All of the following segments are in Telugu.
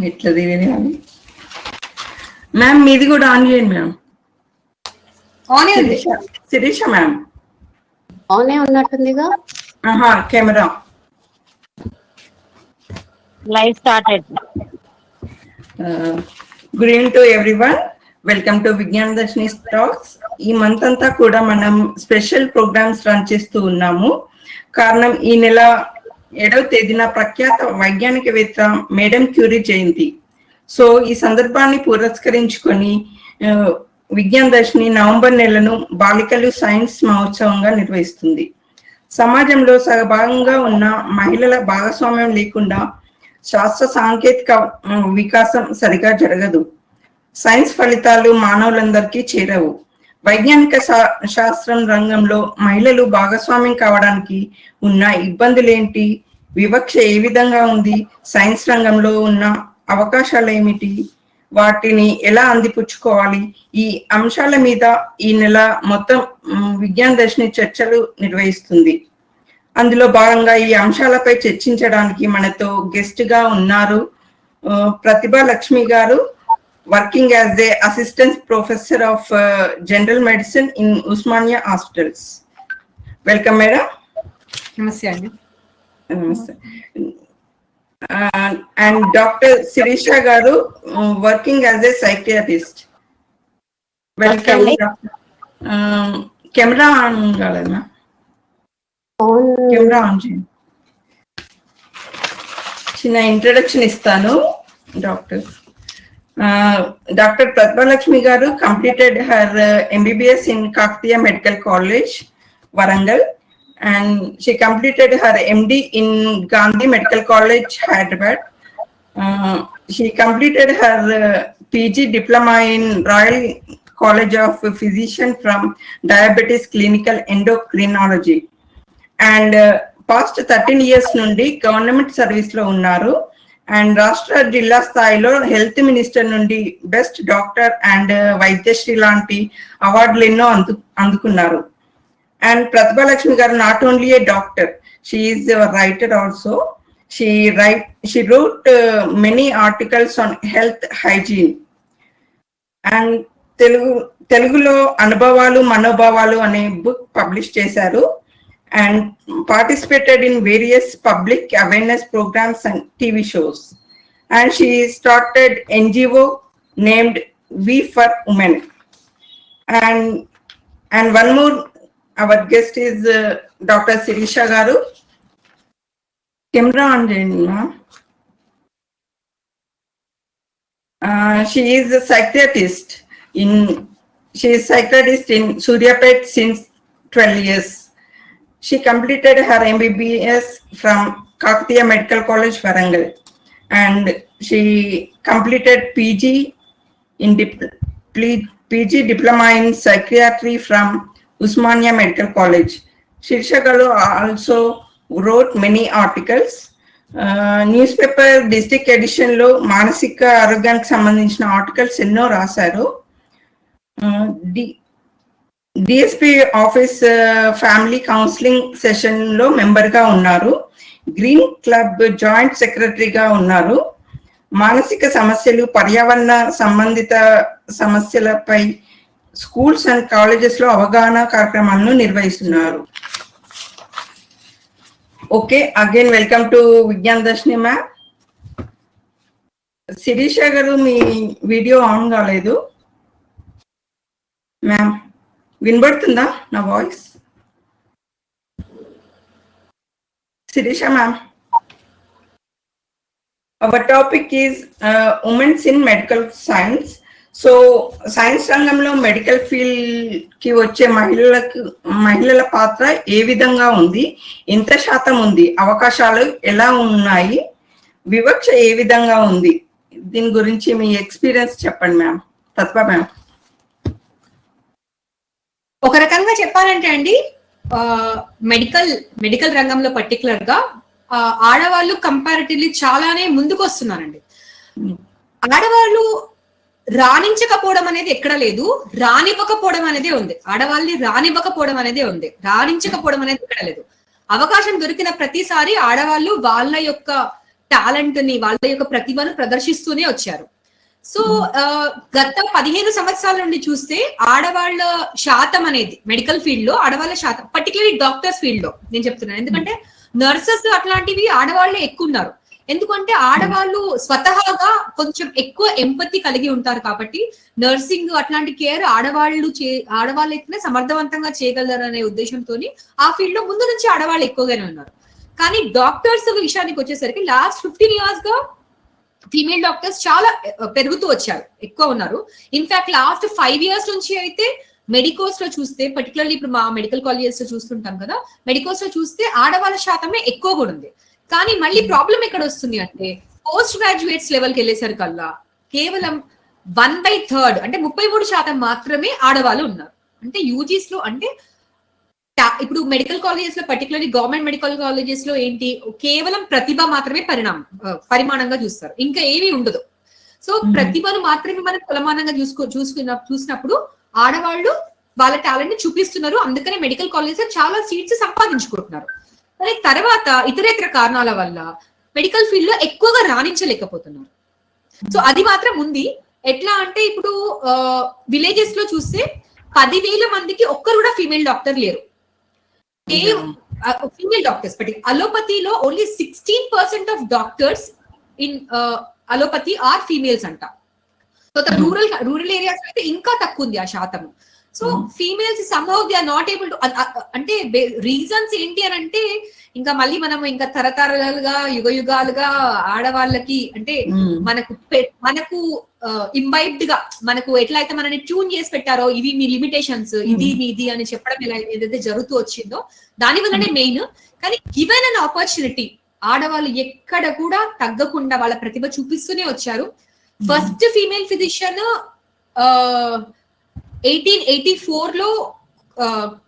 ఇట్లా తిరిగి మ్యామ్ మీది కూడా ఆన్ చేయండి మ్యామ్. శిరీష మ్యామ్ ఆనే ఉన్నట్టుందిగా. Camera live started. Good evening to everyone. Welcome to Vignana Darshini talks. ఈ మంత్ అంతా కూడా మనం స్పెషల్ ప్రోగ్రామ్స్ రన్ చేస్తూ ఉన్నాము. కారణం ఈ నెల 7వ తేదీన ప్రఖ్యాత వైజ్ఞానికవేత్త మేడం క్యూరీ జయంతి. సో ఈ సందర్భాన్ని పురస్కరించుకొని విజ్ఞాన దర్శిని నవంబర్ నెలను బాలికలు సైన్స్ మహోత్సవంగా నిర్వహిస్తుంది. సమాజంలో సగభాగంగా ఉన్న మహిళల భాగస్వామ్యం లేకుండా శాస్త్ర సాంకేతిక వికాసం సరిగా జరగదు. సైన్స్ ఫలితాలు మానవులందరికీ చేరవు. వైజ్ఞానిక శాస్త్రం రంగంలో మహిళలు భాగస్వామ్యం కావడానికి ఉన్న ఇబ్బందులేంటి, వివక్ష ఏ విధంగా ఉంది, సైన్స్ రంగంలో ఉన్న అవకాశాలు ఏమిటి, వాటిని ఎలా అందిపుచ్చుకోవాలి, ఈ అంశాల మీద ఈ నెల మొత్తం విజ్ఞాన దర్శిని చర్చలు నిర్వహిస్తుంది. అందులో భాగంగా ఈ అంశాలపై చర్చించడానికి మనతో గెస్ట్ గా ఉన్నారు ప్రతిభా లక్ష్మి గారు, working as a assistant professor of general medicine in Osmania hospitals. Welcome madam. నమస్తే అండి. నమస్తే. అండ్ డాక్టర్ శిరీష గారు, working as a psychiatrist. Welcome. Camera on కాలేదా? కెమెరా ఆన్ చేయండి. చిన్న ఇంట్రడక్షన్ ఇస్తాను. డాక్టర్ ప్రతిభా లక్ష్మి గారు completed her MBBS in Kakatiya Medical College, Warangal, and she completed her MD in Gandhi Medical College, Hyderabad. She completed her PG diploma in Royal College of Physicians from Diabetes Clinical Endocrinology. And past 13 years నుండి గవర్నమెంట్ సర్వీస్ లో ఉన్నారు. అండ్ రాష్ట్ర జిల్లా స్థాయిలో హెల్త్ మినిస్టర్ నుండి బెస్ట్ డాక్టర్ అండ్ వైద్యశ్రీ లాంటి అవార్డులు ఎన్నో అందుకున్నారు. అండ్ ప్రతిభా లక్ష్మి గారు not only A doctor, she is writer also. She wrote many articles on health hygiene. And తెలుగులో అనుభవాలు మనోభావాలు అనే బుక్ పబ్లిష్ చేశారు. And participated in various public awareness programs and TV shows. And she started NGO named We for Women. And one more, our guest is Dr. Sirisha Garu. Camera on, ma'am. She is a psychiatrist in Suryapet since 12 years. She completed her MBBS from Kakatiya Medical College, Warangal, and she completed PG diploma in psychiatry from Usmania Medical College. Shirsha Garu also wrote many articles. Newspaper district edition lo manasika arogyaniki sambandhinchina articles enno rasaru. DSP office family counselling session లో మెంబర్ గా ఉన్నారు. గ్రీన్ క్లబ్ జాయింట్ సెక్రటరీగా ఉన్నారు. మానసిక సమస్యలు, పర్యావరణ సంబంధిత సమస్యలపై స్కూల్స్ అండ్ కాలేజెస్ లో అవగాహన కార్యక్రమాలను నిర్వహిస్తున్నారు. Okay, again welcome to Vignana Darshini ma'am. Sirisha గారు, మీ వీడియో ఆన్ కాలేదు మ్యామ్. వినబడుతుందా నా voice? Sirisha ma'am, our topic is women's in medical science. So science రంగంలో మెడికల్ ఫీల్డ్ కి వచ్చే మహిళల పాత్ర ఏ విధంగా ఉంది, ఎంత శాతం ఉంది, అవకాశాలు ఎలా ఉన్నాయి, వివక్ష ఏ విధంగా ఉంది, దీని గురించి మీ ఎక్స్పీరియన్స్ చెప్పండి మ్యామ్. ప్రతిభా మ్యామ్. ఒక రకంగా చెప్పాలంటే అండి, మెడికల్ రంగంలో పర్టికులర్ గా ఆడవాళ్ళు కంపారిటివ్లీ చాలానే ముందుకు వస్తున్నారండి. ఆడవాళ్ళు రాణించకపోవడం అనేది ఎక్కడ లేదు, రానివ్వకపోవడం అనేది ఉంది. ఆడవాళ్ళని రానివ్వకపోవడం అనేది ఉంది, రాణించకపోవడం అనేది ఎక్కడ లేదు. అవకాశం దొరికిన ప్రతిసారి ఆడవాళ్ళు వాళ్ళ యొక్క టాలెంట్ ని వాళ్ళ యొక్క ప్రతిభను ప్రదర్శిస్తూనే వచ్చారు. సో గత 15 సంవత్సరాల నుండి చూస్తే ఆడవాళ్ళ శాతం అనేది మెడికల్ ఫీల్డ్ లో ఆడవాళ్ళ శాతం, పర్టికులర్లీ డాక్టర్స్ ఫీల్డ్ లో నేను చెప్తున్నాను, ఎందుకంటే నర్సెస్ అట్లాంటివి ఆడవాళ్ళే ఎక్కువ ఉన్నారు. ఎందుకంటే ఆడవాళ్ళు స్వతహాగా కొంచెం ఎక్కువ ఎంపతి కలిగి ఉంటారు కాబట్టి నర్సింగ్ అట్లాంటి కేర్ ఆడవాళ్ళైతేనే సమర్థవంతంగా చేయగలరు అనే ఉద్దేశంతో ఆ ఫీల్డ్ లో ముందు నుంచి ఆడవాళ్ళు ఎక్కువగానే ఉన్నారు. కానీ డాక్టర్స్ విషయానికి వచ్చేసరికి లాస్ట్ 15 years గా ఫీమేల్ డాక్టర్స్ చాలా పెరుగుతూ వచ్చారు, ఎక్కువ ఉన్నారు. ఇన్ఫాక్ట్ లాస్ట్ 5 years నుంచి అయితే మెడికోస్ లో చూస్తే, పర్టికులర్లీ ఇప్పుడు మా మెడికల్ కాలేజెస్ లో చూస్తుంటాం కదా, మెడికోస్ లో చూస్తే ఆడవాళ్ళ శాతమే ఎక్కువ కూడా ఉంది. కానీ మళ్ళీ ప్రాబ్లం ఎక్కడ వస్తుంది అంటే పోస్ట్ గ్రాడ్యుయేట్స్ లెవెల్కి వెళ్ళేసరికల్లా కేవలం 1/3 అంటే 33% మాత్రమే ఆడవాళ్ళు ఉన్నారు. అంటే యూజీస్ లో అంటే ఇప్పుడు మెడికల్ కాలేజెస్ లో పర్టికులర్లీ గవర్నమెంట్ మెడికల్ కాలేజెస్ లో ఏంటి, కేవలం ప్రతిభ మాత్రమే పరిమాణంగా చూస్తారు, ఇంకా ఏమీ ఉండదు. సో ప్రతిభను మాత్రమే మనం కొలమానంగా చూసినప్పుడు ఆడవాళ్ళు వాళ్ళ టాలెంట్ ని చూపిస్తున్నారు, అందుకనే మెడికల్ కాలేజెస్ లో చాలా సీట్స్ సంపాదించుకుంటున్నారు. కానీ తర్వాత ఇతరేతర కారణాల వల్ల మెడికల్ ఫీల్డ్ లో ఎక్కువగా రాణించలేకపోతున్నారు. సో అది మాత్రం ఉంది. ఎట్లా అంటే ఇప్పుడు విలేజెస్ లో చూస్తే 10,000 మందికి ఒక్కరు కూడా ఫీమేల్ డాక్టర్ లేరు. ఫీమేల్ డాక్టర్స్ అలోపతిలో only 16% of doctors in allopathy are females అంట. సో రూరల్ ఏరియాస్ అయితే ఇంకా తక్కువ ఉంది ఆ శాతం. So females somehow they are not able to, అంటే రీజన్స్ ఏంటి అని అంటే ఇంకా మళ్ళీ మనం ఇంకా తరతరాలుగా యుగాలుగా ఆడవాళ్ళకి అంటే మనకు ఇంబైబ్డ్ గా మనకు ఎట్లా అయితే మనని ట్యూన్ చేసి పెట్టారో ఇవి మీ లిమిటేషన్స్, ఇది అని చెప్పడం ఏదైతే జరుగుతూ వచ్చిందో దాని వల్లనే మెయిన్. కానీ గివెన్ అన్ ఆపర్చునిటీ ఆడవాళ్ళు ఎక్కడ కూడా తగ్గకుండా వాళ్ళ ప్రతిభ చూపిస్తూనే వచ్చారు. ఫస్ట్ ఫీమేల్ ఫిజిషియన్ 1884 లో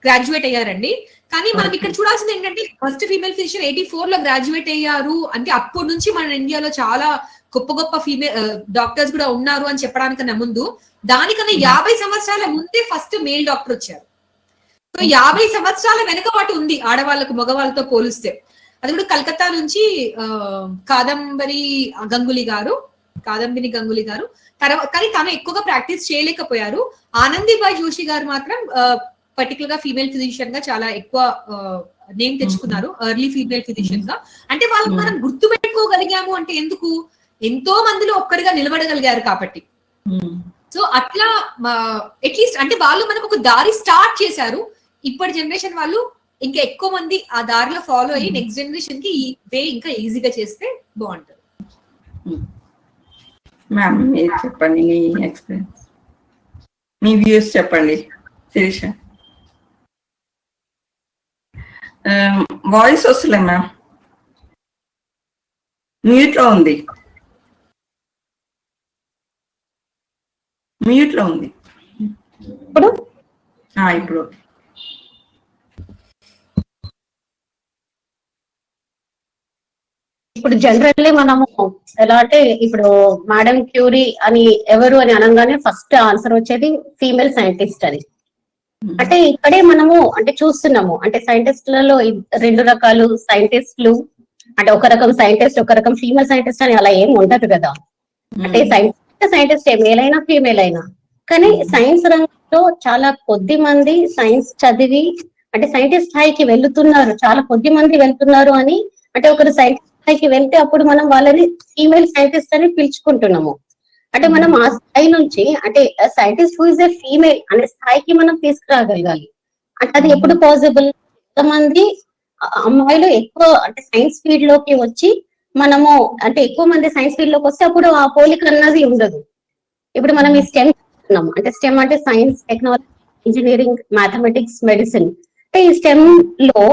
గ్రాడ్యుయేట్ అయ్యారండి. కానీ మనం ఇక్కడ చూడాల్సింది ఏంటంటే ఫస్ట్ ఫీమేల్ ఫిజిషియన్ 84 లో గ్రాడ్యుయేట్ అయ్యారు అంటే అప్పటి నుంచి మన ఇండియాలో చాలా గొప్ప గొప్ప ఫీమేల్ డాక్టర్స్ కూడా ఉన్నారు అని చెప్పడానికన్నా ముందు, దానికన్నా 50 సంవత్సరాల ముందే ఫస్ట్ మేల్ డాక్టర్ వచ్చారు. సో 50 సంవత్సరాల వెనకబాటు ఉంది ఆడవాళ్ళకు మగవాళ్ళతో పోలిస్తే. అది కూడా కలకత్తా నుంచి కాదంబరి గంగులీ గారు తర్వాత, కానీ తను ఎక్కువగా ప్రాక్టీస్ చేయలేకపోయారు. ఆనందీబాయ్ జోషి గారు మాత్రం పర్టికులర్ గా ఫీమేల్ ఫిజిషియన్ గా చాలా ఎక్కువ నేమ్ తెచ్చుకున్నారు, ఎర్లీ ఫీమేల్ ఫిజిషియన్ గా. అంటే వాళ్ళకి మనం గుర్తు పెట్టుకోగలిగాము అంటే ఎందుకు, ఎంతో మందిలో ఒక్కరిగా నిలబడగలిగారు కాబట్టి. సో అట్లా అట్లీస్ట్ అంటే వాళ్ళు మనకు ఒక దారి స్టార్ట్ చేశారు. ఇప్పటి జనరేషన్ వాళ్ళు ఇంకా ఎక్కువ మంది ఆ దారిలో ఫాలో అయ్యి నెక్స్ట్ జనరేషన్ కి ఈ వే ఇంకా ఈజీగా చేస్తే బాగుంటుంది. మ్యామ్ మీరు చెప్పండి, మీ ఎక్స్పీరియన్స్, మీ వ్యూస్ చెప్పండి. శిరీష వాయిస్ వస్తలే మ్యామ్, మ్యూట్ లో ఉంది. ఇప్పుడు ఇప్పుడు జనరల్లీ మనము ఎలా అంటే ఇప్పుడు మేడం క్యూరీ అని ఎవరు అని అనగానే ఫస్ట్ ఆన్సర్ వచ్చేది ఫీమేల్ సైంటిస్ట్ అని. అంటే ఇక్కడే మనము అంటే చూస్తున్నాము అంటే సైంటిస్టులలో 2 రకాలు సైంటిస్టులు, అంటే ఒక రకం సైంటిస్ట్ ఒక రకం ఫీమేల్ సైంటిస్ట్ అని అలా ఏం ఉండదు కదా. అంటే సైంటిస్ట్ మేల్ అయినా ఫీమేల్ అయినా, కానీ సైన్స్ రంగంలో చాలా కొద్ది మంది సైన్స్ చదివి అంటే సైంటిస్ట్ స్థాయికి వెళ్తున్నారు, చాలా కొద్ది మంది వెళ్తున్నారు అని. అంటే ఒకరు సైంటిస్ట్ స్థాయికి వెళ్తే అప్పుడు మనం వాళ్ళని ఫీమేల్ సైంటిస్ట్ అని పిలుచుకుంటున్నాము. అంటే మనం ఆ స్థాయి నుంచి అంటే scientist who is a female అనే స్థాయికి మనం తీసుకురాగలగాలి. అంటే అది ఎప్పుడు పాసిబుల్, కొంతమంది అమ్మాయిలు ఎక్కువ అంటే సైన్స్ ఫీల్డ్ లోకి వచ్చి మనము అంటే ఎక్కువ మంది సైన్స్ ఫీల్డ్ లోకి వస్తే అప్పుడు ఆ పోలిక అన్నది ఉండదు. ఇప్పుడు మనం ఈ స్టెమ్ చూస్తున్నాము, అంటే స్టెమ్ అంటే science, technology, engineering, mathematics, medicine. అంటే ఈ స్టెమ్ లో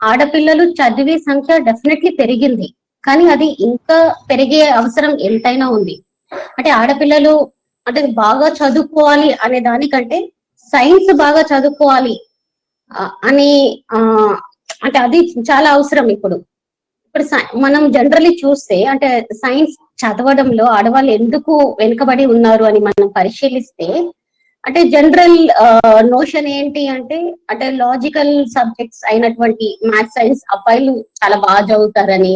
ఆడపిల్లలు చదివే సంఖ్య డెఫినెట్లీ పెరిగింది, కానీ అది ఇంకా పెరిగే అవసరం ఎంతైనా ఉంది. అంటే ఆడపిల్లలు అంటే బాగా చదువుకోవాలి అనే దానికంటే సైన్స్ బాగా చదువుకోవాలి అని అంటే అది చాలా అవసరం. ఇప్పుడు మనం జనరల్లీ చూస్తే అంటే సైన్స్ చదవడంలో ఆడవాళ్ళు ఎందుకు వెనుకబడి ఉన్నారు అని మనం పరిశీలిస్తే, అంటే జనరల్ నోషన్ ఏంటి అంటే లాజికల్ సబ్జెక్ట్స్ అయినటువంటి మ్యాథ్స్, సైన్స్ అబ్బాయిలు చాలా బాగా చదువుతారని,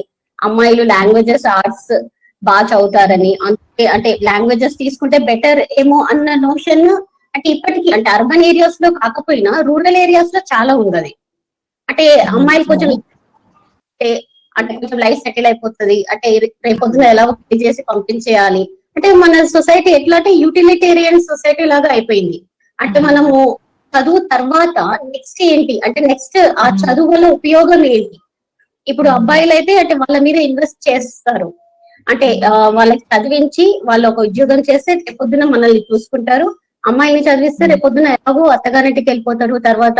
అమ్మాయిలు లాంగ్వేజెస్ ఆర్ట్స్ బాగా చదువుతారని, అందుకే అంటే లాంగ్వేజెస్ తీసుకుంటే బెటర్ ఏమో అన్న నోషన్ అంటే ఇప్పటికీ అంటే అర్బన్ ఏరియాస్ లో కాకపోయినా రూరల్ ఏరియాస్ లో చాలా ఉన్నది. అంటే అమ్మాయిలు కొంచెం అంటే కొంచెం లైఫ్ సెటిల్ అయిపోతుంది, అంటే రేపొద్దున ఎలా పే చేసి పంపించేయాలి. అంటే మన సొసైటీ ఎట్లా అంటే యూటిలిటేరియన్ సొసైటీ లాగా అయిపోయింది. అంటే మనము చదువు తర్వాత నెక్స్ట్ ఏంటి అంటే నెక్స్ట్ ఆ చదువు వల్ల ఉపయోగం ఏంటి. ఇప్పుడు అబ్బాయిలు అయితే అంటే వాళ్ళ మీద ఇన్వెస్ట్ చేస్తారు, అంటే వాళ్ళకి చదివించి వాళ్ళు ఒక ఉద్యోగం చేస్తే రేపొద్దున మనల్ని చూసుకుంటారు. అమ్మాయిని చదివిస్తే రేపొద్దున ఎలాగో అత్తగారింటికి వెళ్ళిపోతారు, తర్వాత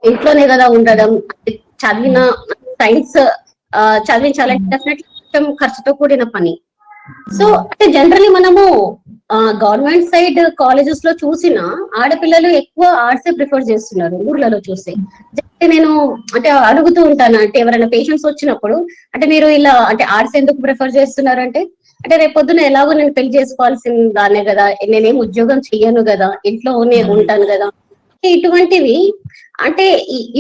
ఇంట్లోనే కదా ఉండడం. చదివిన సైన్స్ చదివించాలంటే డెఫినెట్లీ కొంచెం ఖర్చుతో కూడిన పని. సో అంటే జనరల్లీ మనము గవర్నమెంట్ సైడ్ కాలేజెస్ లో చూసిన ఆడపిల్లలు ఎక్కువ ఆర్ట్స్ ప్రిఫర్ చేస్తున్నారు ఊర్లలో చూస్తే. నేను అంటే అడుగుతూ ఉంటాను, అంటే ఎవరైనా పేషెంట్స్ వచ్చినప్పుడు అంటే మీరు ఇలా అంటే ఆర్ట్స్ ఎందుకు ప్రిఫర్ చేస్తున్నారు అంటే, అంటే రేపొద్దున ఎలాగో నేను పెళ్లి చేసుకోవాల్సిందానే కదా, నేనేం ఉద్యోగం చెయ్యను కదా, ఇంట్లోనే ఉంటాను కదా. ఇటువంటివి అంటే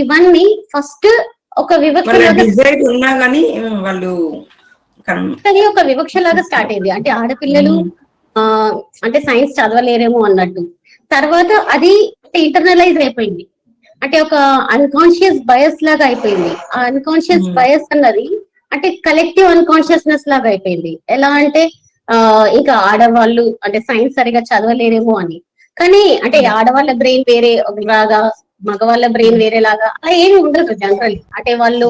ఇవన్నీ ఫస్ట్ ఒక వివక్ష ఉన్నా గానీ వాళ్ళు ఒక వివక్ష లాగా స్టార్ట్ అయింది. అంటే ఆడపిల్లలు అంటే సైన్స్ చదవలేరేమో అన్నట్టు. తర్వాత అది ఇంటర్నలైజ్ అయిపోయింది, అంటే ఒక అన్కాన్షియస్ బయస్ లాగా అయిపోయింది. ఆ అన్కాన్షియస్ బయస్ అన్నది అంటే కలెక్టివ్ అన్కాన్షియస్నెస్ లాగా అయిపోయింది. ఎలా అంటే ఇంకా ఆడవాళ్ళు అంటే సైన్స్ సరిగా చదవలేరేమో అని. కానీ అంటే ఆడవాళ్ళ బ్రెయిన్ వేరే లాగా, మగవాళ్ళ బ్రెయిన్ వేరేలాగా అలా ఏమి ఉండదు జనరల్. అంటే వాళ్ళు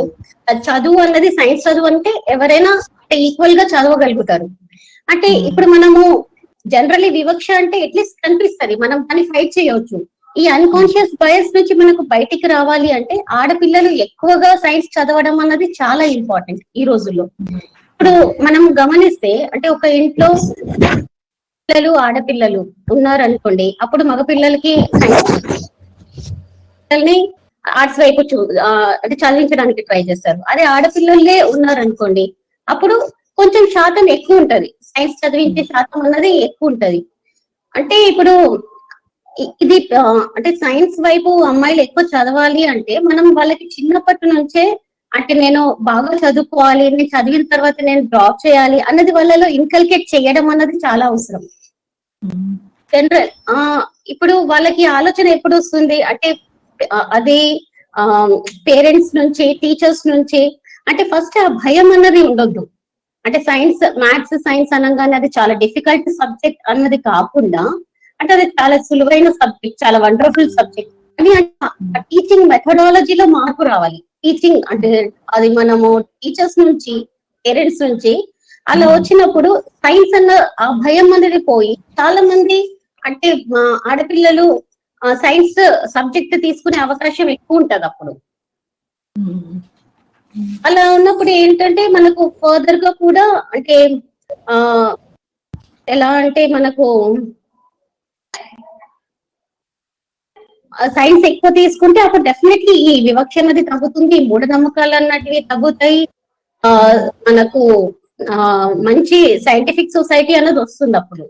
చదువు అన్నది సైన్స్ చదువు అంటే ఎవరైనా ఈక్వల్ గా చదవగలుగుతారు. అంటే ఇప్పుడు మనము జనరల్లీ వివక్ష అంటే అట్లీస్ట్ కనిపిస్తుంది, మనం దాన్ని ఫైట్ చేయవచ్చు. ఈ అన్కాన్షియస్ బయస్ నుంచి మనకు బయటికి రావాలి అంటే ఆడపిల్లలు ఎక్కువగా సైన్స్ చదవడం అన్నది చాలా ఇంపార్టెంట్ ఈ రోజుల్లో. ఇప్పుడు మనం గమనిస్తే అంటే ఒక ఇంట్లో పిల్లలు ఆడపిల్లలు ఉన్నారు అనుకోండి, అప్పుడు మగ పిల్లలకి పిల్లల్ని ఆర్ట్స్ వైపు అంటే చదివించడానికి ట్రై చేస్తారు. అదే ఆడపిల్లలే ఉన్నారనుకోండి అప్పుడు కొంచెం శాతం ఎక్కువ ఉంటది, సైన్స్ చదివించే శాతం అన్నది ఎక్కువ ఉంటది. అంటే ఇప్పుడు ఇది అంటే సైన్స్ వైపు అమ్మాయిలు ఎక్కువ చదవాలి అంటే మనం వాళ్ళకి చిన్నప్పటి నుంచే అంటే నేను బాగా చదువుకోవాలి, నేను చదివిన తర్వాత నేను డ్రాప్ చేయాలి అన్నది వాళ్ళలో ఇన్కల్కేట్ చేయడం అన్నది చాలా అవసరం. జనరల్ ఇప్పుడు వాళ్ళకి ఆలోచన ఎప్పుడు వస్తుంది అంటే అది పేరెంట్స్ నుంచి, టీచర్స్ నుంచి. అంటే ఫస్ట్ ఆ భయం అన్నది ఉండొద్దు. అంటే మ్యాథ్స్ సైన్స్ అనగానే అది చాలా డిఫికల్ట్ సబ్జెక్ట్ అన్నది కాకుండా, అంటే అది చాలా సులువైన సబ్జెక్ట్, చాలా వండర్ఫుల్ సబ్జెక్ట్ అని. టీచింగ్ మెథడాలజీలో మార్పు రావాలి. టీచింగ్ అంటే అది మనము టీచర్స్ నుంచి, పేరెంట్స్ నుంచి అలా వచ్చినప్పుడు సైన్స్ అన్న ఆ భయం అనేది పోయి చాలా మంది అంటే ఆడపిల్లలు సైన్స్ సబ్జెక్ట్ తీసుకునే అవకాశం ఎక్కువ ఉంటది అప్పుడు. అలా ఉన్నప్పుడు ఏంటంటే మనకు ఫర్దర్ గా కూడా అంటే ఎలా అంటే మనకు సైన్స్ ఎక్కువ తీసుకుంటే అప్పుడు డెఫినెట్లీ ఈ వివక్ష అనేది తగ్గుతుంది, మూఢనమ్మకాలు అన్నటివి తగ్గుతాయి, మనకు మంచి సైంటిఫిక్ సొసైటీ అన్నది వస్తుంది. అప్పుడు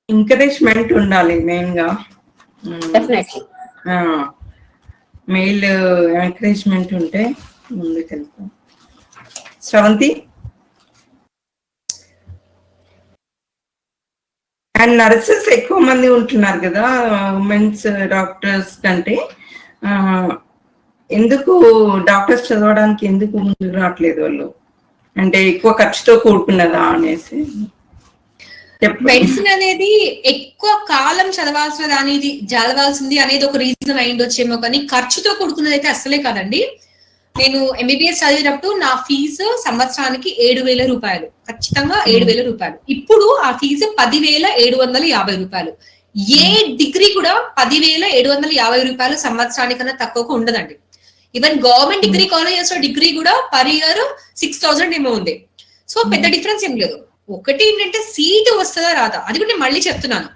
ఎంకరేజ్మెంట్ ఉండాలి మెయిన్ గా, డెఫినెట్లీ మెయిల్ ఎంకరేజ్మెంట్ ఉంటే ముందుకెళ్తాం. శ్రవంతి అండ్ నర్సెస్ ఎక్కువ మంది ఉంటున్నారు కదా ఉమెన్స్ డాక్టర్స్ కంటే, ఎందుకు డాక్టర్స్ చదవడానికి ఎందుకు ముందుకు రావట్లేదు వాళ్ళు? అంటే ఎక్కువ ఖర్చుతో కూడుకున్నదా అనేసి. మెడిసిన్ అనేది ఎక్కువ కాలం చదవాల్సింది అనేది ఒక రీజన్ అయిండొచ్చేమో, కానీ ఖర్చుతో కూడుకున్నది అయితే అసలే కాదండి. నేను ఎంబీబీఎస్ చదివినప్పుడు నా ఫీజు సంవత్సరానికి 7,000 రూపాయలు, ఖచ్చితంగా 7,000 రూపాయలు. ఇప్పుడు ఆ ఫీజు 10,750 రూపాయలు. ఏ డిగ్రీ కూడా 10,750 రూపాయలు సంవత్సరానికన్నా తక్కువగా ఉండదండి. ఈవెన్ గవర్నమెంట్ డిగ్రీ కాలేజెస్ లో డిగ్రీ కూడా పర్ ఇయర్ 6,000 ఏమో ఉంది. సో పెద్ద డిఫరెన్స్ ఏం లేదు. ఒకటి ఏంటంటే సీటు వస్తుందా రాదా, అది కూడా నేను మళ్ళీ చెప్తున్నాను.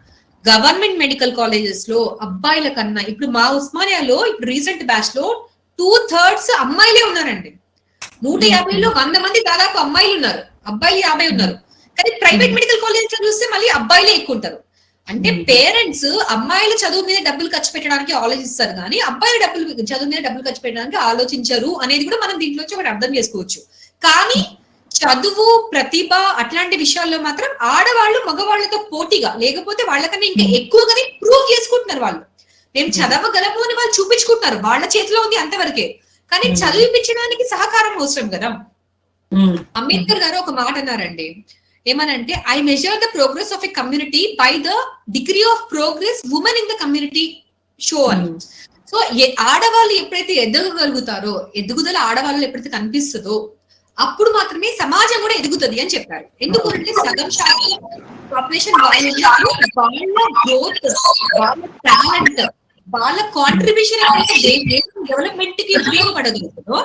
గవర్నమెంట్ మెడికల్ కాలేజెస్ లో అబ్బాయిల కన్నా ఇప్పుడు మా ఉస్మానియాలో ఇప్పుడు రీసెంట్ బ్యాచ్ లో 2/3 అమ్మాయిలే ఉన్నారండి. 150లో 100 మంది దాదాపు అమ్మాయిలు ఉన్నారు, అబ్బాయిలు 50 ఉన్నారు. కానీ ప్రైవేట్ మెడికల్ కాలేజ్ లో చూస్తే మళ్ళీ అబ్బాయిలే ఎక్కువ ఉంటారు. అంటే పేరెంట్స్ అమ్మాయిల చదువు మీద డబ్బులు ఖర్చు పెట్టడానికి ఆలోచిస్తారు, కానీ అబ్బాయిల చదువు మీద డబ్బులు ఖర్చు పెట్టడానికి ఆలోచించరు అనేది కూడా మనం దీంట్లోంచి ఒకటి అర్థం చేసుకోవచ్చు. కానీ చదువు, ప్రతిభ అట్లాంటి విషయాల్లో మాత్రం ఆడవాళ్ళు మగవాళ్ళతో పోటీగా, లేకపోతే వాళ్ళకన్నా ఇంకా ఎక్కువగానే ప్రూవ్ చేసుకుంటున్నారు. వాళ్ళు మేము చదవగలము అని వాళ్ళు చూపించుకుంటున్నారు. వాళ్ళ చేతిలో ఉంది అంతవరకే. కానీ చదివిపించడానికి సహకారం అవసరం కదా. అంబేద్కర్ గారు ఒక మాట అన్నారండి, ఏమనంటే I measure the progress of a community by the degree of progress women in the community show అని. సో ఆడవాళ్ళు ఎప్పుడైతే ఎదగగలుగుతారో, ఎదుగుదల ఆడవాళ్ళు ఎప్పుడైతే కనిపిస్తుందో అప్పుడు మాత్రమే సమాజం కూడా ఎదుగుతుంది అని చెప్పారు. ఎందుకంటే సగం శాతం పాపులేషన్ వాళ్ళ గ్రోత్, వాళ్ళ టాలెంట్, వాళ్ళ కాంట్రిబ్యూషన్ డెవలప్మెంట్ కి ఉపయోగపడగలుగుతుందో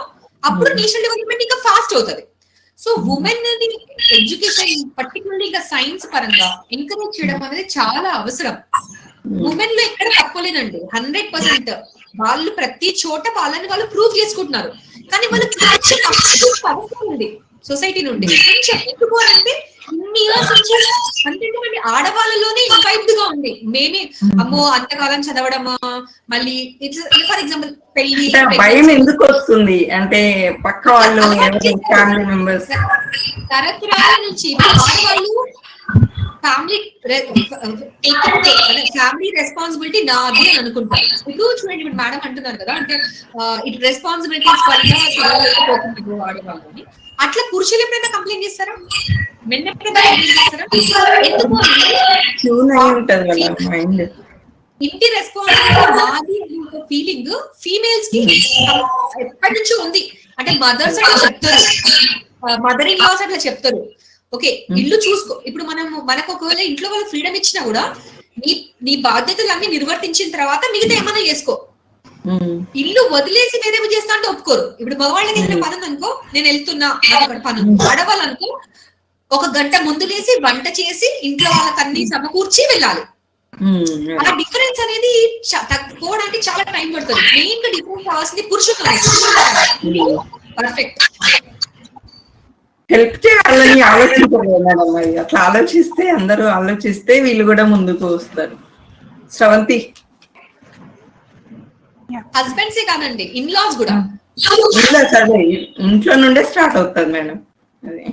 అప్పుడు నేషనల్ డెవలప్మెంట్ ఇంకా ఫాస్ట్ అవుతుంది. సో ఉమెన్ ని ఎడ్యుకేషన్ పర్టికులర్లీ ఇంకా సైన్స్ పరంగా ఎంకరేజ్ చేయడం అనేది చాలా అవసరం. ఉమెన్ లో ఎక్కడ తప్పలేదండి, 100%. వాళ్ళు ప్రతి చోట వాళ్ళని వాళ్ళు ప్రూవ్ చేసుకుంటున్నారు. కానీ వాళ్ళకి ఉంది సొసైటీ నుండి కొంచెం ఎందుకు అంటే ఇన్ని ఇయర్స్ నుంచి అంతేందుకంటే ఆడవాళ్ళలోనే ఇన్ఫైట్ గా ఉంది. మేమే అమ్మో అంతకాలం చదవడమా, మళ్ళీ ఫర్ ఎగ్జాంపుల్ పెళ్లి భయం ఎందుకు వస్తుంది అంటే పక్క వాళ్ళు ఫ్యామిలీ మెంబర్స్ తరతరాల నుంచి ఆడవాళ్ళు ఫ్యామిలీ రెస్పాన్సిబిలిటీ నాది అని అనుకుంటారు. ఇప్పుడు చూడండి, ఇప్పుడు మేడం అంటున్నారు కదా, అంటే ఇటు రెస్పాన్సిబిలిటీస్ వల్ల ఆడవాళ్ళు అని. అట్లా పురుషులు ఎప్పుడైనా కంప్లైంట్ చేస్తారా? మెన్ ఎప్పుడైనా కంప్లైంట్ చేస్తారా? ఎందుకు ఇంటి రెస్పాన్సిబిలిటీ మాది ఫీలింగ్ ఫీమేల్స్ కి ఎప్పటి నుంచో ఉంది. అంటే మదర్స్ అట్లా చెప్తారు, మదర్ ఇన్ లాస్ అట్లా చెప్తారు. ఓకే, ఇల్లు చూసుకో. ఇప్పుడు మనకు ఒకవేళ ఇంట్లో వాళ్ళు ఫ్రీడమ్ ఇచ్చినా కూడా నీ బాధ్యతలన్నీ నిర్వర్తించిన తర్వాత మిగతా ఏమైనా చేసుకో. ఇల్లు వదిలేసి వేరేవి చేస్తా అంటే ఒప్పుకోరు. ఇప్పుడు మగవాళ్ళకి ఏదైనా పని అనుకో, నేను వెళ్తున్నా పని. ఆడవాళ్ళనుకో 1 గంట ముందు లేసి వంట చేసి ఇంట్లో వాళ్ళకి అన్ని సమకూర్చి వెళ్ళాలి. ఆ డిఫరెన్స్ అనేది తక్కువడానికి చాలా టైం పడుతుంది. మెయిన్ గా డిఫరెన్స్ కావాల్సింది పురుషులు. పర్ఫెక్ట్ హెల్ప్ చేయాలని ఆలోచించారు మేడం. మరి అట్లా ఆలోచిస్తే, అందరూ ఆలోచిస్తే వీళ్ళు కూడా ముందుకు వస్తారు. శ్రవంతి హస్బెండ్సే కాదండి, ఇన్ లాస్ కూడా. అదే ఇంట్లో నుండే స్టార్ట్ అవుతుంది మేడం. అదే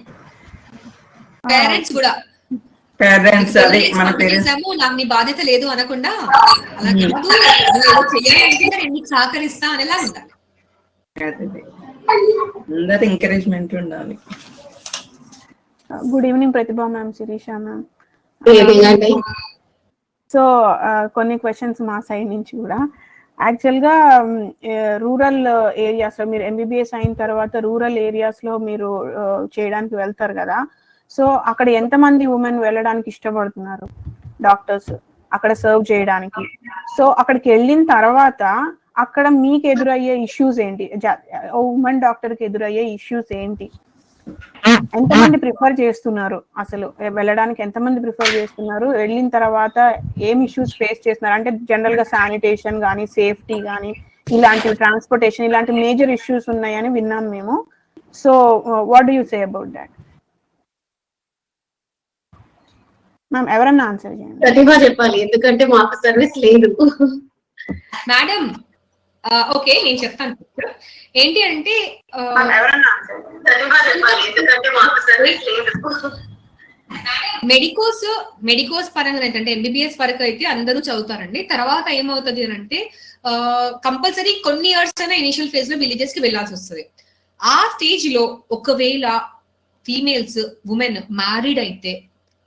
పేరెంట్స్ కూడా, పేరెంట్స్ అదే మన పేరెంట్స్ నాకు నీ బాధ్యత లేదు అనకుండా అలా కాదు, చేయాలంటే నేను నీకు సహకరిస్తా అనేలా ఉండాలి. అదే అందరు ఎంకరేజ్మెంట్ ఉండాలి. గుడ్ ఈవినింగ్ ప్రతిభా మ్యామ్, శిరీష మ్యామ్. సో కొన్ని క్వశ్చన్స్ మా సైడ్ నుంచి కూడా. యాక్చువల్గా రూరల్ ఏరియాస్లో మీరు ఎంబీబీఎస్ అయిన తర్వాత రూరల్ ఏరియాస్లో మీరు చేయడానికి వెళ్తారు కదా. సో అక్కడ ఎంతమంది ఉమెన్ వెళ్ళడానికి ఇష్టపడుతున్నారు డాక్టర్స్ అక్కడ సర్వ్ చేయడానికి? సో అక్కడికి వెళ్ళిన తర్వాత అక్కడ మీకు ఎదురయ్యే ఇష్యూస్ ఏంటి? ఉమెన్ డాక్టర్కి ఎదురయ్యే ఇష్యూస్ ఏంటి? ఎంతమంది ప్రిఫర్ చేస్తున్నారు? అసలు వెళ్ళడానికి ఎంతమంది ప్రిఫర్ చేస్తున్నారు? వెళ్ళిన తర్వాత ఏం ఇష్యూస్ ఫేస్ చేస్తున్నారు? అంటే జనరల్ గా శానిటేషన్ కానీ, సేఫ్టీ కానీ, ఇలాంటి ట్రాన్స్పోర్టేషన్, ఇలాంటి మేజర్ ఇష్యూస్ ఉన్నాయని విన్నాం మేము. So what do you say about that? Ma'am ఎవరన్నా ఆన్సర్ చేయండి. ప్రతిభ చెప్పాలి, ఎందుకంటే మాకు సర్వీస్ లేదు. మేడం ఓకే, నేను చెప్తాను. ఏంటి అంటే మెడికోస్ పరంగా ఏంటంటే ఎంబీబీఎస్ వరకు అయితే అందరూ చదువుతారండి. తర్వాత ఏమవుతుంది అని అంటే కంపల్సరీ కొన్ని ఇయర్స్ అయినా ఇనిషియల్ ఫేజ్ లో విలేజెస్ కి వెళ్లాల్సి వస్తుంది. ఆ స్టేజ్ లో ఒకవేళ ఫీమేల్స్ ఉమెన్ మ్యారీడ్ అయితే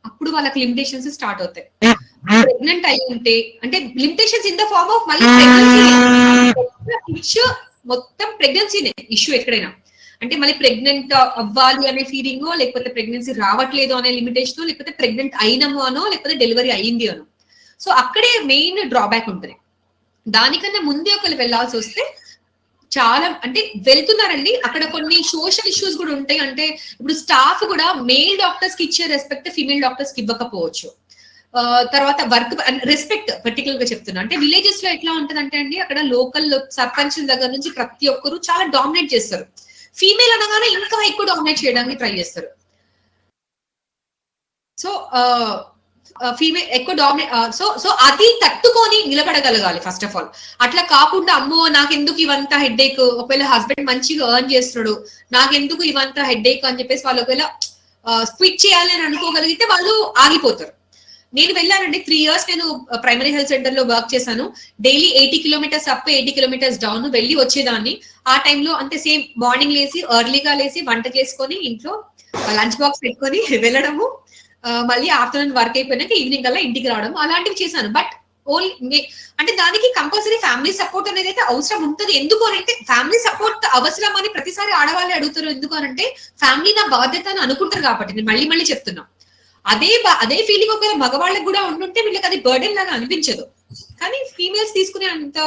అప్పుడు వాళ్ళకి లిమిటేషన్స్ స్టార్ట్ అవుతాయి. ప్రెగ్నెంట్ అయి ఉంటే అంటే limitations in the form of మళ్ళీ ప్రెగ్నెన్సీ, మొత్తం ప్రెగ్నెన్సీనే ఇష్యూ ఎక్కడైనా. అంటే మళ్ళీ ప్రెగ్నెంట్ అవ్వాలి అనే ఫీలింగో, లేకపోతే ప్రెగ్నెన్సీ రావట్లేదు అనే లిమిటేషన్, లేకపోతే ప్రెగ్నెంట్ అయినము అనో, లేకపోతే డెలివరీ అయ్యింది అనో. సో అక్కడే మెయిన్ డ్రాబ్యాక్ ఉంటుంది. దానికన్నా ముందే ఒకళ్ళు వెళ్లాల్సి వస్తే చాలా అంటే వెళ్తున్నారండి. అక్కడ కొన్ని సోషల్ ఇష్యూస్ కూడా ఉంటాయి. అంటే ఇప్పుడు స్టాఫ్ కూడా మేల్ డాక్టర్స్ కి ఇచ్చే రెస్పెక్ట్ ఫీమేల్ డాక్టర్స్ కి ఇవ్వకపోవచ్చు. తర్వాత వర్క్ రెస్పెక్ట్ పర్టికులర్ గా చెప్తున్నా. అంటే విలేజెస్ లో ఎట్లా ఉంటదంటే అండి, అక్కడ లోకల్ సర్పంచ్ దగ్గర నుంచి ప్రతి ఒక్కరు చాలా డామినేట్ చేస్తారు. ఫీమేల్ అనగానే ఇంకా ఎక్కువ డామినేట్ చేయడానికి ట్రై చేస్తారు. సో ఫీమేల్ ఎక్కువ డామినేట్, సో అది తట్టుకొని నిలబడగలగాలి ఫస్ట్ ఆఫ్ ఆల్. అట్లా కాకుండా అమ్మో నాకెందుకు ఇవంతా హెడ్ఏక్, ఒకవేళ హస్బెండ్ మంచిగా ఎర్న్ చేస్తున్నాడు నాకెందుకు ఇవంతా హెడ్ఏక్ అని చెప్పేసి వాళ్ళు ఒకవేళ క్విట్ చేయాలి అని అనుకోగలిగితే వాళ్ళు ఆగిపోతారు. నేను వెళ్ళానండి 3 years నేను ప్రైమరీ హెల్త్ సెంటర్ లో వర్క్ చేశాను. Daily 80 kilometers up 80 kilometers down వెళ్ళి వచ్చేదాన్ని. ఆ టైంలో అంతే సేమ్ మార్నింగ్ లేసి ఎర్లీగా లేసి వంట చేసుకొని ఇంట్లో లంచ్ బాక్స్ పెట్టుకొని వెళ్ళడము, మళ్ళీ ఆఫ్టర్నూన్ వర్క్ అయిపోయినాక ఈవినింగ్ అలా ఇంటికి రావడం అలాంటివి చేశాను. బట్ ఓన్లీ అంటే దానికి కంపల్సరీ ఫ్యామిలీ సపోర్ట్ అనేది అయితే అవసరం ఉంటుంది. ఎందుకు అంటే ఫ్యామిలీ సపోర్ట్ అవసరం అని ప్రతిసారి ఆడవాళ్ళే అడుగుతారు. ఎందుకు అంటే ఫ్యామిలీ నా బాధ్యత అని అనుకుంటారు కాబట్టి. నేను మళ్ళీ మళ్ళీ చెప్తున్నా, అదే ఫీలింగ్ ఒకవేళ మగవాళ్ళకి కూడా ఉంటుంటే వీళ్ళకి అది బర్డెన్ లాగా అనిపించదు. కానీ ఫీమేల్స్ తీసుకునే అంత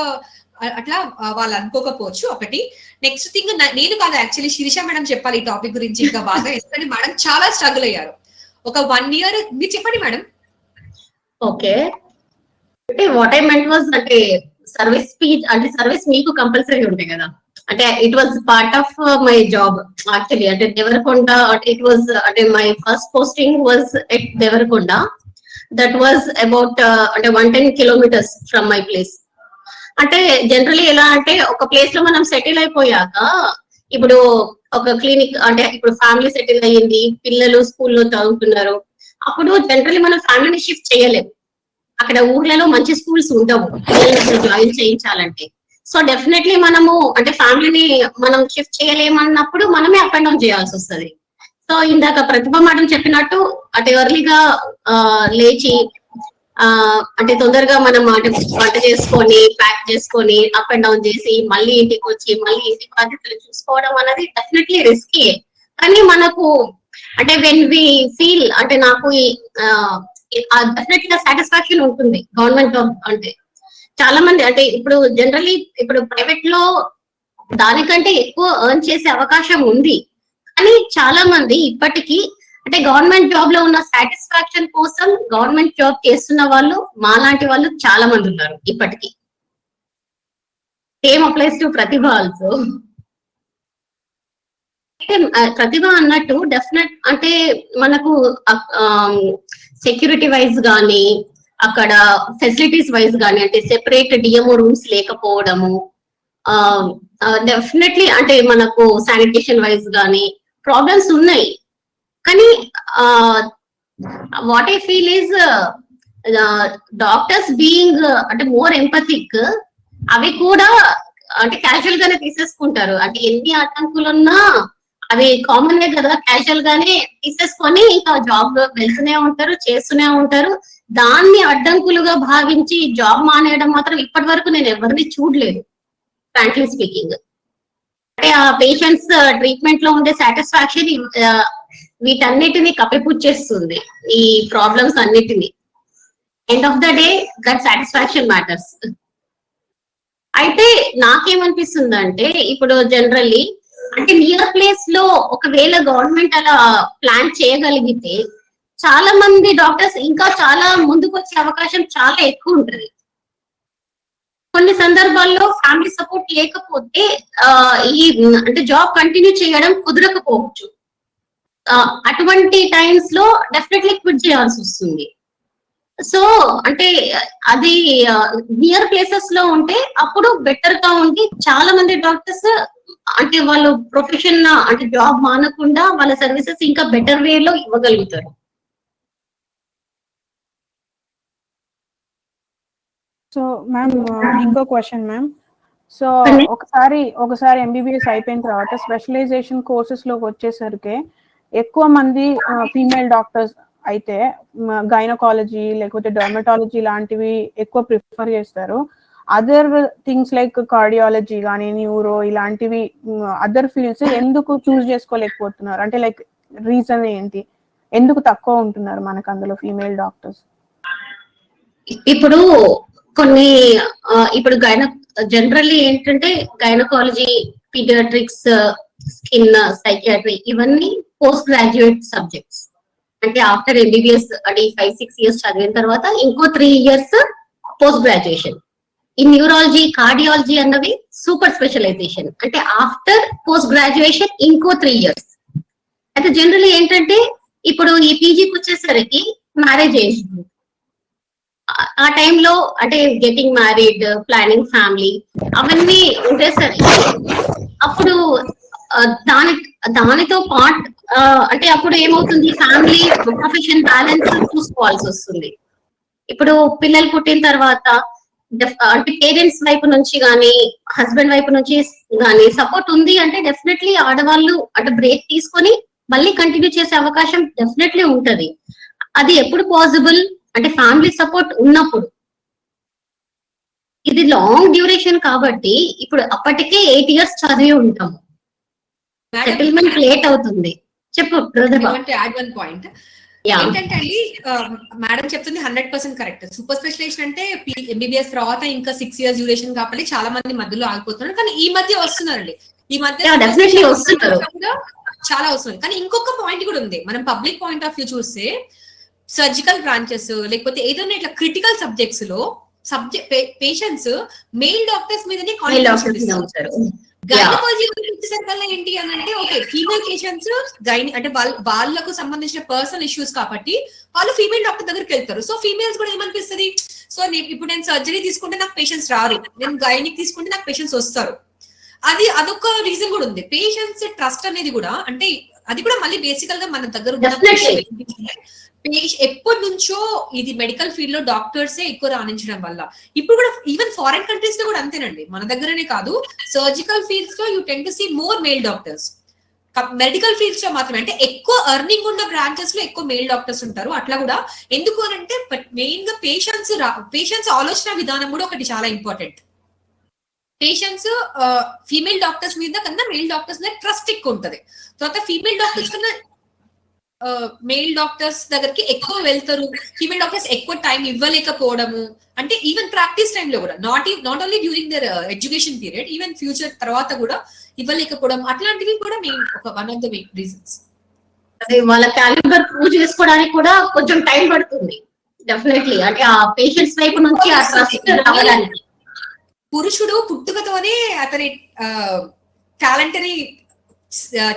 అట్లా వాళ్ళు అనుకోకపోవచ్చు ఒకటి. నెక్స్ట్ థింగ్ నేను కాదు యాక్చువల్లీ శిరీష మేడం చెప్పాలి ఈ టాపిక్ గురించి ఇంకా బాగా, ఎందుకంటే మేడం చాలా స్ట్రగుల్ అయ్యారు. ఒక 1 year మీరు చెప్పండి మేడం. ఓకే, అంటే వాట్ ఐ మెంట్ వాజ్ అంటే సర్వీస్ స్పీచ్ అంటే సర్వీస్ మీకు కంపల్సరీ ఉంటాయి కదా, అంటే it was part of my job actually. అంటే దేవరకొండ ఇట్ వాజ్ అంటే my first posting was at Devarakonda. That was about అంటే 110 kilometers ఫ్రమ్ మై ప్లేస్. అంటే జనరలీ ఎలా అంటే ఒక ప్లేస్ లో మనం సెటిల్ అయిపోయాక ఇప్పుడు ఒక క్లినిక్ అంటే ఇప్పుడు ఫ్యామిలీ సెటిల్ అయ్యింది, పిల్లలు స్కూల్లో చదువుతున్నారు, అప్పుడు జనరలీ మనం ఫ్యామిలీని షిఫ్ట్ చేయలేము. అక్కడ ఊర్లలో మంచి స్కూల్స్ ఉండవు పిల్లల్ని జాయిన్ చేయించాలంటే. సో డెఫినెట్లీ మనము అంటే ఫ్యామిలీని మనం షిఫ్ట్ చేయలేమన్నప్పుడు మనమే అప్ అండ్ డౌన్ చేయాల్సి వస్తుంది. సో ఇందాక ప్రతిభ మేడం చెప్పినట్టు అంటే ఎర్లీగా లేచి అంటే తొందరగా మనం వంట చేసుకొని ప్యాక్ చేసుకొని అప్ అండ్ డౌన్ చేసి మళ్ళీ ఇంటికి వచ్చి మళ్ళీ ఇంటి బాధ్యతలు చూసుకోవడం అనేది డెఫినెట్లీ రిస్కీ. కానీ మనకు అంటే వెన్ వి ఫీల్ అంటే నాకు డెఫినెట్లీ సాటిస్ఫాక్షన్ ఉంటుంది గవర్నమెంట్ జాబ్ అంటే. చాలా మంది అంటే ఇప్పుడు జనరలీ ఇప్పుడు ప్రైవేట్ లో దానికంటే ఎక్కువ ఎర్న్ చేసే అవకాశం ఉంది. కానీ చాలా మంది ఇప్పటికీ అంటే గవర్నమెంట్ జాబ్ లో ఉన్న సాటిస్ఫాక్షన్ కోసం గవర్నమెంట్ జాబ్ చేస్తున్న వాళ్ళు మాలాంటి వాళ్ళు చాలా మంది ఉన్నారు ఇప్పటికీ. Same applies to pratibha also. ప్రతిభ అన్నట్టు డెఫినెట్ అంటే మనకు సెక్యూరిటీ వైజ్ గానీ అక్కడ ఫెసిలిటీస్ వైజ్ గానీ అంటే సెపరేట్ డిఎంఓ రూమ్స్ లేకపోవడము, డెఫినెట్లీ అంటే మనకు శానిటేషన్ వైజ్ గానీ ప్రాబ్లమ్స్ ఉన్నాయి. కానీ what I feel is doctors being అంటే మోర్ ఎంపథిక్, అవి కూడా అంటే క్యాజువల్ గానే తీసేసుకుంటారు. అంటే ఎన్ని ఆటంకులున్నా అవి కామన్ కదా, క్యాజువల్ గానే తీసేసుకొని ఇంకా జాబ్ లో వెళ్తూనే ఉంటారు, చేస్తూనే ఉంటారు. దాన్ని అడ్డంకులుగా భావించి జాబ్ మానేయడం మాత్రం ఇప్పటి వరకు నేను ఎవరిని చూడలేదు ఫ్రాంక్లీ స్పీకింగ్. అంటే ఆ పేషెంట్స్ ట్రీట్మెంట్ లో ఉండే సాటిస్ఫాక్షన్ వీటన్నిటిని కప్పిపుచ్చేస్తుంది ఈ ప్రాబ్లమ్స్ అన్నిటిని. End of the day that satisfaction matters. అయితే నాకేమనిపిస్తుంది అంటే ఇప్పుడు జనరల్లీ అంటే నియర్ ప్లేస్ లో ఒకవేళ గవర్నమెంట్ అలా ప్లాన్ చేయగలిగితే చాలా మంది డాక్టర్స్ ఇంకా చాలా ముందుకు వచ్చే అవకాశం చాలా ఎక్కువ ఉంటుంది. కొన్ని సందర్భాల్లో ఫ్యామిలీ సపోర్ట్ లేకపోతే ఈ అంటే జాబ్ కంటిన్యూ చేయడం కుదరకపోవచ్చు. అటువంటి టైమ్స్ లో డెఫినెట్లీ క్విట్ చేయాల్సి వస్తుంది. సో అంటే అది నియర్ ప్లేసెస్ లో ఉంటే అప్పుడు బెటర్ గా ఉండి చాలా మంది డాక్టర్స్ అంటే వాళ్ళు ప్రొఫెషన్ అంటే జాబ్ మానకుండా వాళ్ళ సర్వీసెస్ ఇంకా బెటర్ వే లో ఇవ్వగలుగుతారు. సో మ్యామ్ ఇంకో క్వశ్చన్ మ్యామ్. సో ఒకసారి ఎంబీబీఎస్ అయిపోయిన తర్వాత స్పెషలైజేషన్ కోర్సెస్ లోకి వచ్చేసరికి ఎక్కువ మంది ఫీమేల్ డాక్టర్స్ అయితే గైనకాలజీ లేకపోతే డర్మటాలజీ లాంటివి ఎక్కువ ప్రిఫర్ చేస్తారు. అదర్ థింగ్స్ లైక్ కార్డియాలజీ కానీ న్యూరో ఇలాంటివి అదర్ ఫీల్డ్స్ ఎందుకు చూస్ చేసుకోలేకపోతున్నారు? అంటే లైక్ రీజన్ ఏంటి, ఎందుకు తక్కువ ఉంటున్నారు మనకు అందులో ఫీమేల్ డాక్టర్స్? ఇప్పుడు కొన్ని ఇప్పుడు జనరల్లీ ఏంటంటే గైనకాలజీ, పీడియాట్రిక్స్, స్కిన్, సైకియాట్రీ ఇవన్నీ పోస్ట్ గ్రాడ్యుయేట్ సబ్జెక్ట్స్. అంటే ఆఫ్టర్ ఎంబీబీఎస్ అది 5-6 years చదివిన తర్వాత ఇంకో 3 years పోస్ట్ గ్రాడ్యుయేషన్. ఈ న్యూరాలజీ, కార్డియాలజీ అన్నవి సూపర్ స్పెషలైజేషన్. అంటే ఆఫ్టర్ పోస్ట్ గ్రాడ్యుయేషన్ ఇంకో 3 years. అయితే జనరల్లీ ఏంటంటే ఇప్పుడు ఈ పీజీకి వచ్చేసరికి మ్యారేజ్ ఏజ్. ఆ టైంలో అంటే గెటింగ్ మ్యారీడ్, ప్లానింగ్ ఫ్యామిలీ అవన్నీ ఉండేసరికి అప్పుడు దానితో పాటు అంటే అప్పుడు ఏమవుతుంది, ఫ్యామిలీ ప్రొఫెషన్ బ్యాలెన్స్ చూసుకోవాల్సి వస్తుంది. ఇప్పుడు పిల్లలు పుట్టిన తర్వాత అంటే పేరెంట్స్ వైపు నుంచి కానీ హస్బెండ్ వైపు నుంచి కానీ సపోర్ట్ ఉంది అంటే డెఫినెట్లీ ఆడవాళ్ళు అంటే బ్రేక్ తీసుకొని మళ్ళీ కంటిన్యూ చేసే అవకాశం డెఫినెట్లీ ఉంటది. అది ఎప్పుడు పాసిబుల్ అంటే ఫ్యామిలీ సపోర్ట్ ఉన్నప్పుడు. ఇది లాంగ్ డ్యూరేషన్ కాబట్టి ఇప్పుడు అప్పటికే 8 years చదివి ఉంటాము, సెటిల్మెంట్ లేట్ అవుతుంది. చెప్పు పాయింట్ ఏంటంటే అండి, మేడం చెప్తుంది 100% కరెక్ట్. సూపర్ స్పెషలైజేషన్ అంటే ఎంబీబీఎస్ తర్వాత ఇంకా 6 years డ్యూరేషన్ కాబట్టి చాలా మంది మధ్యలో ఆగిపోతున్నారు. కానీ ఈ మధ్య వస్తున్నారండి, ఈ మధ్య వస్తున్నారు, చాలా వస్తుంది. కానీ ఇంకొక పాయింట్ కూడా ఉంది. మనం పబ్లిక్ పాయింట్ ఆఫ్ వ్యూ చూస్తే సర్జికల్ బ్రాంచెస్ లేకపోతే ఏదైనా ఇట్లా క్రిటికల్ సబ్జెక్ట్స్ లో పేషెంట్స్ మెయిల్ డాక్టర్స్ మీదనే కాన్సంట్రేషన్ ఇస్తారు. గైనకాలజీ వచ్చేసరికల్లా ఏంటి అని అంటే ఓకే ఫీమేల్ పేషెంట్స్ అంటే వాళ్ళకు సంబంధించిన పర్సనల్ ఇష్యూస్ కాబట్టి వాళ్ళు ఫీమేల్ డాక్టర్ దగ్గరికి వెళ్తారు. సో ఫీమేల్స్ కూడా ఏమనిపిస్తుంది, సో ఇప్పుడు నేను సర్జరీ తీసుకుంటే నాకు పేషెంట్స్ రారు, నేను గైనిక్ తీసుకుంటే నాకు పేషెంట్స్ వస్తారు. అదొక రీజన్ కూడా ఉంది. పేషెంట్స్ ట్రస్ట్ అనేది కూడా అంటే అది కూడా మళ్ళీ బేసికల్ గా మన దగ్గర ఎప్పటి నుంచో ఇది మెడికల్ ఫీల్డ్ లో డాక్టర్సే ఎక్కువ రాణించడం వల్ల ఇప్పుడు కూడా ఈవెన్ ఫారెన్ కంట్రీస్ లో కూడా అంతేనండి, మన దగ్గరనే కాదు. సర్జికల్ ఫీల్డ్స్ లో you tend to see more male doctors. Medical fields లో మాత్రమే అంటే ఎక్కువ ఎర్నింగ్ ఉన్న బ్రాంచెస్ లో ఎక్కువ మేల్ డాక్టర్స్ ఉంటారు. అట్లా కూడా ఎందుకు అని అంటే మెయిన్ గా పేషెంట్స్ ఆలోచన విధానం కూడా ఒకటి చాలా ఇంపార్టెంట్. పేషెంట్స్ ఫీమేల్ డాక్టర్స్ మీద కన్నా మేల్ డాక్టర్స్ మీద ట్రస్ట్ ఎక్కువ ఉంటది. తర్వాత ఫీమేల్ డాక్టర్స్ కన్నా మేల్ డాక్టర్స్ దగ్గరికి ఎక్కువ వెళ్తారు. ఫీమేల్ డాక్టర్స్ ఎక్కువ టైం ఇవ్వలేకపోవడము అంటే ఈవెన్ ప్రాక్టీస్ టైంలో కూడా not only during there education period, even future తర్వాత కూడా ఇవ్వలేకపోవడం, అట్లాంటివి కూడా one of the main reasons. అదే వాళ్ళ క్యాలిబర్ ప్రూవ్ చేసుకోవడానికి కూడా కొంచెం టైం పడుతుంది డెఫినెట్లీ. అంటే ఆ పేషెంట్స్ వైపు నుంచి ఆ ట్రస్ట్ రావడానికి. పురుషుడు పుట్టుకతోనే అతని టాలెంట్ అని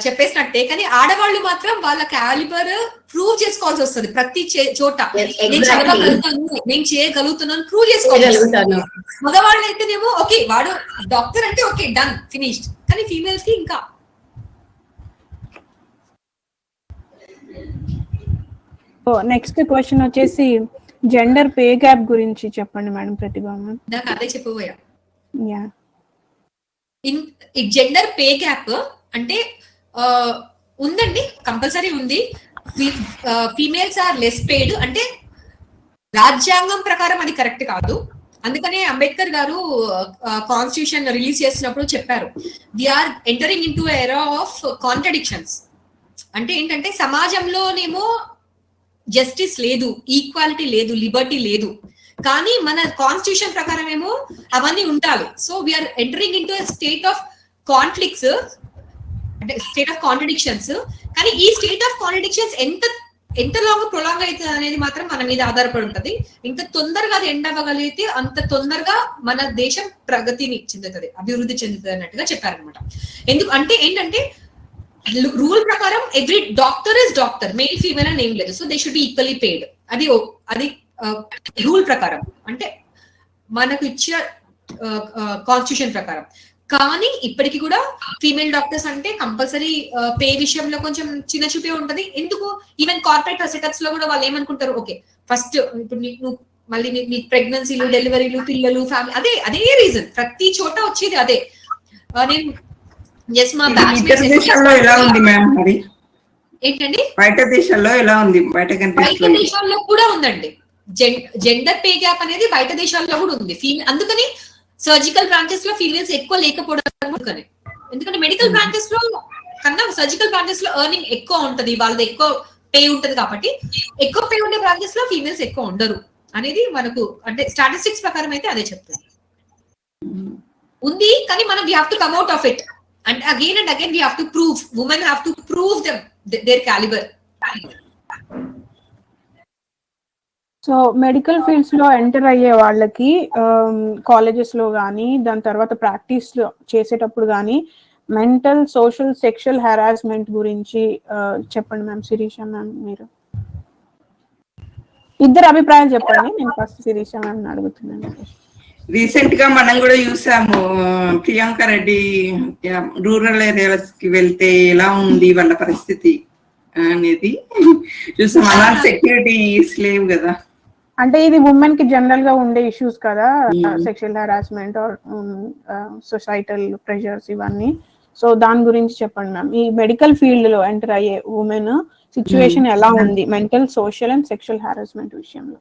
చెప్పేసినట్టే, కానీ ఆడవాళ్ళు మాత్రం వాళ్ళ క్యాలిబర్ ప్రూవ్ చేసుకోవాల్సి వస్తుంది ప్రతి చోట. నేను చదవగలుగుతాను, నేను చేయగలుగుతున్నాను ప్రూవ్ చేసుకోవాలి. మగవాళ్ళు అయితేనేమో ఓకే వాడు డాక్టర్ అంటే ఓకే డన్ ఫినిష్డ్, కానీ ఫీమేల్స్ కి ఇంకా. నెక్స్ట్ క్వశ్చన్ వచ్చేసి జెండర్ పే గ్యాప్ గురించి చెప్పండి మేడం ప్రతిభా మ్యామ్. నాకు అదే చెప్పబోయా. యా, ఈ జెండర్ పే గ్యాప్ అంటే ఉందండి, కంపల్సరీ ఉంది. ఫీమేల్స్ ఆర్ లెస్ పేడ్ అంటే రాజ్యాంగం ప్రకారం అది కరెక్ట్ కాదు. అందుకనే అంబేద్కర్ గారు కాన్స్టిట్యూషన్ రిలీజ్ చేసినప్పుడు చెప్పారు, we are entering into era of contradictions. అంటే ఏంటంటే సమాజంలోనేమో జస్టిస్ లేదు, ఈక్వాలిటీ లేదు, లిబర్టీ లేదు, కానీ మన కాన్స్టిట్యూషన్ ప్రకారం ఏమో అవన్నీ ఉండాలి. So we are entering into state of conflicts అంటే స్టేట్ ఆఫ్ కాంట్రడిక్షన్స్. కానీ ఈ స్టేట్ ఆఫ్ కాంట్రడిక్షన్స్ ఎంత లాంగ్ ప్రొలాంగ్ అవుతుంది అనేది మాత్రం మన మీద ఆధారపడి ఉంటది. ఇంత తొందరగా అది ఎండ్ అవ్వగలిగితే అంత తొందరగా మన దేశం ప్రగతిని చెందుతుంది, అభివృద్ధి చెందుతుంది అన్నట్టుగా చెప్పారనమాట. ఎందుకు అంటే ఏంటంటే రూల్ ప్రకారం every doctor is doctor, male female అని ఏం లేదు. So they should be equally paid. అది రూల్ ప్రకారం అంటే మనకు ఇచ్చే కాన్స్టిట్యూషన్ ప్రకారం. కానీ ఇప్పటికీ కూడా ఫీమేల్ డాక్టర్స్ అంటే కంపల్సరీ పే విషయంలో కొంచెం చిన్న చూపే ఉంటది. ఎందుకు ఈవెన్ కార్పొరేట్ సెటప్స్ లో కూడా వాళ్ళు ఏమనుకుంటారు, ఓకే ఫస్ట్ ఇప్పుడు నువ్వు మళ్ళీ నీ ప్రెగ్నెన్సీలు, డెలివరీలు, పిల్లలు, ఫ్యామిలీ అదే రీజన్ ప్రతి చోట వచ్చేది అదే. నేను జస్ట్ మా దేశాల్లో ఎలా ఉంది మ్యామ్ మరి? ఏంటండి బయట దేశాల్లో ఎలా ఉంది? బయట దేశాల్లో కూడా ఉందండి జెండర్ పే గ్యాప్ అనేది, బయట దేశాల్లో కూడా ఉంది. అందుకని సర్జికల్ బ్రాంచెస్ లో ఫీమేల్స్ ఎక్కువ లేకపోవడం, ఎందుకంటే మెడికల్ బ్రాంచెస్ లో కన్నా సర్జికల్ బ్రాంచెస్ లో ఎర్నింగ్ ఎక్కువ ఉంటది, వాళ్ళది ఎక్కువ పే ఉంటది కాబట్టి ఎక్కువ పే ఉండే బ్రాంచెస్ లో ఫీమేల్స్ ఎక్కువ ఉండరు అనేది మనకు అంటే స్టాటిస్టిక్స్ ప్రకారం అయితే అదే చెప్తుంది. ఉంది కానీ మనం we have to come out of it and again we have to prove, women have to prove them their calibre. సో మెడికల్ ఫీల్డ్స్ లో ఎంటర్ అయ్యే వాళ్ళకి కాలేజెస్ లో కానీ దాని తర్వాత ప్రాక్టీస్ లో చేసేటప్పుడు కానీ మెంటల్, సోషల్, సెక్షువల్ హెరాస్మెంట్ గురించి చెప్పండి మ్యామ్. శిరీష మ్యామ్ మీరు. ఇద్దరు అభిప్రాయాలు చెప్పండి. నేను ఫస్ట్ శిరీష అని అడుగుతున్నాను. రీసెంట్ గా మనం కూడా చూసాము, ప్రియాంక రెడ్డి రూరల్ ఏరియాస్ కి వెళ్తే ఎలా ఉంది వాళ్ళ పరిస్థితి అనేది చూసాం. అలా సెక్యూరిటీస్ లేవు కదా. అంటే ఇది ఉమెన్ కి జనరల్ గా ఉండే ఇష్యూస్ కదా, sexual harassment or societal pressures ఇవన్నీ. సో దాని గురించి చెప్పండి మ్యామ్. ఈ మెడికల్ ఫీల్డ్ లో ఎంటర్ అయ్యే ఉమెన్ సిచ్యువేషన్ ఎలా ఉంది mental, social and sexual harassment విషయంలో?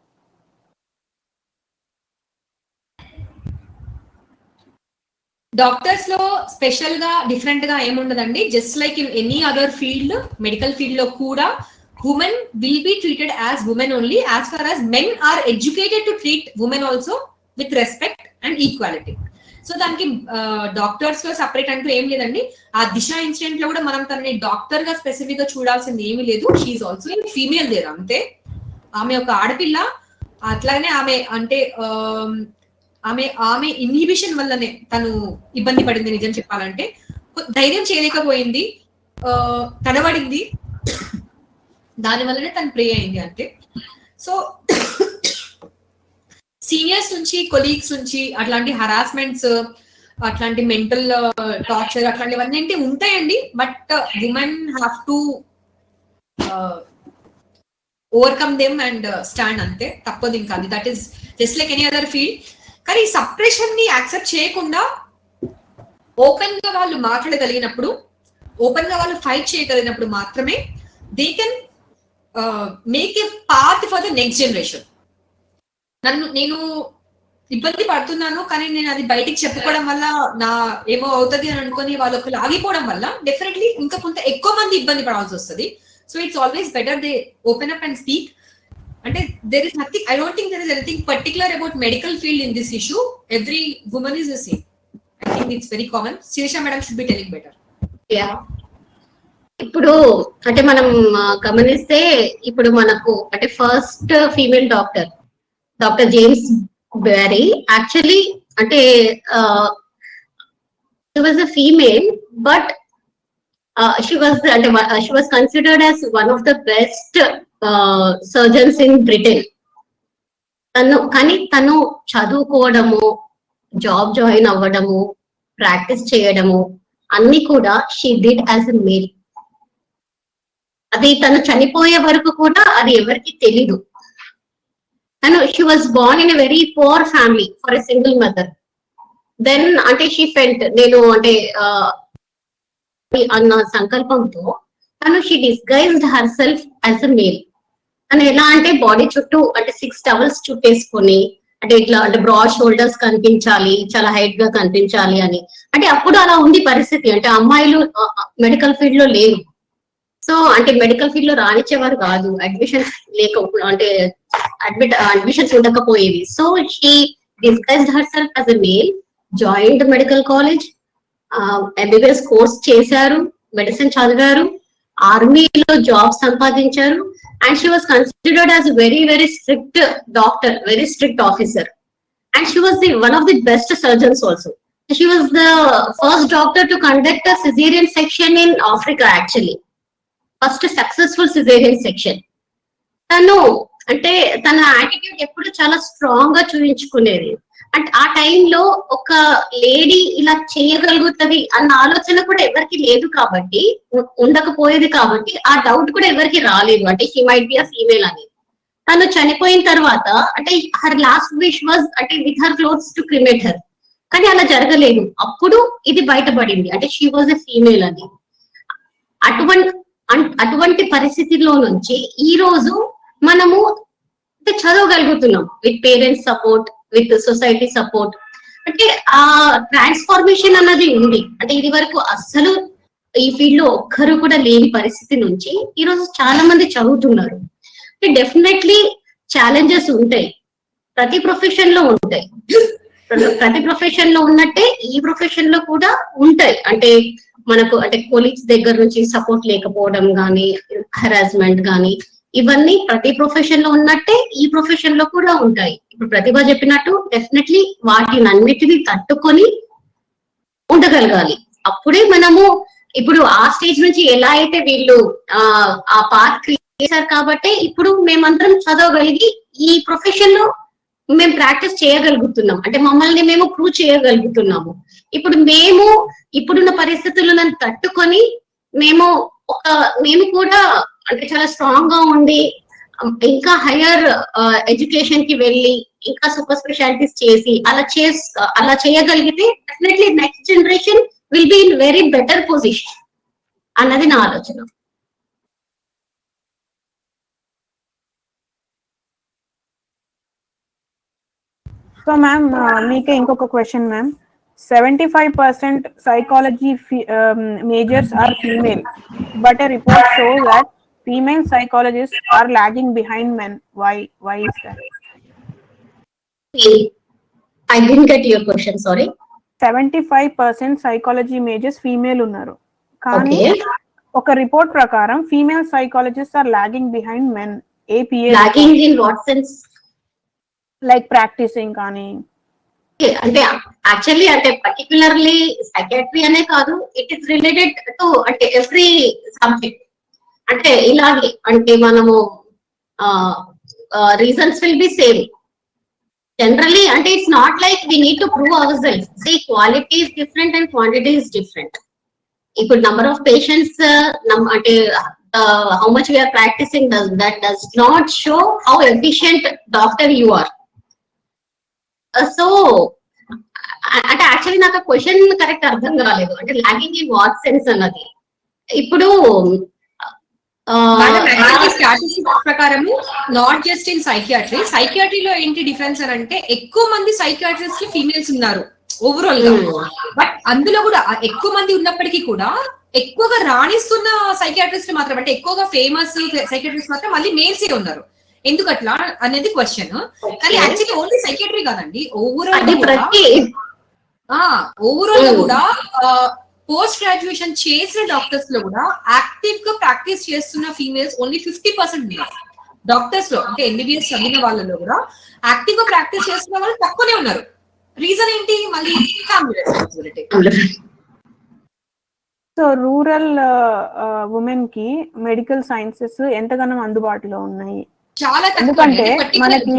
డాక్టర్స్ లో స్పెషల్ గా డిఫరెంట్ గా ఏముండదండి. Just like in any other field, medical field లో కూడా women will be treated as women only as far as men are educated to treat women also with respect and equality. So దానికి డాక్టర్స్ లో సపరేట్ అంటూ ఏం లేదండి. ఆ దిశ ఇన్సిడెంట్ లో కూడా మనం తనని డాక్టర్ గా స్పెసిఫిక్ గా చూడాల్సింది ఏమీ లేదు. షీఈ్ ఆల్సో ఫీమేల్ దేర్, అంతే. ఆమె ఒక ఆడపిల్ల. అట్లానే ఆమె అంటే ఆమె ఇన్హిబిషన్ వల్లనే తను ఇబ్బంది పడింది. నిజం చెప్పాలంటే ధైర్యం చేయలేకపోయింది, తడబడింది, దాని వల్లనే తను ప్రే అయింది అంతే. సో సీనియర్స్ నుంచి, కొలీగ్స్ నుంచి అట్లాంటి హరాస్మెంట్స్, అట్లాంటి మెంటల్ టార్చర్ అట్లాంటివన్నీ ఉంటాయండి. But women have to overcome them and stand, అంతే. తప్పదు ఇంకా అది. That is just like any other field. కానీ సప్రెషన్ ని యాక్సెప్ట్ చేయకుండా ఓపెన్ గా వాళ్ళు మాట్లాడగలిగినప్పుడు, ఓపెన్ గా వాళ్ళు ఫైట్ చేయగలిగినప్పుడు మాత్రమే they can make a path for the next generation. నేను ఇబ్బంది పడుతున్నాను కానీ నేను అది బయటికి చెప్పుకోవడం వల్ల నా ఏమో అవుతుంది అని అనుకుని వాళ్ళకి ఆగిపోవడం వల్ల డెఫినెట్లీ ఇంకా కొంత ఎక్కువ మంది ఇబ్బంది పడాల్సి వస్తుంది. So it's always better they open up and speak. అంటే there is nothing, I don't think there is anything particular about medical field in this issue. Every woman is the same. I think it's very common. Sirisha madam should be telling better. Yeah. ఇప్పుడు అంటే మనం గమనిస్తే ఇప్పుడు మనకు అంటే first female doctor James Barry actually అంటే she was a female but she was considered as one of the best surgeons in Britain. తను చదువుకోవడము, జాబ్ జాయిన్ అవ్వడము, ప్రాక్టీస్ చేయడము అన్ని కూడా she did as a male. అది తను చనిపోయే వరకు కూడా అది ఎవరికి తెలీదు. తను she was born in a very poor family for a single mother. Then అంటే షీ ఫెల్ట్ నేను అంటే అన్న సంకల్పంతో తను she disguised her self as a male. తను ఎలా అంటే బాడీ చుట్టూ అంటే 6 టవల్స్ చుట్టేసుకొని అంటే ఇట్లా అంటే బ్రాడ్ షోల్డర్స్ కనిపించాలి, చాలా హైట్ గా కనిపించాలి అని. అంటే అప్పుడు అలా ఉంది పరిస్థితి. అంటే అమ్మాయిలు మెడికల్ ఫీల్డ్ లో లేరు. సో అంటే మెడికల్ ఫీల్డ్ లో రానిచ్చేవారు కాదు, అడ్మిషన్స్ అంటే అడ్మిషన్స్ ఉండకపోయేవి. So she disguised her self as a male, joined medical college, MBBS course చేశారు, మెడిసిన్ చదివారు, ఆర్మీలో జాబ్ సంపాదించారు. And she was considered as very very strict doctor, very strict officer. And she was one of the best surgeons also. She was the first doctor to conduct a caesarean section in Africa. Actually first successful caesarean section. తను అంటే తన యాటిట్యూడ్ ఎప్పుడు చాలా స్ట్రాంగ్ గా చూపించుకునేది. అంటే ఆ టైంలో ఒక లేడీ ఇలా చేయగలుగుతుంది అన్న ఆలోచన కూడా ఎవరికి లేదు కాబట్టి, ఉండకపోయేది కాబట్టి ఆ డౌట్ కూడా ఎవరికి రాలేదు అంటే she might be a female అని. తను చనిపోయిన తర్వాత అంటే హర్ లాస్ట్ విష్ వాజ్ అంటే with her clothes to cremate her. కానీ అలా జరగలేదు. అప్పుడు ఇది బయటపడింది అంటే షీ వాజ్ ఎ ఫీమేల్ అని. అటువంటి పరిస్థితిలో నుంచి ఈ రోజు మనము చదవగలుగుతున్నాం with parents support, with society support. అంటే ఆ ట్రాన్స్ఫార్మేషన్ అన్నది ఉంది. అంటే ఇది వరకు అస్సలు ఈ ఫీల్డ్ లో ఒక్కరు కూడా లేని పరిస్థితి నుంచి ఈ రోజు చాలా మంది చదువుతున్నారు. డెఫినెట్లీ ఛాలెంజెస్ ఉంటాయి, ప్రతి ప్రొఫెషన్ లో ఉంటాయి. ప్రతి ప్రొఫెషన్ లో ఉన్నట్టే ఈ ప్రొఫెషన్ లో కూడా ఉంటాయి. అంటే మనకు అంటే కొలీగ్స్ దగ్గర నుంచి సపోర్ట్ లేకపోవడం కానీ, హెరాస్మెంట్ కానీ, ఇవన్నీ ప్రతి ప్రొఫెషన్ లో ఉన్నట్టే ఈ ప్రొఫెషన్ లో కూడా ఉంటాయి. ఇప్పుడు ప్రతిభ చెప్పినట్టు డెఫినెట్లీ వాటిని అన్నిటినీ తట్టుకొని ఉండగలగాలి. అప్పుడే మనము ఇప్పుడు ఆ స్టేజ్ నుంచి ఎలా అయితే వీళ్ళు ఆ పాత్ క్రియేట్ చేశారు కాబట్టి ఇప్పుడు మేమందరం చదవగలిగి ఈ ప్రొఫెషన్ లో మేము ప్రాక్టీస్ చేయగలుగుతున్నాం, అంటే మమ్మల్ని మేము ప్రూవ్ చేయగలుగుతున్నాము. ఇప్పుడు మేము ఇప్పుడున్న పరిస్థితులను తట్టుకొని మేము కూడా అంటే చాలా స్ట్రాంగ్ గా ఉండి ఇంకా హైయర్ ఎడ్యుకేషన్ కి వెళ్ళి ఇంకా సూపర్ స్పెషాలిటీస్ చేసి అలా చేయగలిగితే definitely next generation will be in very better position అన్నది నా ఆలోచన. సో మ్యామ్ మీకే ఇంకొక question ma'am. 75% psychology majors are female, but a report shows that female psychologists are lagging behind men. Why is that? I didn't get your question, sorry. 75% psychology majors female unnaru, కానీ ఒక రిపోర్ట్ ప్రకారం female psychologist are lagging behind men. APA lagging in what sense? Like practising కానీ అంటే యాక్చువల్లీ అంటే పర్టికులర్లీ సైకాట్రీ అనే కాదు, ఇట్ ఈస్ రిలేటెడ్ టు అంటే ఎవ్రీ సబ్జెక్ట్. అంటే ఇలాగే అంటే మనము reasons will be same generally. అంటే it's not like we need to prove our self. See quality is different and quantity is different. ఇప్పుడు నంబర్ ఆఫ్ పేషెంట్స్ అంటే how much we are practising that does not show how efficient doctor you are. So అంటే యాక్చువల్లీ నాకు క్వశ్చన్ కరెక్ట్ అర్థం కాలేదు, అంటే లాగింగ్ ఇన్ వాట్ సెన్స్ అన్నది. ఇప్పుడు స్టాటిస్టిక్స్ ప్రకారము నాట్ జస్ట్ ఇన్ సైకియాట్రీలో ఏంటి డిఫరెన్స్ అని అంటే ఎక్కువ మంది సైకియాట్రిస్ట్ ఫీమేల్స్ ఉన్నారు ఓవరాల్ గా. బట్ అందులో కూడా ఎక్కువ మంది ఉన్నప్పటికీ కూడా ఎక్కువగా రాణిస్తున్న సైకియాట్రిస్ట్ మాత్రం, అంటే ఎక్కువగా ఫేమస్ సైకియాట్రిస్ట్ మాత్రం మళ్ళీ మేల్సే ఉన్నారు. ఎందుకట్లా అనేది క్వశ్చన్. కానీ యాక్చువల్లీ ఓన్లీ సైకియాట్రీ కాదండి, ఓవరాల్ కూడా పోస్ట్ గ్రాడ్యుయేషన్ చేసిన డాక్టర్స్ లో కూడా యాక్టివ్ గా ప్రాక్టీస్ చేస్తున్న ఫీమేల్స్ ఓన్లీ 50% ఉన్నారు. డాక్టర్స్ లో అంటే MBBS చదివిన వాళ్ళలో కూడా యాక్టివ్ గా ప్రాక్టీస్ చేస్తున్న వాళ్ళు తక్కువనే ఉన్నారు. రీజన్ ఏంటి? మళ్ళీ family responsibility. So rural women కి మెడికల్ సైన్సెస్ ఎంతగానో అందుబాటులో ఉన్నాయి? చాలా ఎందుకంటే మనకి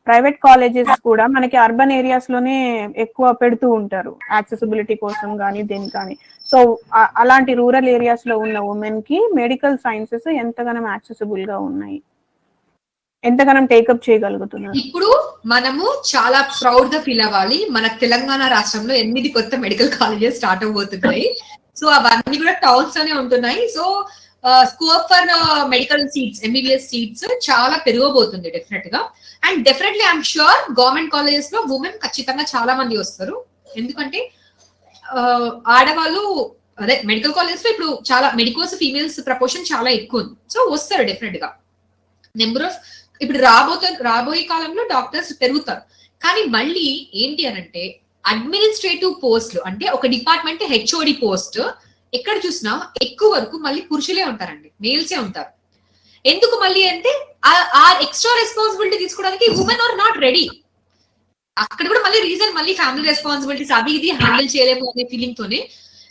ప్రైవేట్ కాలేజెస్ కూడా మనకి అర్బన్ ఏరియాస్ లోనే ఎక్కువ పెడుతూ ఉంటారు యాక్సెసిబిలిటీ కోసం కానీ దేని కానీ. సో అలాంటి రూరల్ ఏరియాస్ లో ఉన్న ఉమెన్ కి మెడికల్ సైన్సెస్ ఎంతగానో యాక్సెసిబుల్ గా ఉన్నాయి, ఎంతగానో టేకప్ చేయగలుగుతున్నారు? ఇప్పుడు మనము చాలా ప్రౌడ్ గా ఫీల్ అవ్వాలి, మన తెలంగాణ రాష్ట్రంలో 8 కొత్త మెడికల్ కాలేజెస్ స్టార్ట్ అవబోతున్నాయి. సో అవన్నీ కూడా టౌన్స్ లోనే ఉంటున్నాయి. So scope for medical seats, MBBS seats చాలా పెరగబోతుంది డెఫినెట్ గా. And definitely I'm sure government colleges లో ఉమెన్ ఖచ్చితంగా చాలా మంది వస్తారు. ఎందుకంటే ఆడవాళ్ళు అదే మెడికల్ కాలేజెస్ లో ఇప్పుడు చాలా మెడికోస్ ఫీమేల్స్ ప్రపోర్షన్ చాలా ఎక్కువ ఉంది. సో వస్తారు డెఫినెట్ గా. నెంబర్ ఆఫ్ ఇప్పుడు రాబోయే కాలంలో డాక్టర్స్ పెరుగుతారు. కానీ మళ్ళీ ఏంటి అనంటే అడ్మినిస్ట్రేటివ్ పోస్టులు, అంటే ఒక డిపార్ట్మెంట్ HOD పోస్ట్ ఎక్కడ చూసినా ఎక్కువ వరకు మళ్ళీ పురుషులే ఉంటారండి, మేల్సే ఉంటారు. ఎందుకు మళ్ళీ అంటే ఆ ఎక్స్ట్రా రెస్పాన్సిబిలిటీ తీసుకోవడానికి ఉమెన్ ఆర్ నాట్ రెడీ. అక్కడ కూడా మళ్ళీ రీజన్ మళ్ళీ ఫ్యామిలీ రెస్పాన్సిబిలిటీస్ అవి ఇది హ్యాండిల్ చేయలేము అనే ఫీలింగ్ తోనే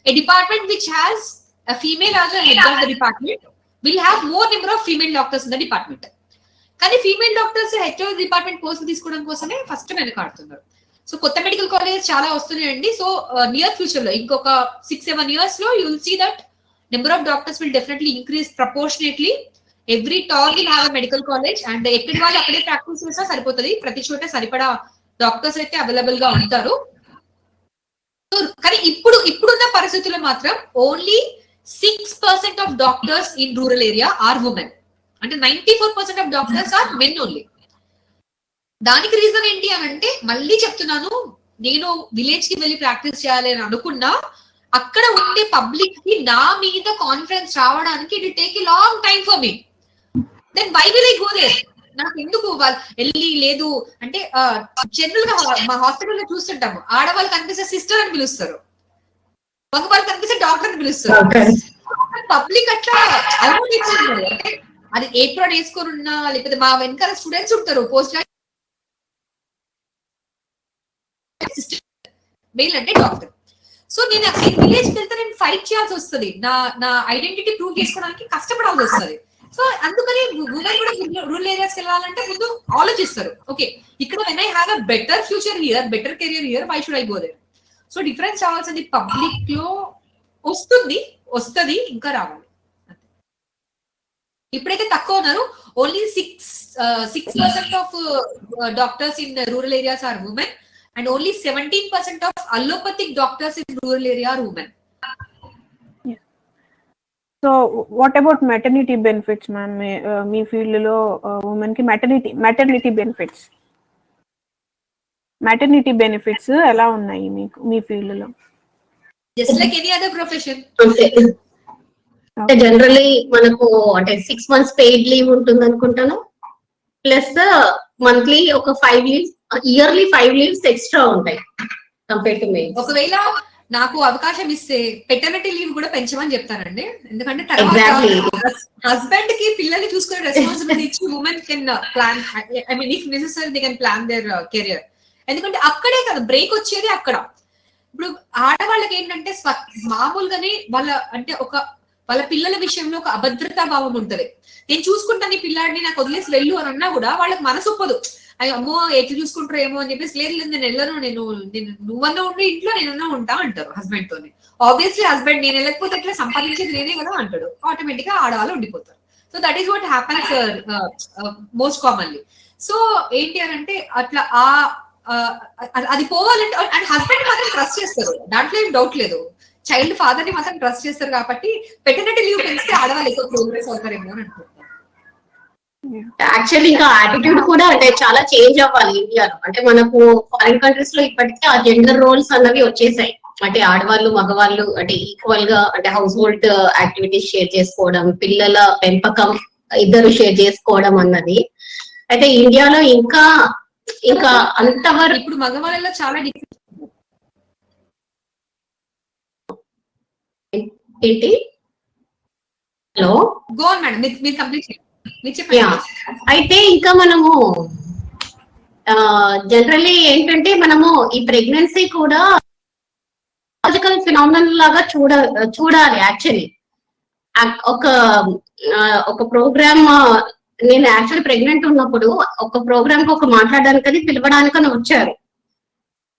a department which has a female as a head of the department will have more number of female doctors in the department. కానీ female doctors HOD department post తీసుకోవడం కోసమే ఫస్ట్ వెనకాడుతున్నారు. సో కొత్త మెడికల్ కాలేజెస్ చాలా వస్తున్నాయండి. సో నియర్ ఫ్యూచర్ లో ఇంకొక 6-7 years లో you will see that number of doctors will definitely increase proportionately. Every town will have medical college and ఎక్కడి వాళ్ళు అక్కడే ప్రాక్టీస్ చేసినా సరిపోతుంది. ప్రతి చోట సరిపడా డాక్టర్స్ అయితే అవైలబుల్ గా ఉంటారు. సో కానీ ఇప్పుడున్న పరిస్థితుల్లో మాత్రం only 6% of doctors in rural area are women. అంటే 94% of doctors are men only. దానికి రీజన్ ఏంటి అని అంటే మళ్ళీ చెప్తున్నాను, నేను విలేజ్ కి వెళ్ళి ప్రాక్టీస్ చేయాలి అని అనుకున్నా అక్కడ ఉండే పబ్లిక్ కి నా మీద కాన్ఫిడెన్స్ రావడానికి it will take a long time for me. Then why will I go there? నాకు ఎందుకు వెళ్ళి లేదు అంటే జనరల్ గా మా హాస్పిటల్ లో చూస్తుంటాము, ఆడవాళ్ళు కనిపిస్తే సిస్టర్ అని పిలుస్తారు, మగవాళ్ళు కనిపిస్తే డాక్టర్ అని పిలుస్తారు. పబ్లిక్ అట్లా అలవాటు. అంటే అది ఏప్రాన్ వేసుకొని ఉన్నా లేకపోతే మా వెనకాల స్టూడెంట్స్ ఉంటారు పోస్ట్ మెయిల్ అంటే డాక్టర్. సో నేను విలేజ్ కి వెళ్తే నేను ఫైట్ చేయాల్సి వస్తుంది, నా ఐడెంటిటీ ప్రూవ్ చేసుకోవడానికి కష్టపడాల్సి వస్తుంది. సో అందుకని ఉమెన్ కూడా రూరల్ ఏరియాస్కి వెళ్ళాలంటే ముందు ఆలోచిస్తారు, ఓకే ఇక్కడ when I have a better future here, better career here, why should I go there. So difference రావాల్సింది పబ్లిక్ లో వస్తుంది ఇంకా రావాలి. ఇప్పుడైతే తక్కువ ఉన్నారు, only 6% of doctors in rural areas are women and only 17% of allopathic doctors in rural area are women. So what about maternity benefits ma'am? మీ ఫీల్డ్ లో ఉమెన్ కి మెటర్నిటీ బెనిఫిట్స్ ఎలా ఉన్నాయి మీకు మీ ఫీల్డ్ లో? Just like any other profession. అంటే జనరల్లీ మనకు అంటే 6 months పెయిడ్ లీవ్ ఉంటుంది అనుకుంటాను, ప్లస్ మంత్లీ ఒక 5 leaves, ఇయర్లీ 5 leaves ఎక్స్ట్రా ఉంటాయి కంపేర్ టు మెయిల్. ఒకవేళ నాకు అవకాశం ఇస్తే పెటర్నిటీ లీవ్ కూడా పెంచమని చెప్తానండి, ఎందుకంటే తర్వాత హస్బెండ్ కి పిల్లల్ని చూసుకునే రెస్పాన్సిబిలిటీ ఇచ్చి women can plan, I mean if necessary they can plan their career. ఎందుకంటే అక్కడే కదా బ్రేక్ వచ్చేది అక్కడ. ఇప్పుడు ఆడవాళ్ళకి ఏంటంటే మామూలుగానే వాళ్ళ పిల్లల విషయంలో ఒక అభద్రతా భావం ఉంటది. నేను చూసుకుంటాను ఈ పిల్లాడిని, నాకు వదిలేసి వెళ్ళు అని అన్నా కూడా వాళ్ళకి మనసు ఒప్పదు. అమ్మో ఎట్లు చూసుకుంటారు ఏమో అని చెప్పేసి, లేదు నేను వెళ్ళను, నేను నువ్వన్నా ఉండి ఇంట్లో నేనన్నా ఉంటా అంటారు హస్బెండ్ తోని. ఆబ్వియస్లీ హస్బెండ్ నేను వెళ్ళకపోతే ఎట్లా సంపాదించేది నేనే కదా అంటాడు, ఆటోమేటిక్ గా ఆడవాళ్ళు ఉండిపోతారు. So that is what happens most commonly. So ఏంటి అని అంటే అట్లా అది పోవాలంటే, అండ్ హస్బెండ్ మాత్రం ట్రస్ట్ చేస్తారు, దాంట్లో ఏం డౌట్ లేదు. చైల్డ్ ఫాదర్ ని మాత్రం ట్రస్ట్ చేస్తారు కాబట్టి పెటర్నిటీ లీవ్ పెంచితే ఆడవాళ్ళు ఎక్కువ ప్రోగ్రెస్ అవుతారేమో అని అనుకుంటున్నాను. యాక్చువల్లీ ఇంకా యాటిట్యూడ్ కూడా అంటే చాలా చేంజ్ అవ్వాలి ఇండియాలో. అంటే మనకు ఫారిన్ కంట్రీస్ లో ఇప్పటికే ఆ జెండర్ రోల్స్ అన్నవి వచ్చేసాయి. అంటే ఆడవాళ్ళు మగవాళ్ళు అంటే ఈక్వల్ గా అంటే హౌస్ హోల్డ్ యాక్టివిటీస్ షేర్ చేసుకోవడం, పిల్లల పెంపకం ఇద్దరు షేర్ చేసుకోవడం అన్నది. అయితే ఇండియాలో ఇంకా అంతవరకు ఇప్పుడు మగవాళ్ళలో చాలా ఏంటి హలో గో ఆన్ మేడం, మీరు కంప్లీట్ చేయండి. అయితే ఇంకా మనము జనరల్లీ ఏంటంటే మనము ఈ ప్రెగ్నెన్సీ కూడా లాజికల్ ఫినామినల్ లాగా చూడాలి. యాక్చువల్లీ ఒక ప్రోగ్రామ్, నేను యాక్చువల్లీ ప్రెగ్నెంట్ ఉన్నప్పుడు ఒక ప్రోగ్రామ్ కి ఒక మాట్లాడడానికని పిలవడానికని వచ్చారు.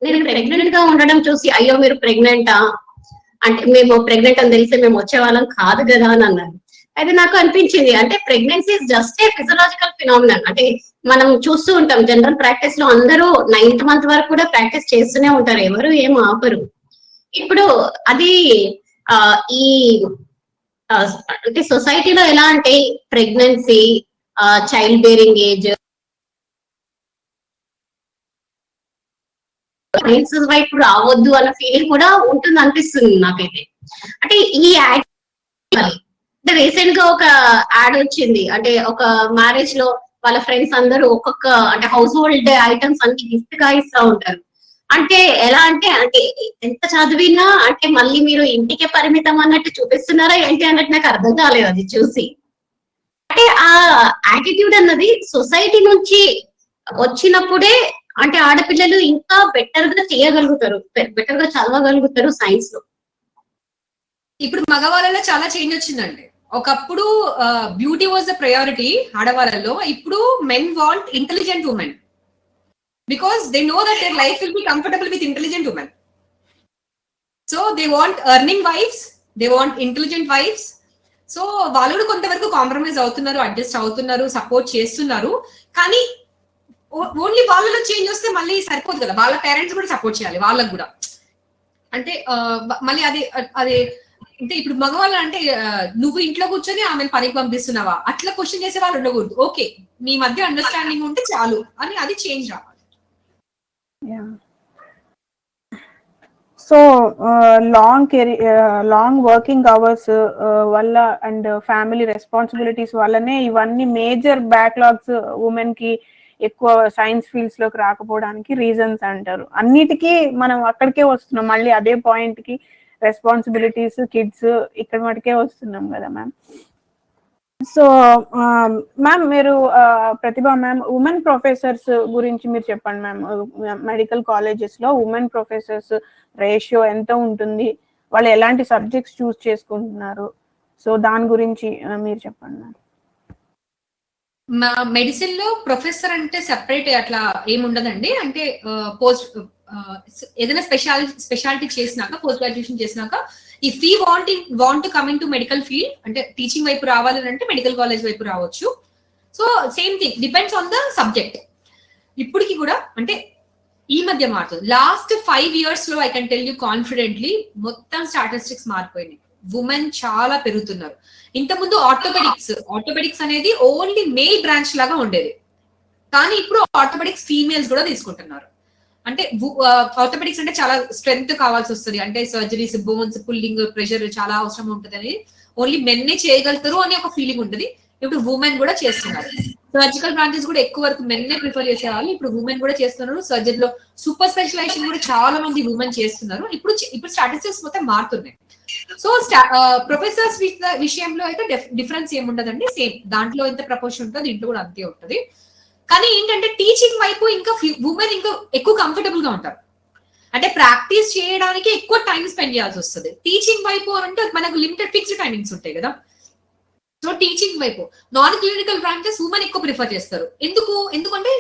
నేను ప్రెగ్నెంట్ గా ఉండడం చూసి, అయ్యో మీరు ప్రెగ్నెంటా అంటే, మేము ప్రెగ్నెంట్ అని తెలిసి మేము వచ్చేవాళ్ళం కాదు కదా అని అన్నారు. అయితే నాకు అనిపించింది అంటే pregnancy is just a physiological phenomenal. అంటే మనం చూస్తూ ఉంటాం జనరల్ ప్రాక్టీస్ లో అందరూ 9th month వరకు కూడా ప్రాక్టీస్ చేస్తూనే ఉంటారు, ఎవరు ఏం ఆపరు. ఇప్పుడు అది ఈ అంటే సొసైటీలో ఎలా అంటే ప్రెగ్నెన్సీ, చైల్డ్ బేరింగ్ ఏజ్, వైపు రావద్దు అన్న ఫీలింగ్ కూడా ఉంటుంది అనిపిస్తుంది నాకైతే. అంటే ఈ యాడ్ అంటే రీసెంట్ గా ఒక యాడ్ వచ్చింది, అంటే ఒక మ్యారేజ్ లో వాళ్ళ ఫ్రెండ్స్ అందరూ ఒక్కొక్క అంటే హౌస్ హోల్డ్ ఐటమ్స్ అన్ని గిఫ్ట్ గా ఇస్తా ఉంటారు. అంటే ఎలా అంటే ఎంత చదివినా అంటే మళ్ళీ మీరు ఇంటికే పరిమితం అన్నట్టు చూపిస్తున్నారా ఏంటి అన్నట్టు నాకు అర్థం కాలేదు అది చూసి. అంటే ఆ యాటిట్యూడ్ అన్నది సొసైటీ నుంచి వచ్చినప్పుడే అంటే ఆడపిల్లలు ఇంకా బెటర్ గా చేయగలుగుతారు, బెటర్ గా చదవగలుగుతారు సైన్స్ లో. ఇప్పుడు మగవాళ్ళలో చాలా చేంజ్ వచ్చిందండి. ఒకప్పుడు బ్యూటీ వాజ్ ద ప్రయారిటీ ఆడవాళ్ళలో, ఇప్పుడు men want intelligent women because they know that their life will be comfortable with intelligent women. So they want earning wives, they want intelligent wives. So వాళ్ళు కూడా కొంతవరకు కాంప్రమైజ్ అవుతున్నారు, అడ్జస్ట్ అవుతున్నారు, సపోర్ట్ చేస్తున్నారు. కానీ ఓన్లీ వాళ్ళలో చేంజ్ వస్తే మళ్ళీ సరిపోదు కదా, వాళ్ళ పేరెంట్స్ కూడా సపోర్ట్ చేయాలి వాళ్ళకు కూడా. అంటే మళ్ళీ అదే అంటే ఇప్పుడు మగవాళ్ళు అంటే నువ్వు ఇంట్లో కూర్చొని ఆమెను పనికి పంపిస్తున్నావా అట్లా క్వశ్చన్ చేసే వాళ్ళు ఉండకూడదు. ఓకే మీ మధ్య అండర్స్టాండింగ్ ఉంటే చాలు అని అది చేంజ్ రావాలి. సో లాంగ్ వర్కింగ్ అవర్స్ వల్ల అండ్ ఫ్యామిలీ రెస్పాన్సిబిలిటీస్ వల్లనే ఇవన్నీ మేజర్ బ్యాక్లాగ్స్ ఉమెన్ కి ఎక్కువ సైన్స్ ఫీల్డ్స్ లోకి రాకపోవడానికి రీజన్స్ అంటారు. అన్నిటికీ మనం అక్కడికే వస్తున్నాం, మళ్ళీ అదే పాయింట్ కి రెస్పాన్సిబిలిటీస్, కిడ్స్ ఇక్కడ మటుకే వస్తున్నాం కదా మ్యామ్. సో మ్యామ్ మీరు ప్రతిభ మ్యామ్, ఉమెన్ ప్రొఫెసర్స్ గురించి మీరు చెప్పండి మ్యామ్. మెడికల్ కాలేజెస్ లో ఉమెన్ ప్రొఫెసర్స్ రేషియో ఎంత ఉంటుంది, వాళ్ళు ఎలాంటి సబ్జెక్ట్స్ చూస్ చేసుకుంటున్నారు, సో దాని గురించి మీరు చెప్పండి మ్యామ్. మెడిసిన్ లో ప్రొఫెసర్ అంటే సెపరేట్ అట్లా ఏముండదండి. అంటే పోస్ట్ ఏదైనా స్పెషాలిటీ చేసినాక, పోస్ట్ గ్రాడ్యుయేషన్ చేసినాక, if we want to come in to medical field, అంటే టీచింగ్ వైపు రావాలని అంటే మెడికల్ కాలేజ్ వైపు రావచ్చు. So same thing, depends on the subject. ఇప్పటికి కూడా అంటే ఈ మధ్య మారుతుంది. లాస్ట్ 5 years లో I can tell you confidently మొత్తం స్టాటిస్టిక్స్ మారిపోయినాయి. ఉమెన్ చాలా పెరుగుతున్నారు. ఇంతకుముందు ఆర్థోపెడిక్స్ అనేది ఓన్లీ మేల్ బ్రాంచ్ లాగా ఉండేది, కానీ ఇప్పుడు ఆర్థోపెడిక్స్ ఫీమేల్స్ కూడా తీసుకుంటున్నారు. అంటే ఆర్థోపెడిక్స్ అంటే చాలా స్ట్రెంగ్త్ కావాల్సి వస్తుంది, అంటే సర్జరీస్, బోన్స్, పుల్లింగ్, ప్రెషర్ చాలా అవసరం ఉంటుంది అని ఓన్లీ మెన్నే చేయగలుగుతారు అని ఒక ఫీలింగ్ ఉంటుంది. ఇప్పుడు ఉమెన్ కూడా చేస్తున్నారు. సర్జికల్ బ్రాంచెస్ కూడా ఎక్కువ వరకు మెన్నే ప్రిఫర్ చేసేవాళ్ళు, ఇప్పుడు ఉమెన్ కూడా చేస్తున్నారు. సర్జరీలో సూపర్ స్పెషలైజేషన్ కూడా చాలా మంది ఉమెన్ చేస్తున్నారు. ఇప్పుడు స్టాటిస్టిక్స్ మొత్తం మారుతున్నాయి. సో ప్రొఫెసర్స్ విషయంలో అయితే డిఫరెన్స్ ఏముండదండి, సేమ్ దాంట్లో ఎంత ప్రపోర్షన్ ఉంటుందో దీంట్లో కూడా అంతే ఉంటుంది. కానీ ఏంటంటే టీచింగ్ వైపు ఇంకా ఉమెన్ ఇంకా ఎక్కువ కంఫర్టబుల్ గా ఉంటారు. అంటే ప్రాక్టీస్ చేయడానికి ఎక్కువ టైం స్పెండ్ చేయాల్సి వస్తుంది. టీచింగ్ వైపు అంటే మనకు లిమిటెడ్ ఫిక్స్డ్ టైమింగ్స్ ఉంటాయి కదా. సో టీచింగ్ వైపు నాన్ క్లినికల్ బ్రాంచెస్ ఉమెన్ ఎక్కువ ప్రిఫర్ చేస్తారు. ఎందుకంటే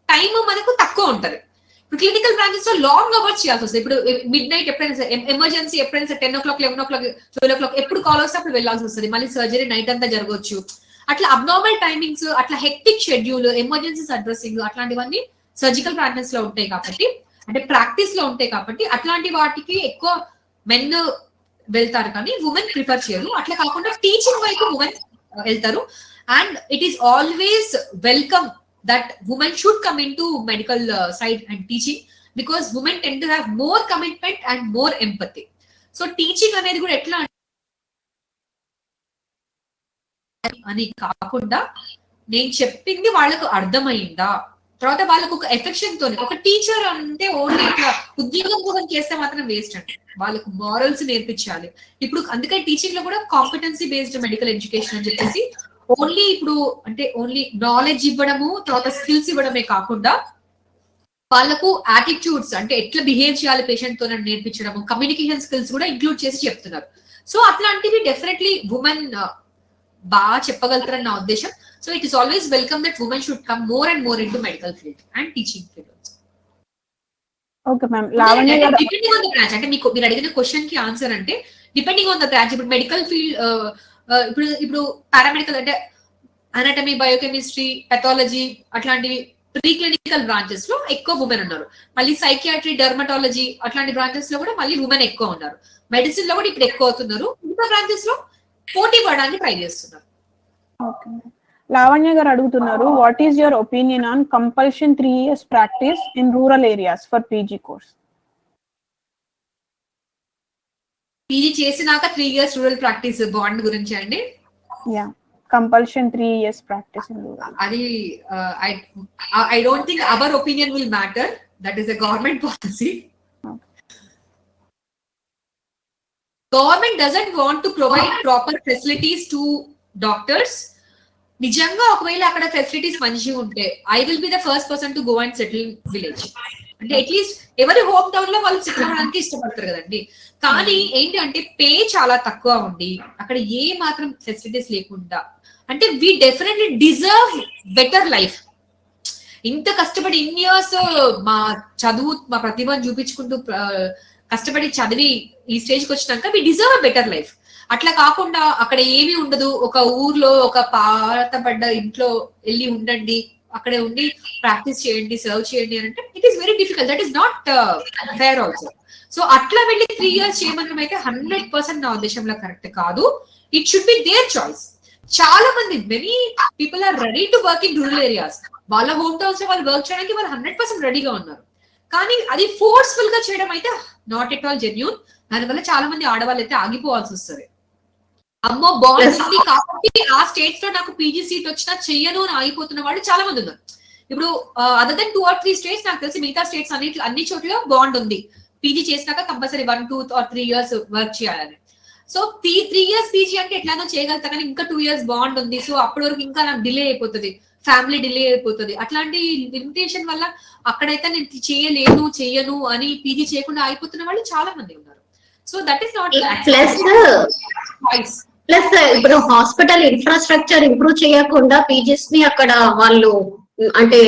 టైం మనకు తక్కువ ఉంటది. ఇప్పుడు క్లినికల్ బ్రాంచెస్ లో లాంగ్ అవర్స్ చేయాల్సి వస్తుంది. ఇప్పుడు మిడ్ నైట్ ఎప్పుడైనా ఎమర్జెన్సీ, ఎప్పుడైనా 10 o'clock, 11 o'clock, 12 o'clock ఎప్పుడు కాల్ వస్తే అప్పుడు వెళ్ళాల్సి వస్తుంది. మళ్ళీ సర్జరీ నైట్ అంతా జరగవచ్చు. అట్లా అబ్నార్మల్ టైమింగ్స్, అట్లా హెక్టిక్ షెడ్యూల్, ఎమర్జెన్సీస్ అడ్రస్సింగ్ అట్లాంటివన్నీ సర్జికల్ బ్రాంచెస్ లో ఉంటాయి కాబట్టి, అంటే ప్రాక్టీస్ లో ఉంటాయి కాబట్టి అట్లాంటి వాటికి ఎక్కువ మెన్ వెళ్తారు కానీ ఉమెన్ ప్రిఫర్ చేయరు. అట్లా కాకుండా టీచింగ్ వైపు ఉమెన్ వెళ్తారు. And it is always welcome that women should come into medical side and teaching, because women tend to have more commitment and more empathy. So teaching అనేది కూడా ఎట్లా అని కాకుండా నేను చెప్పింది వాళ్ళకు అర్థమైందా, తర్వాత వాళ్ళకు ఒక ఎఫెక్షన్ తోనే. ఒక టీచర్ అంటే ఓన్లీ ఇట్లా ఉద్యోగం కోసం చేస్తే మాత్రం వేస్ట్ అండి, వాళ్ళకు మారల్స్ నేర్పించాలి. ఇప్పుడు అందుకని టీచింగ్ లో కూడా కాంపిటెన్సీ బేస్డ్ మెడికల్ ఎడ్యుకేషన్ అని చెప్పేసి ఓన్లీ ఇప్పుడు అంటే ఓన్లీ నాలెడ్జ్ ఇవ్వడము, తర్వాత స్కిల్స్ ఇవ్వడమే కాకుండా వాళ్ళకు యాటిట్యూడ్స్ అంటే ఎట్లా బిహేవ్ చేయాలి పేషెంట్ తో నేర్పించడము, కమ్యూనికేషన్ స్కిల్స్ కూడా ఇంక్లూడ్ చేసి చెప్తున్నారు. సో అట్లాంటివి డెఫినెట్లీ ఉమెన్ బాగా చెప్పగలుగుతారని నా ఉద్దేశం. So it is always welcome that women should come more and more in to medical field and teaching field. Okay ma'am. Lavanya గారు, డిపెండింగ్ ఆన్ ద బ్రాంచ్, అంటే మీరు అడిగిన క్వశ్చన్ కి ఆన్సర్ అంటే డిపెండింగ్ ఆన్ ద బ్రాంచ్. ఇప్పుడు మెడికల్ ఫీల్డ్ ఇప్పుడు పారామెడికల్ అంటే అనాటమీ, బయోకెమిస్ట్రీ, పెథాలజీ అట్లాంటివి ప్రీ క్లినికల్ బ్రాంచెస్ లో ఎక్కువ ఉమెన్ ఉన్నారు. మళ్ళీ సైకియాట్రీ, డర్మటాలజీ అట్లాంటి బ్రాంచెస్ లో కూడా మళ్ళీ ఉమెన్ ఎక్కువ ఉన్నారు. మెడిసిన్ లో కూడా ఇప్పుడు ఎక్కువ అవుతున్నారు. మిగతా బ్రాంచెస్ లో పోటీ పడడానికి ట్రై చేస్తున్నారు. ఓకే. లావణ్య గారు అడుగుతున్నారు, what is your opinion on compulsion 3 years practice in rural areas for PG course? PG చేసినాక 3 years రూరల్ ప్రాక్టీస్ బాండ్ గురించి అండి. Yeah, compulsion 3 years practice in rural. అది I don't think our opinion will matter. That is a government policy. Government doesn't want to provide proper facilities to doctors. నిజంగా ఒకవేళ అక్కడ ఫెసిలిటీస్ మంచిగా ఉంటే I will be the first person to go and settle village. అంటే అట్లీస్ట్ ఎవరి హోమ్ టౌన్ లో వాళ్ళు సెటిల్ అవ్వడానికి ఇష్టపడతారు కదండి. కానీ ఏంటి అంటే పే చాలా తక్కువ ఉండి అక్కడ ఏ మాత్రం ఫెసిలిటీస్ లేకుండా, అంటే we definitely deserve better life. ఇంత కష్టపడి ఇన్ ఇయర్స్ మా చదువు, మా ప్రతిభను చూపించుకుంటూ కష్టపడి చదివి ఈ స్టేజ్కి వచ్చినాక వి డిజర్వ్ బెటర్ లైఫ్. అట్లా కాకుండా అక్కడ ఏమీ ఉండదు, ఒక ఊర్లో ఒక పాతబడ్డ ఇంట్లో వెళ్ళి ఉండండి, అక్కడే ఉండి ప్రాక్టీస్ చేయండి, సర్వ్ చేయండి అని అంటే it is very difficult. That is not fair also. So అట్లా వెళ్ళి 3 years చేయమనం అయితే 100% నా ఉద్దేశంలో కరెక్ట్ కాదు. It should be their choice. చాలా మంది many people are ready to work in rural areas. వాళ్ళ హోమ్ టౌన్స్ లో వాళ్ళు వర్క్ చేయడానికి వాళ్ళు 100% రెడీగా ఉన్నారు. కానీ అది ఫోర్స్ఫుల్ గా చేయడం అయితే నాట్ ఎట్ ఆల్ జెన్యూన్. దానివల్ల చాలా మంది ఆడవాళ్ళు అయితే ఆగిపోవాల్సి వస్తుంది. అమ్మో బాండ్ ఉంది కాబట్టి ఆ స్టేట్స్ లో నాకు పీజీ సీట్ వచ్చినా చెయ్యను అని ఆగిపోతున్న వాళ్ళు చాలా మంది ఉన్నారు. ఇప్పుడు అదర్ దెన్ 2 or 3 states నాకు తెలిసి మిగతా స్టేట్స్ అన్ని చోట్ల బాండ్ ఉంది. పీజీ చేసినాక కంపల్సరీ 1, 2 or 3 years వర్క్ చేయాలని. సో 3 years పీజీ అంటే ఎట్లానో చేయగలుగుతా, కానీ ఇంకా 2 years బాండ్ ఉంది. సో అప్పటి వరకు ఇంకా నాకు డిలే అయిపోతుంది, ఫ్యామిలీ డిలే అయిపోతుంది. అట్లాంటి లిమిటేషన్ వల్ల అక్కడైతే నేను చెయ్యను అని పీజీ చేయకుండా ఆగిపోతున్న వాళ్ళు చాలా మంది ఉన్నారు. So that is not plus ఇప్పుడు హాస్పిటల్ ఇన్ఫ్రాస్ట్రక్చర్ ఇంప్రూవ్ చేయకుండా పీజీస్ ని అక్కడ వాళ్ళు అంటే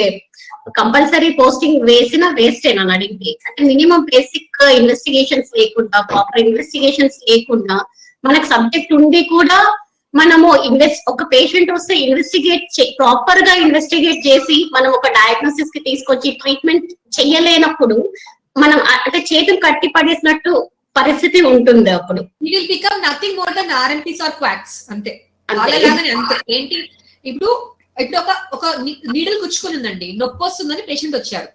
కంపల్సరీ పోస్టింగ్ వేసినా వేస్ట్ అని అడిగింది. అంటే మినిమం బేసిక్ ఇన్వెస్టిగేషన్స్ లేకుండా, ప్రాపర్ ఇన్వెస్టిగేషన్స్ లేకుండా, మనకు సబ్జెక్ట్ ఉండి కూడా మనము ఒక పేషెంట్ వస్తే ప్రాపర్ గా ఇన్వెస్టిగేట్ చేసి మనం ఒక డయాగ్నోసిస్ కి తీసుకొచ్చి ట్రీట్మెంట్ చెయ్యలేనప్పుడు మనం అంటే చేతులు కట్టి పడేసినట్టు పరిస్థితి ఉంటుంది. అప్పుడు will become nothing more than RMPs or quacks అంతే. ఏంటి ఇప్పుడు ఒక నీడలు గుచ్చుకుని ఉందండి, నొప్పి వస్తుందని పేషెంట్ వచ్చారు.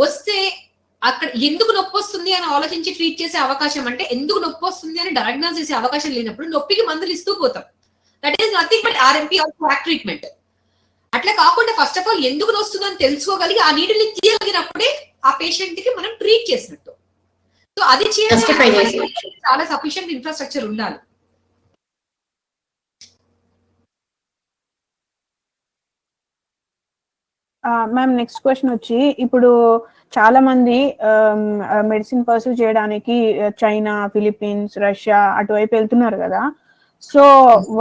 వస్తే అక్కడ ఎందుకు నొప్పి వస్తుంది అని ఆలోచించి ట్రీట్ చేసే అవకాశం, అంటే ఎందుకు నొప్పి వస్తుంది అని డయాగ్నోస్ చేసే అవకాశం లేనప్పుడు నొప్పికి మందులు ఇస్తూ పోతాం. That is nothing but RMP or quack treatment. అట్లా కాకుండా ఫస్ట్ ఆఫ్ ఆల్ ఎందుకు వస్తుందని తెలుసుకోగలిగి ఆ నీడల్ని తీయగలిగినప్పుడే ఆ పేషెంట్ కి మనం ట్రీట్ చేసినట్టు. సో అది చాలా సఫిషియంట్ ఇన్ఫ్రాస్ట్రక్చర్ ఉండాలి. మ్యామ్ నెక్స్ట్ క్వశ్చన్ వచ్చి, ఇప్పుడు చాలా మంది మెడిసిన్ పర్సూ చేయడానికి చైనా, ఫిలిప్పీన్స్, రష్యా అటువైపు వెళ్తున్నారు కదా. సో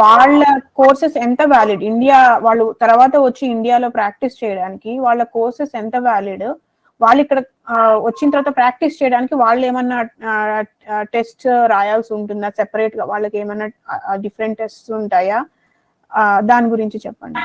వాళ్ళ కోర్సెస్ ఎంత వ్యాలిడ్? ఇండియా వాళ్ళు తర్వాత వచ్చి ఇండియాలో ప్రాక్టీస్ చేయడానికి వాళ్ళ కోర్సెస్ ఎంత వ్యాలిడ్? వాళ్ళు ఇక్కడ వచ్చిన తర్వాత ప్రాక్టీస్ చేయడానికి వాళ్ళు ఏమన్నా టెస్ట్ రాయాల్సి ఉంటుందా సెపరేట్ గా? వాళ్ళకి ఏమన్నా డిఫరెంట్ టెస్ట్ ఉంటాయా? దాని గురించి చెప్పండి.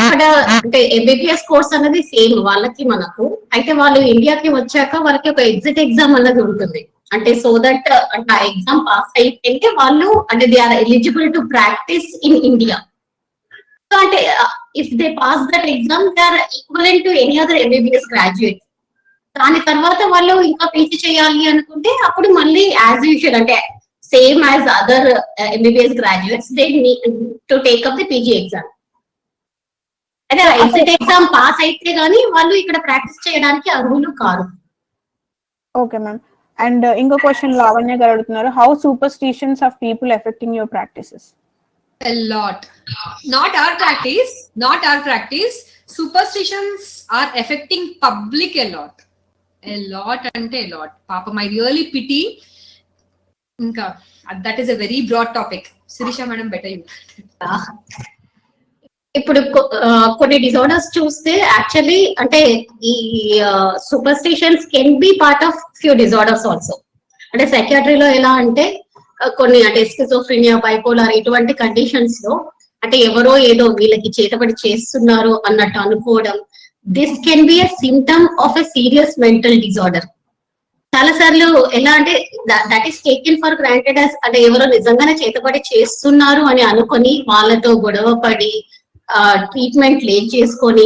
అక్కడ అంటే ఎంబీబీఎస్ కోర్స్ అనేది సేమ్ వాళ్ళకి మనకు. అయితే వాళ్ళు ఇండియాకి వచ్చాక వాళ్ళకి ఒక ఎగ్జామ్ అన్నది ఉంటుంది. అంటే సో దట్ అంటే ఆ ఎగ్జామ్ పాస్ అయితే వాళ్ళు అంటే they are eligible to practise in India. So అంటే if they pass that exam they are equivalent to any other MBBS graduate. దాని తర్వాత వాళ్ళు ఇంకా పీజీ చేయాలి అనుకుంటే అప్పుడు మళ్ళీ యాజ్ యూజువల్ అంటే same as other MBBS graduates they need to take up the PG exam. అదే ఎగ్జిట్ ఎగ్జామ్ పాస్ అయితే గానీ వాళ్ళు ఇక్కడ ప్రాక్టీస్ చేయడానికి అర్హులు కాదు. Okay ma'am. అండ్ ఇంకో క్వశ్చన్ లావణ్య గారు అడుగుతున్నారు, how superstitions of people affecting your practices? A lot. Not our practice. Superstitions are affecting public a lot. A lot ante a lot. Papa, I really pity. Inka, that is a very broad topic. Sirisha madam, better you. ఇప్పుడు కొన్ని డిజార్డర్స్ చూస్తే యాక్చువల్లీ అంటే ఈ superstitions can be part of few disorders also. అంటే సైకియాట్రీలో ఎలా అంటే కొన్ని అంటే స్కిజోఫ్రీనియా, బైపోలార్ ఇటువంటి కండిషన్స్ లో అంటే ఎవరో ఏదో వీళ్ళకి చేతబడి చేస్తున్నారు అన్నట్టు అనుకోవడం, this can be a symptom of a serious mental disorder. చాలా సార్లు ఎలా అంటే that is taken for granted as అంటే ఎవరో నిజంగానే చేతబడి చేస్తున్నారు అని అనుకొని వాళ్ళతో గొడవ పడి ట్రీట్మెంట్ లేట్ చేసుకొని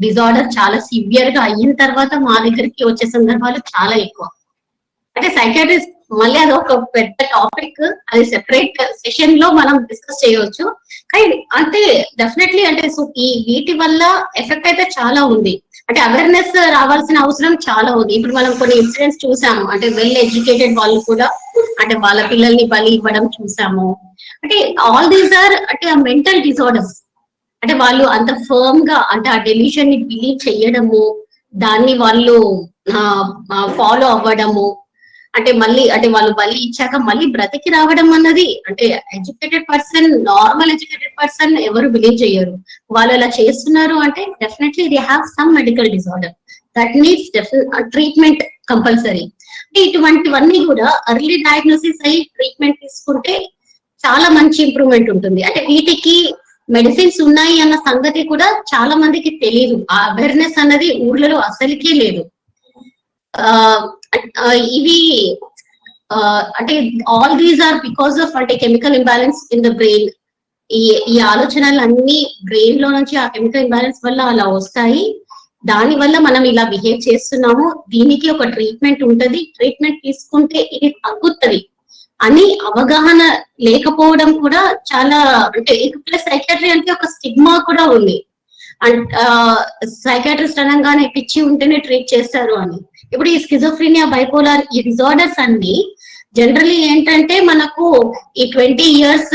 డిజార్డర్ చాలా సివియర్ గా అయిన తర్వాత మా దగ్గరికి వచ్చే సందర్భాలు చాలా ఎక్కువ. అంటే సైకాట్రిస్ట్ మళ్ళీ అది ఒక పెద్ద టాపిక్, అది సెపరేట్ సెషన్ లో మనం డిస్కస్ చేయవచ్చు. కానీ అంటే డెఫినెట్లీ అంటే సో ఈ వీటి వల్ల ఎఫెక్ట్ అయితే చాలా ఉంది. అంటే అవేర్నెస్ రావాల్సిన అవసరం చాలా ఉంది. ఇప్పుడు మనం కొన్ని ఇన్సిడెంట్స్ చూసాము, అంటే వెల్ ఎడ్యుకేటెడ్ వాళ్ళు కూడా అంటే వాళ్ళ పిల్లల్ని బలి ఇవ్వడం చూసాము. అంటే ఆల్ దీస్ ఆర్ అంటే ఆ మెంటల్ డిజార్డర్స్. అంటే వాళ్ళు అంత ఫర్మ్ గా అంటే ఆ డెలిషన్ ని బిలీవ్ చెయ్యడము, దాన్ని వాళ్ళు ఫాలో అవ్వడము, అంటే మళ్ళీ అంటే వాళ్ళు బలి ఇచ్చాక మళ్ళీ బ్రతికి రావడం అన్నది అంటే educated person, normal educated person ఎవరు బిలీవ్ చేయరు. వాళ్ళు అలా చేస్తున్నారు అంటే definitely they have some medical disorder that needs treatment compulsory. అంటే ఇటువంటివన్నీ కూడా ఎర్లీ డయాగ్నోసిస్ అయ్యి ట్రీట్మెంట్ తీసుకుంటే చాలా మంచి ఇంప్రూవ్మెంట్ ఉంటుంది. అంటే వీటికి మెడిసిన్స్ ఉన్నాయి అన్న సంగతి కూడా చాలా మందికి తెలియదు. ఆ అవేర్నెస్ అన్నది ఊర్లలో అసలుకే లేదు. ఇవి అంటే all these are because of అంటే chemical imbalance in the brain. ఈ ఆలోచనలు అన్ని బ్రెయిన్ లో నుంచి ఆ కెమికల్ ఇంబ్యాలెన్స్ వల్ల అలా వస్తాయి. దాని వల్ల మనం ఇలా బిహేవ్ చేస్తున్నాము, దీనికి ఒక ట్రీట్మెంట్ ఉంటది, ట్రీట్మెంట్ తీసుకుంటే ఇది తగ్గుతుంది అని అవగాహన లేకపోవడం కూడా చాలా అంటే ప్లస్ సైకాట్రీ అంటే ఒక స్టిగ్మా కూడా ఉంది. అండ్ సైకాట్రిస్ట్ అనగానే పిచ్చి ఉంటేనే ట్రీట్ చేస్తారు అని. ఇప్పుడు ఈ స్కిజోఫ్రీనియా, బైపోలార్ ఈ డిజార్డర్స్ అన్ని జనరల్లీ ఏంటంటే మనకు ఈ 20 years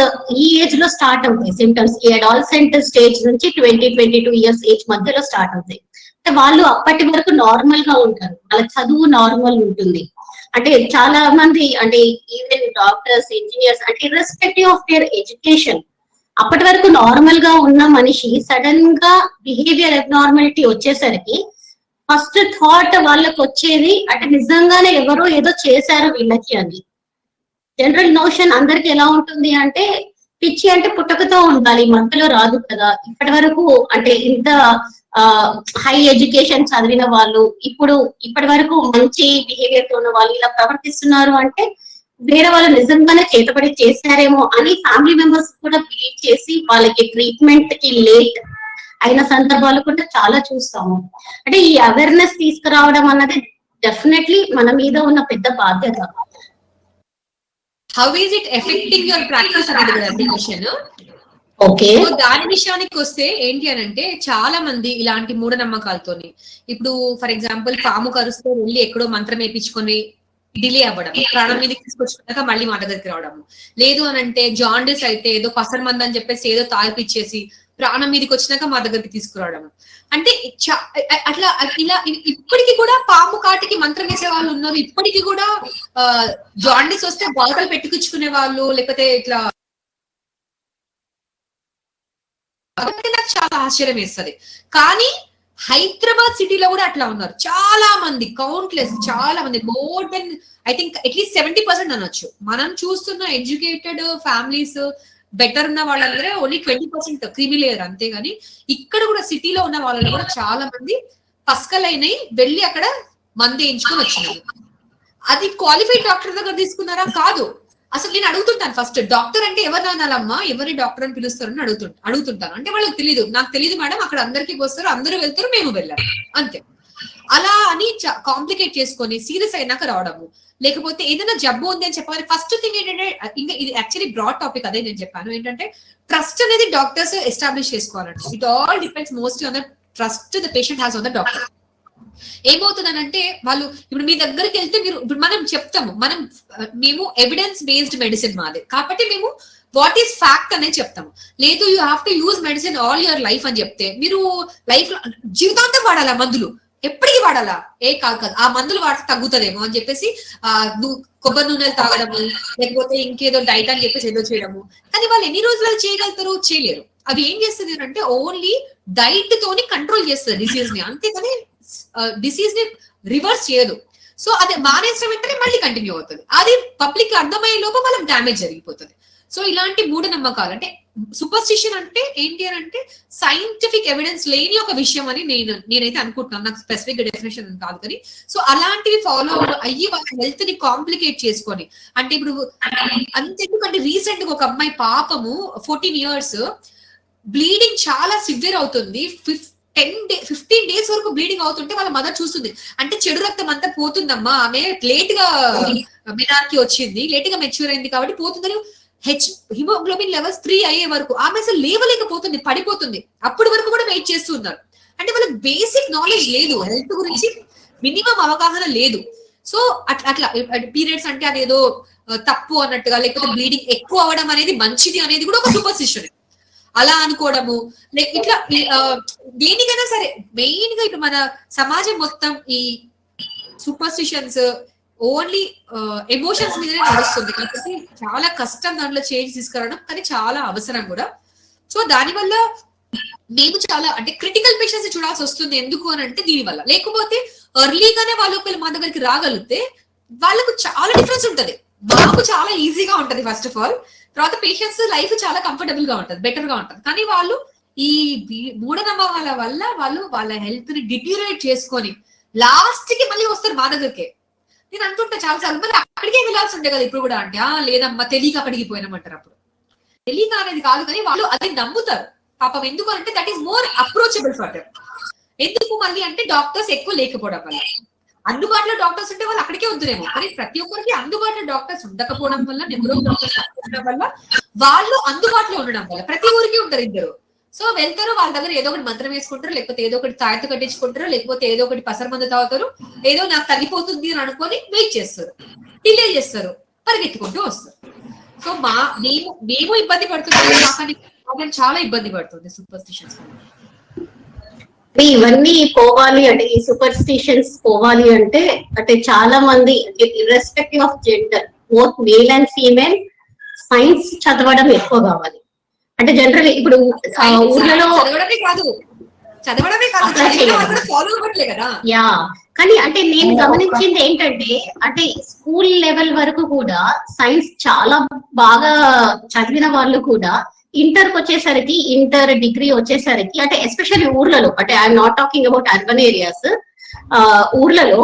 ఈ ఏజ్ లో స్టార్ట్ అవుతాయి సిమ్టమ్స్. ఈ అడాలసెంట్ స్టేజ్ నుంచి 20-22 years ఏజ్ మధ్యలో స్టార్ట్ అవుతాయి. అంటే వాళ్ళు అప్పటి వరకు నార్మల్ గా ఉంటారు, వాళ్ళ చదువు నార్మల్ ఉంటుంది. అంటే చాలా మంది అంటే ఈవెన్ డాక్టర్స్, ఇంజనీర్స్ అంటే ఇర్రెస్పెక్టివ్ ఆఫ్ దేర్ ఎడ్యుకేషన్, అప్పటి వరకు నార్మల్ గా ఉన్న మనిషి సడన్ గా బిహేవియర్ అబ్నార్మాలిటీ వచ్చేసరికి ఫస్ట్ థాట్ వాళ్ళకి వచ్చేది అంటే నిజంగానే ఎవరో ఏదో చేశారు వీళ్ళకి అని. జనరల్ నోషన్ అందరికి ఎలా ఉంటుంది అంటే పిచ్చి అంటే పుట్టకతో ఉండాలి, మధ్యలో రాదు కదా. ఇప్పటి వరకు అంటే ఇంత హై ఎడ్యుకేషన్ చదివిన వాళ్ళు ఇప్పటి వరకు మంచి బిహేవియర్ తో ఉన్న వాళ్ళు ఇలా ప్రవర్తిస్తున్నారు అంటే వేరే వాళ్ళు నిజంగానే చేతబడి చేశారేమో అని ఫ్యామిలీ మెంబర్స్ కూడా బిలీవ్ చేసి వాళ్ళకి ట్రీట్మెంట్ కి లేట్ అయిన సందర్భాలు కూడా చాలా చూస్తాము. అంటే ఈ అవేర్నెస్ తీసుకురావడం అన్నది డెఫినెట్లీ మన మీద ఉన్న పెద్ద బాధ్యత. How is it affecting your practice అనేది కదండి క్వశ్చన్. ఓకే, దాని విషయానికి వస్తే ఏంటి అని అంటే చాలా మంది ఇలాంటి మూఢనమ్మకాలతోని ఇప్పుడు ఫర్ ఎగ్జాంపుల్ పాము కరుస్తే వెళ్ళి ఎక్కడో మంత్రం వేయించుకొని డిలే అవ్వడం, ప్రాణం మీదకి తీసుకొచ్చుకున్నాక మళ్ళీ మా దగ్గరికి రావడము. లేదు అని అంటే జాండిస్ అయితే ఏదో పసర మంది అని చెప్పేసి ఏదో తాగిపిచ్చేసి ప్రాణం మీదకి వచ్చినాక మా దగ్గరికి తీసుకురావడము. అంటే అట్లా ఇలా ఇప్పటికి కూడా పాము కాటికి మంత్రం వేసే వాళ్ళు ఉన్నారు. ఇప్పటికి కూడా జాండిస్ వస్తే బాటలు పెట్టుకుచ్చుకునే వాళ్ళు, లేకపోతే ఇట్లా నాకు చాలా ఆశ్చర్యం వేస్తుంది. కానీ హైదరాబాద్ సిటీలో కూడా అట్లా ఉన్నారు చాలా మంది, కౌంట్లెస్, చాలా మంది, more than I think at least 70% అనొచ్చు. మనం చూస్తున్న ఎడ్యుకేటెడ్ ఫ్యామిలీస్ బెటర్ ఉన్న వాళ్ళందరూ ఓన్లీ 20% క్రిమి లేయర్, అంతేగాని ఇక్కడ కూడా సిటీలో ఉన్న వాళ్ళని కూడా చాలా మంది పస్కలైనవి వెళ్ళి అక్కడ మంది వేయించుకొని వచ్చినారు. అది క్వాలిఫైడ్ డాక్టర్ దగ్గర తీసుకున్నారా? కాదు. అసలు నేను అడుగుతుంటాను ఫస్ట్, డాక్టర్ అంటే ఎవరు అనాలమ్మా, ఎవరి డాక్టర్ అని పిలుస్తారని అడుగుతుంటాను. అంటే వాళ్ళకి తెలియదు, నాకు తెలియదు మేడం, అక్కడ అందరికి వస్తారు, అందరూ వెళ్తారు, మేము వెళ్ళాము అంతే. అలా అని కాంప్లికేట్ చేసుకొని సీరియస్ అయినాక రావడము, లేకపోతే ఏదైనా జబ్బు ఉంది అని చెప్పాలి. ఫస్ట్ థింగ్ ఏంటంటే, ఇంకా ఇది యాక్చువల్లీ బ్రాడ్ టాపిక్, అదే నేను చెప్పాను ఏంటంటే ట్రస్ట్ అనేది డాక్టర్స్ ఎస్టాబ్లిష్ చేసుకోవాలంటే. It all depends mostly on the trust the patient has on the doctor. ఏమవుతుందనంటే వాళ్ళు ఇప్పుడు మీ దగ్గరికి వెళ్తే మీరు ఇప్పుడు మనం చెప్తాము, మేము ఎవిడెన్స్ బేస్డ్ మెడిసిన్ మాది కాబట్టి మేము వాట్ ఈస్ ఫ్యాక్ట్ అనేది చెప్తాము. లేదు you have to use medicine all your life అని చెప్తే మీరు లైఫ్ జీవితాంతం వాడాలా మందులు, ఎప్పటికీ వాడాలా? కాదు, ఆ మందులు వాడితే తగ్గుతుందేమో అని చెప్పేసి నువ్వు కొబ్బరి నూనెలు తాగడము, లేకపోతే ఇంకేదో డైట్ అని చెప్పేసి ఏదో చేయడము. కానీ వాళ్ళు ఎన్ని రోజులు చేయగలుగుతారు? చేయలేరు. అది ఏం చేస్తుంది అంటే ఓన్లీ డైట్ తోని కంట్రోల్ చేస్తుంది డిసీజ్ ని, అంతేగాని డిసీజ్ ని రివర్స్ చేయదు. సో అది మానేసిన వెంటనే మళ్ళీ కంటిన్యూ అవుతుంది. అది పబ్లిక్ అర్థమయ్యే లోపు వాళ్ళకి డ్యామేజ్ జరిగిపోతుంది. సో ఇలాంటి మూఢనమ్మకాలు అంటే సూపర్స్టిషన్ అంటే ఏంటి అని అంటే సైంటిఫిక్ ఎవిడెన్స్ లేని ఒక విషయం అని నేనైతే అనుకుంటున్నాను. నాకు స్పెసిఫిక్ డెఫినేషన్ కాదు కానీ. సో అలాంటివి ఫాలో అయ్యి వాళ్ళ హెల్త్ ని కాంప్లికేట్ చేసుకొని, అంటే ఇప్పుడు అంతెందుకంటే రీసెంట్ గా ఒక అమ్మాయి పాపము 14 years బ్లీడింగ్ చాలా సివియర్ అవుతుంది, 15 days వరకు బ్లీడింగ్ అవుతుంటే వాళ్ళ మదర్ చూస్తుంది. అంటే చెడు రక్తం అంతా పోతుందమ్మా, ఆమె లేట్ గా మెనార్కి వచ్చింది, లేట్ గా మెచ్యూర్ అయింది కాబట్టి పోతుందని హిమోగ్లోబిన్ లెవెల్స్ 3 అయ్యే వరకు ఆమె అసలు లేవలేకపోతుంది, పడిపోతుంది. అప్పటి వరకు కూడా వెయిట్ చేస్తున్నారు. అంటే వాళ్ళకి బేసిక్ నాలెడ్జ్ లేదు, హెల్త్ గురించి మినిమం అవగాహన లేదు. సో అట్లా పీరియడ్స్ అంటే అదేదో తప్పు అన్నట్టుగా, లేకపోతే బ్లీడింగ్ ఎక్కువ అవడం అనేది మంచిది అనేది కూడా ఒక సూపర్స్టిషన్. అలా అనుకోవడము, లైక్ ఇట్లా దేనికైనా సరే మెయిన్ గా ఇప్పుడు మన సమాజం మొత్తం ఈ సూపర్స్టిషన్స్ ఓన్లీ ఎమోషన్స్ మీదనే నడుస్తుంది కాబట్టి చాలా కష్టం దాంట్లో చేంజ్ తీసుకురావడం, కానీ చాలా అవసరం కూడా. సో దానివల్ల మేము చాలా అంటే క్రిటికల్ పేషెంట్స్ చూడాల్సి వస్తుంది. ఎందుకు అని అంటే దీనివల్ల, లేకపోతే ఎర్లీగానే వాళ్ళు మా దగ్గరికి రాగలిగితే వాళ్ళకు చాలా డిఫరెన్స్ ఉంటది, మాకు చాలా ఈజీగా ఉంటది ఫస్ట్ ఆఫ్ ఆల్. తర్వాత పేషెంట్స్ లైఫ్ చాలా కంఫర్టబుల్ గా ఉంటది, బెటర్ గా ఉంటది. కానీ వాళ్ళు ఈ మూఢనమ్మకాల వల్ల వాళ్ళు వాళ్ళ హెల్త్ ని డిట్యూరేట్ చేసుకొని లాస్ట్ కి మళ్ళీ వస్తారు మా దగ్గరికి. నేను అంటుంటా చాలా సార్లు, మరి అక్కడికే వెళ్ళాల్సి ఉండే కదా ఇప్పుడు కూడా అంటే, లేదమ్మా తెలియక అక్కడికి పోయినామంటారు. అప్పుడు తెలియక అనేది కాదు, కానీ వాళ్ళు అది నమ్ముతారు పాపం. ఎందుకు అంటే that is more approachable for them. ఎందుకు మళ్ళీ అంటే డాక్టర్స్ ఎక్కువ లేకపోవడం వల్ల. అందుబాటులో డాక్టర్స్ ఉంటే వాళ్ళు అక్కడికే వద్దురేమో, కానీ ప్రతి ఒక్కరికి అందుబాటులో డాక్టర్స్ ఉండకపోవడం వల్ల, నెంబర్ ఆఫ్ డాక్టర్స్ ఉండడం వల్ల, వాళ్ళు అందుబాటులో ఉండడం వల్ల ప్రతి ఊరికి ఉంటారు ఇద్దరు. సో వెళ్తారు, వాళ్ళ దగ్గర ఏదో ఒకటి మంత్రం వేసుకుంటారు, లేకపోతే ఏదో ఒకటి తాయత కట్టించుకుంటారు, లేకపోతే ఏదో ఒకటి పసర మందు తాగుతారు, ఏదో నాకు తగ్గిపోతుంది అని అనుకొని వెయిట్ చేస్తారు, డిలే చేస్తారు, పరిగెత్తుకుంటూ వస్తారు. సో మేము ఇబ్బంది పడుతున్నాం, చాలా ఇబ్బంది పడుతుంది సూపర్స్టిషన్స్. ఇవన్నీ పోవాలి అంటే, ఈ సూపర్స్టిషన్స్ పోవాలి అంటే చాలా మంది irrespective of gender, both male and female, science చదవడం ఎక్కువ కావాలి. అంటే జనరల్ ఇప్పుడు ఊర్లలో చదవడమే కాదు ఫాలో అవ్వట్లే కదా. యా, కానీ అంటే నేను గమనించింది ఏంటంటే, అంటే స్కూల్ లెవెల్ వరకు కూడా సైన్స్ చాలా బాగా చదివిన వాళ్ళు కూడా ఇంటర్ కి వచ్చేసరికి, ఇంటర్ డిగ్రీ వచ్చేసరికి, అంటే ఎస్పెషల్లీ ఊర్లలో, అంటే I'm not talking about urban areas, ఊర్లలో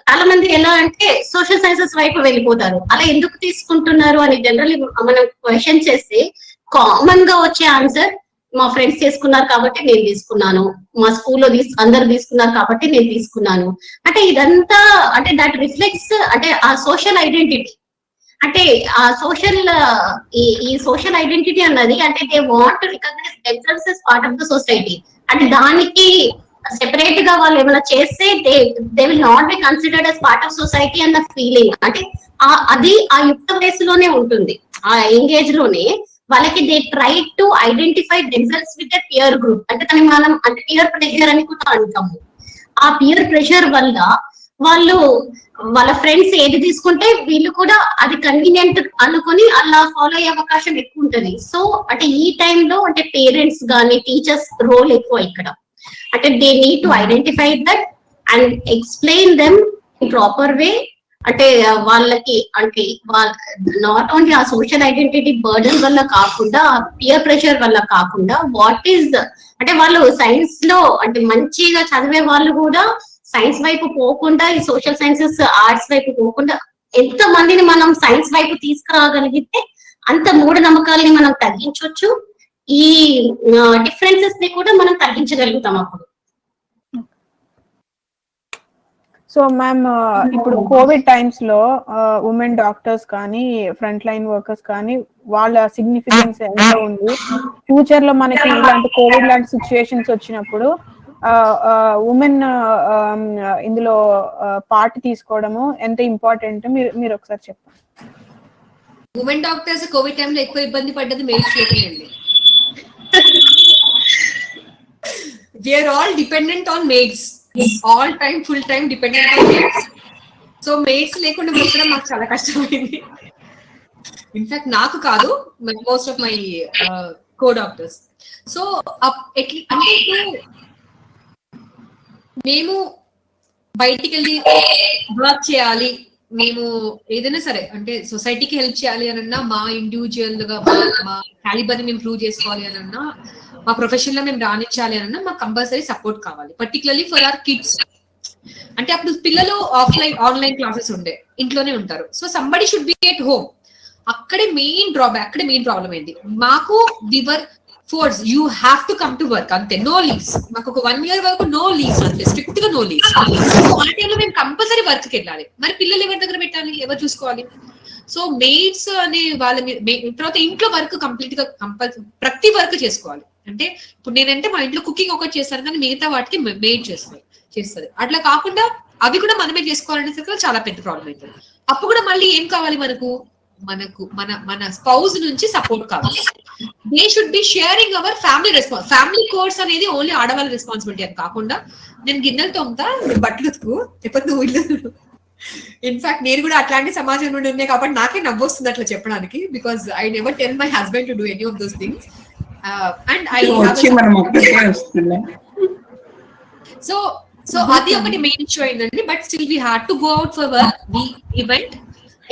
చాలా మంది ఎలా అంటే సోషల్ సైన్సెస్ వైపు వెళ్ళిపోతారు. అలా ఎందుకు తీసుకుంటున్నారు అని జనరల్లీ మనం క్వశ్చన్ చేస్తే కామన్ గా వచ్చే ఆన్సర్, మా ఫ్రెండ్స్ తీసుకున్నారు కాబట్టి నేను తీసుకున్నాను, మా స్కూల్లో అందరు తీసుకున్నారు కాబట్టి నేను తీసుకున్నాను. అంటే ఇదంతా అంటే దట్ రిఫ్లెక్ట్స్ అంటే ఆ సోషల్ ఐడెంటిటీ, అంటే ఆ సోషల్ ఈ సోషల్ ఐడెంటిటీ అన్నది అంటే they want to recognize themselves as part of the society. అంటే దానికి సెపరేట్ గా వాళ్ళు ఏమైనా చేస్తే they will not be considered as part of society అన్న ఫీలింగ్, అంటే అది ఆ యుక్త వయసులోనే ఉంటుంది, ఆ ఎంగేజ్ లోనే వాళ్ళకి they try to identify themselves with the peer group. అంటే దాన్ని మనం అంటే పియర్ ప్రెషర్ అని కూడా అంటాము. ఆ పియర్ ప్రెషర్ వల్ల వాళ్ళు వాళ్ళ ఫ్రెండ్స్ ఏది తీసుకుంటే వీళ్ళు కూడా అది కన్వీనియంట్ అనుకుని అలా ఫాలో అయ్యే అవకాశం ఎక్కువ ఉంటది. సో అంటే ఈ టైంలో అంటే పేరెంట్స్ గానీ టీచర్స్ రోల్ ఎక్కువ ఇక్కడ. అంటే they need to identify that and explain them in proper way. అంటే వాళ్ళకి అంటే నాట్ ఓన్లీ ఆ సోషల్ ఐడెంటిటీ బర్డన్ వల్ల కాకుండా, పియర్ ప్రెషర్ వల్ల కాకుండా, వాట్ ఈస్ అంటే వాళ్ళు సైన్స్ లో అంటే మంచిగా చదివే వాళ్ళు కూడా సైన్స్ వైపు పోకుండా, ఈ సోషల్ సైన్సెస్ ఆర్ట్స్ వైపు పోకుండా ఎంత మందిని మనం సైన్స్ వైపు తీసుకురాగలిగితే అంత మూఢనమ్మకాలని మనం తగ్గించవచ్చు, ఈ డిఫరెన్సెస్ ని కూడా మనం తగ్గించగలుగుతాం అప్పుడు. సో మ్యామ్, ఇప్పుడు కోవిడ్ టైమ్స్ లో ఉమెన్ డాక్టర్స్ కానీ, ఫ్రంట్ లైన్ వర్కర్స్ కానీ, వాళ్ళ సిగ్నిఫికెన్స్ ఎంత ఉంది? ఫ్యూచర్ లో మనకి ఇలాంటి కోవిడ్ లాంటి సిచ్యువేషన్స్ వచ్చినప్పుడు ఉమెన్ ఇందులో పార్ట్ తీసుకోవడము ఎంత ఇంపార్టెంట్ మీరు ఒకసారి చెప్పండి. ఉమెన్ డాక్టర్స్ కోవిడ్ టైంలో ఎక్కువ ఇబ్బంది పడ్డది మెయిల్స్ లేకండి. We are all dependent on males, all time full time dependent on males. So males లేకుండా బ్రతకడం మాకు చాలా కష్టమైంది. ఇన్ఫాక్ట్ నాకు కాదు, most of my co doctors. So అంటే ఇప్పుడు మేము బయటికి వెళ్ళి వర్క్ చేయాలి, మేము ఏదైనా సరే అంటే సొసైటీకి హెల్ప్ చేయాలి అనన్నా, మా ఇండివిజువల్ గా మా క్యాలిబర్ ని మేము ప్రూవ్ చేసుకోవాలి అనన్నా, మా ప్రొఫెషన్ లో మేము రాణించాలి అనన్నా మాకు కంపల్సరీ సపోర్ట్ కావాలి, పర్టికులర్లీ ఫర్ అవర్ కిడ్స్. అంటే అప్పుడు పిల్లలు ఆన్లైన్ క్లాసెస్ ఉండే, ఇంట్లోనే ఉంటారు. So somebody should be at home. అక్కడే మెయిన్ డ్రాబ్యాక్, అక్కడే మెయిన్ ప్రాబ్లం ఏంటి మాకు, we were force you have to come to work, అంతే, నో లీవ్స్. మాకు ఒక 1 year వరకు నో లీవ్స్, అంతే, స్ట్రిక్ట్ గా నో లీవ్స్. ఆ టైంలో మేము కంపల్సరీ వర్క్ కి వెళ్ళాలి. మరి పిల్లలు ఎవరి దగ్గర పెట్టాలి, ఎవరు చూసుకోవాలి? సో మెయిడ్స్ అనే వాళ్ళ తర్వాత ఇంట్లో వర్క్ కంప్లీట్ గా ప్రతి వర్క్ చేసుకోవాలి. అంటే ఇప్పుడు నేనంటే మా ఇంట్లో కుకింగ్ ఒకటి చేస్తాను, కానీ మిగతా వాటికి మెయిడ్ చేస్తుంది. అట్లా కాకుండా అవి కూడా మనమే చేసుకోవాలనేసరికి చాలా పెద్ద ప్రాబ్లం అవుతుంది. అప్పుడు కూడా మళ్ళీ ఏం కావాలి మనకు మన స్పౌజ్ నుంచి సపోర్ట్ కావాలి. They should B sharing our family family course అనేది ఓన్లీ ఆడవాళ్ళ రెస్పాన్సిబిలిటీ అని కాకుండా, నేను గిన్నెలు తోముతా, బట్టలు ఉతుకు, ఎప్పుడు నువ్వు ఇల్లు. ఇన్ఫాక్ట్ నేను కూడా అట్లాంటి సమాజం నుండి ఉన్నాయి కాబట్టి నాకే నవ్వొస్తుంది అట్లా చెప్పడానికి, because I never tell my husband to do any of those things. And so అది ఒకటి మెయిన్ ఇష్యూ అయిందండి. But still we had to go out for work. We even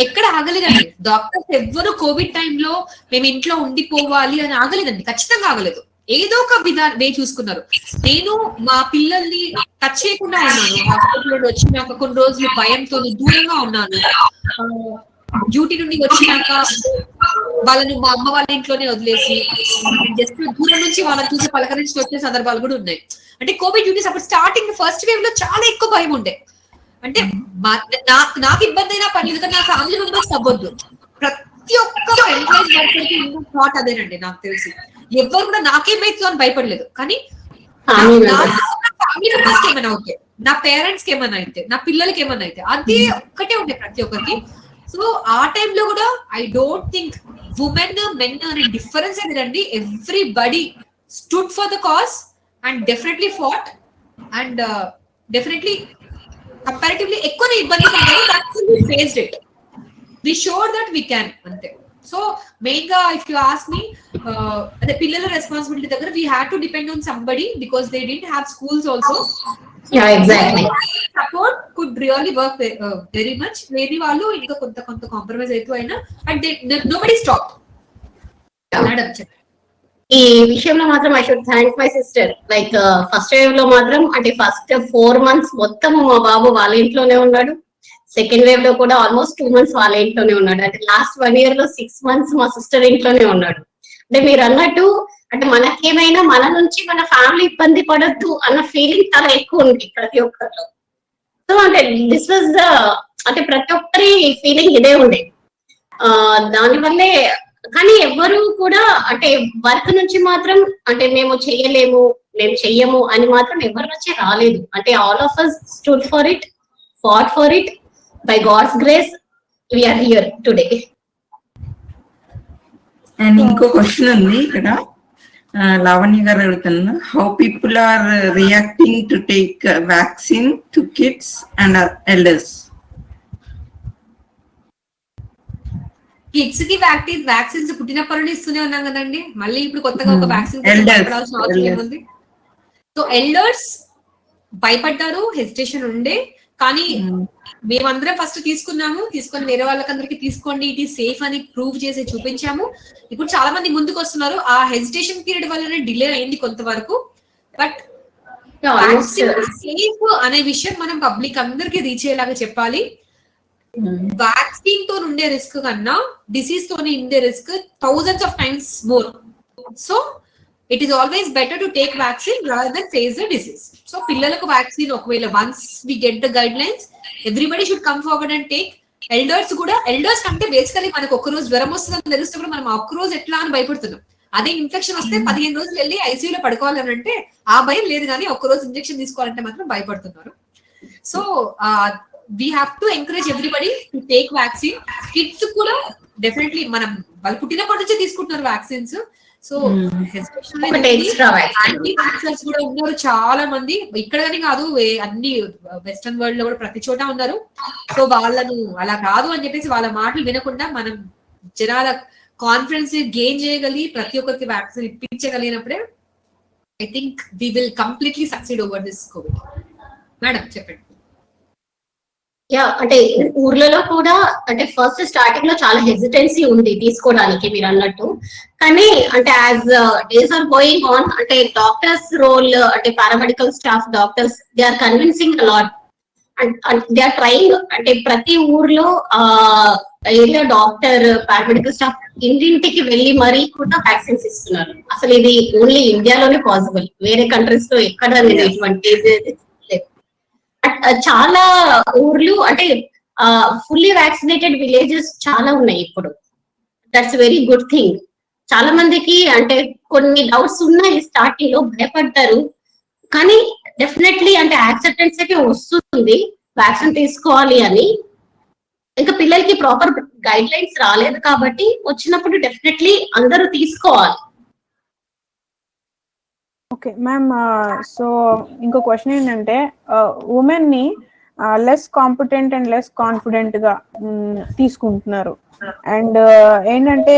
ఎక్కడ ఆగలేదండి. డాక్టర్స్ ఎవ్వరు కోవిడ్ టైంలో మేము ఇంట్లో ఉండిపోవాలి అని ఆగలేదండి, ఖచ్చితంగా ఆగలేదు. ఏదో ఒక వే చూసుకున్నారు. నేను మా పిల్లల్ని టచ్ చేయకుండా ఉన్నాను. హాస్పిటల్ వచ్చినాక కొన్ని రోజులు భయంతో దూరంగా ఉన్నాను. డ్యూటీ నుండి వచ్చినాక వాళ్ళను మా అమ్మ వాళ్ళ ఇంట్లోనే వదిలేసి జస్ట్ దూరం నుంచి వాళ్ళని చూసి పలకరించి వచ్చే సందర్భాలు కూడా ఉన్నాయి. అంటే కోవిడ్ డ్యూటీస్ అప్పుడు స్టార్టింగ్ ఫస్ట్ వేవ్ లో చాలా ఎక్కువ భయం ఉండే. అంటే నాకు ఇబ్బంది అయినా పర్లేదు, కానీ నా ఫ్యామిలీ మెంబర్స్ అవ్వద్దు. ప్రతి ఒక్క ఎంప్లాయీస్ వర్కర్కి థాట్ అదేనండి. నాకు తెలిసి ఎవరు కూడా నాకేమైతే అని భయపడలేదు. కానీ ఫ్యామిలీ మెంబర్స్ కి ఏమైనా అవుతాయి, నా పేరెంట్స్ కి ఏమైనా అయితే, నా పిల్లలకి ఏమైనా అయితే, అదే ఒక్కటే ఉండే ప్రతి ఒక్కరికి. సో ఆ టైంలో కూడా I don't think women men అనే డిఫరెన్స్ ఏదండి. Everybody stood for the cause and definitely fought. And definitely comparatively ఎక్కువ ఇబ్బంది పడ్డారు, but we faced it, we showed that we can అంతే. సో మెయిన్ గా ఇఫ్ యూ ఆస్క్ మీ, అంటే పిల్లల రెస్పాన్సిబిలిటీ దగ్గర we had to depend on somebody because they didn't have schools also. Exactly support could really work very much. Maybe వాళ్ళు ఇంకా కొంత కాంప్రమైజ్ అవుతూ అయినా, బట్ నోబడీ స్టాప్. ఈ విషయంలో మాత్రం I should thank my sister. Like first wave లో మాత్రం అంటే ఫస్ట్ 4 months మొత్తం మా బాబు వాళ్ళ ఇంట్లోనే ఉన్నాడు. సెకండ్ వేవ్ లో కూడా ఆల్మోస్ట్ 2 months వాళ్ళ ఇంట్లోనే ఉన్నాడు. అంటే లాస్ట్ 1 year లో 6 months మా సిస్టర్ ఇంట్లోనే ఉన్నాడు. అంటే మీరు అన్నట్టు అంటే మనకేమైనా మన నుంచి మన ఫ్యామిలీ ఇబ్బంది పడద్దు అన్న ఫీలింగ్ చాలా ఎక్కువ ఉంది ప్రతి ఒక్కరిలో. సో అంటే దిస్ వాజ్ ద అంటే ప్రతి ఒక్కరి ఫీలింగ్ ఇదే ఉండే. దానివల్లే కానీ ఎవ్వరు కూడా అంటే వర్క్ నుంచి మాత్రం అంటే మేము చెయ్యలేము, మేము చెయ్యము అని మాత్రం ఎవరి నుంచి రాలేదు. అంటే all of us stood for it, fought for it. By God's grace we are here today. And ఇంకో క్వశ్చన్ ఉంది ఇక్కడ, లావణ్య గారు అడుగుతున్నా, how people are reacting to take vaccine to kids and elders? Kids కి వ్యాక్సిన్స్ పుట్టినప్పటి నుండి ఇస్తూనే ఉన్నాం కదండి, మళ్ళీ ఇప్పుడు కొత్తగా ఒక వ్యాక్సిన్ భయపడాల్సిన అవసరం ఏముంది? సో ఎల్డర్స్ భయపడ్డారు, హెసిటేషన్ ఉండే, కానీ మేమందరం ఫస్ట్ తీసుకొని వేరే వాళ్ళకందరికి తీసుకోండి, ఇట్ ఈస్ సేఫ్ అని ప్రూవ్ చేసి చూపించాము. ఇప్పుడు చాలా మంది ముందుకు వస్తున్నారు. ఆ హెసిటేషన్ పీరియడ్ వల్లనే డిలే అయింది కొంతవరకు, బట్ సేఫ్ అనే విషయం మనం పబ్లిక్ అందరికి రీచ్ అయ్యేలాగా చెప్పాలి. వ్యాక్సిన్ తో ఉండే రిస్క్ కన్నా డిసీజ్ తోనే ఉండే risk thousands of times more. So it is always better to take vaccine rather than face the disease. So పిల్లలకు వ్యాక్సిన్ ఒకవేళ once we get the guidelines, everybody should come forward and take. Elders కూడా, ఎల్డర్స్ అంటే బేసికలీ మనకు ఒక రోజు జ్వరం వస్తుందని తెలిస్తే కూడా మనం ఒక్క రోజు ఎట్లా అని భయపడుతున్నాం. అదే ఇన్ఫెక్షన్ వస్తే 15 రోజులు వెళ్ళి ఐసీయూలో పడుకోవాలని అంటే ఆ భయం లేదు, కానీ ఒక్క రోజు ఇంజెక్షన్ తీసుకోవాలంటే మాత్రం భయపడుతున్నారు. So we have to encourage everybody to take vaccine. Kids కూడా డెఫినెట్లీ మనం వాళ్ళు పుట్టినప్పటి నుంచే తీసుకుంటున్నారు వ్యాక్సిన్స్. సో యాంటీ వ్యాక్సిన్స్ కూడా ఉన్నారు చాలా మంది, ఇక్కడనే కాదు అన్ని వెస్టర్న్ వరల్డ్ లో కూడా ప్రతి చోట ఉన్నారు. సో వాళ్ళను అలా కాదు అని చెప్పేసి వాళ్ళ మాటలు వినకుండా మనం జనాల కాన్ఫిడెన్స్ గెయిన్ చేయగలిగి ప్రతి ఒక్కరికి వ్యాక్సిన్ ఇప్పించగలిగినప్పుడే I think we will completely succeed over this Covid. Madam చెప్పండి. అంటే ఊర్లలో కూడా అంటే ఫస్ట్ స్టార్టింగ్ లో చాలా హెసిటెన్సీ ఉంది తీసుకోవడానికి మీరు అన్నట్టు, కానీ అంటే as days are going on అంటే డాక్టర్స్ రోల్ అంటే paramedical staff doctors they are convincing a lot and they are trying. అంటే ప్రతి ఊర్లో ఏరియా డాక్టర్ పారామెడికల్ స్టాఫ్ ఇంటింటికి వెళ్ళి మరీ కూడా వ్యాక్సిన్స్ ఇస్తున్నారు. అసలు ఇది ఓన్లీ ఇండియాలోనే పాసిబుల్, వేరే కంట్రీస్ లో ఎక్కడ లేదు ఇటువంటి. చాలా ఊర్లు అంటే ఫుల్లీ వ్యాక్సినేటెడ్ విలేజెస్ చాలా ఉన్నాయి ఇప్పుడు. That's very good thing. చాలా మందికి అంటే కొన్ని డౌట్స్ ఉన్నాయి, స్టార్టింగ్ లో భయపడతారు, కానీ డెఫినెట్లీ అంటే యాక్సెప్టెన్స్ అయితే వస్తుంది వ్యాక్సిన్ తీసుకోవాలి అని. ఇంకా పిల్లలకి ప్రాపర్ గైడ్ లైన్స్ రాలేదు కాబట్టి వచ్చినప్పుడు డెఫినెట్లీ అందరూ తీసుకోవాలి. ఓకే మ్యామ్, సో ఇంకో క్వశ్చన్ ఏంటంటే ఉమెన్ ని less competent and less confident గా తీసుకుంటున్నారు. అండ్ ఏంటంటే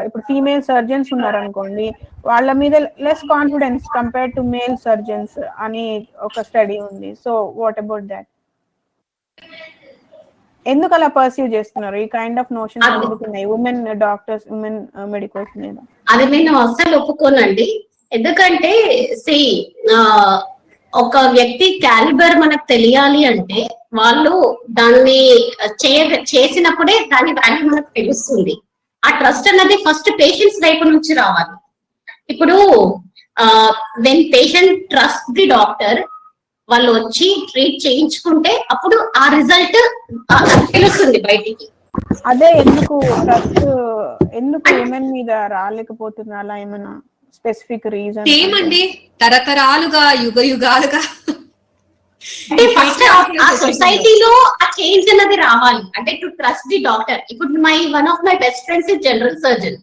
ఇప్పుడు ఫీమేల్ సర్జన్స్ ఉన్నారు అనుకోండి, వాళ్ళ మీద less confidence compare to male surgeons అని ఒక స్టడీ ఉంది. So what about that? ఎందుకు అలా పర్సీవ్ చేస్తున్నారు? ఈ కైండ్ ఆఫ్ నోషన్ ఎందుకున్నాయి ఉమెన్ డాక్టర్స్, ఉమెన్ మెడికల్స్ మీద? అది నేను అస్సలు ఒప్పుకోనండి. ఎందుకంటే ఒక వ్యక్తి క్యాలిబర్ మనకు తెలియాలి అంటే వాళ్ళు దాన్ని చేసినప్పుడే దాని వాల్యూ మనకు తెలుస్తుంది. ఆ ట్రస్ట్ అన్నది ఫస్ట్ పేషెంట్స్ వైపు నుంచి రావాలి. ఇప్పుడు when patient trust the doctor, వాళ్ళు వచ్చి ట్రీట్ చేయించుకుంటే అప్పుడు ఆ రిజల్ట్ తెలుస్తుంది బయటికి. అదే ఎందుకు ట్రస్ట్ ఎందుకు ఉమెన్ మీద రాలేకపోతున్నా, అలా ఏమైనా స్పెసిఫిక్ రీజన్? ఏమండి, తరతరాలుగా యుగ యుగాలుగా ఫస్ట్ ఆ సొసైటీలో ఆ చేంజ్ అన్నది రావాలి. అంటే టు ట్రస్ట్ ది డాక్టర్. ఇప్పుడు one of my best friends is general surgeon.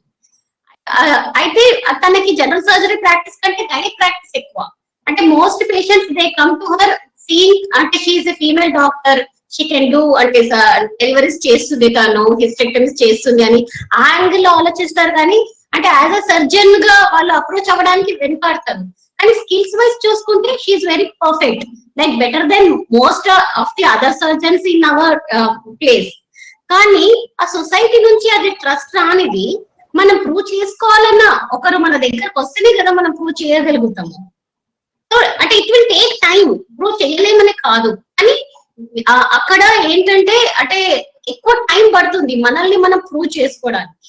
అయితే తనకి జనరల్ సర్జరీ ప్రాక్టీస్ కంటే గైనిక్ ప్రాక్టీస్ ఎక్కువ. అంటే most patients they come to her seeing అంటే she's a female doctor, she can do అంటే డెలివరీస్ చేస్తుంది, తను హిస్టెక్టమీస్ చేస్తుంది అని ఆ యాంగిల్ లో ఆలోచిస్తారు. కానీ అంటే యాజ్ అ సర్జన్ గా వాళ్ళు అప్రోచ్ అవ్వడానికి వెనుకాడతారు. కానీ స్కిల్స్ వైజ్ చూసుకుంటే she's very perfect, like better than most of the other surgeons in our place. కానీ ఆ సొసైటీ నుంచి అది ట్రస్ట్ రానిది మనం ప్రూవ్ చేసుకోవాలన్నా ఒకరు మన దగ్గరకు వస్తేనే కదా మనం ప్రూవ్ చేయగలుగుతాము. సో అంటే it will take time, prove చేయలేమనే కాదు, కానీ అక్కడ ఏంటంటే అంటే ఎక్కువ టైం పడుతుంది మనల్ని మనం ప్రూవ్ చేసుకోవడానికి.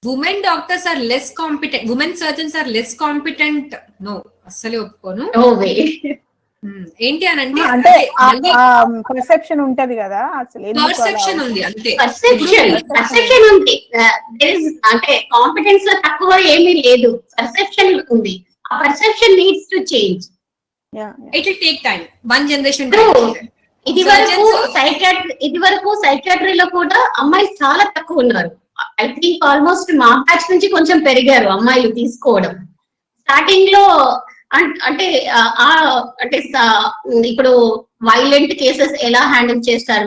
Women doctors are less competent, women surgeons are less competent, no అస్సలే ఒప్పుకోను. ఏంటి అని అంటే పర్సెప్షన్ ఉంటది కదా, అసలు పర్సెప్షన్ ఉంది అంతే, పర్సెప్షన్ ఉంది. అంటే కాంపిటెన్స్ లో తక్కువ ఏమీ లేదు, పర్సెప్షన్ ఉంది. ఆ perception needs to change. It will take time, one generation. ఇది వరకు సైకాట్రీలో కూడా అమ్మాయిలు చాలా తక్కువ ఉన్నారు. ఐ థింక్ ఆల్మోస్ట్ మా బ్యాచ్ నుంచి కొంచెం పెరిగారు అమ్మాయిలు తీసుకోవడం. స్టార్టింగ్ లో అంటే అంటే ఇప్పుడు వైలెంట్ కేసెస్ ఎలా హ్యాండిల్ చేస్తారు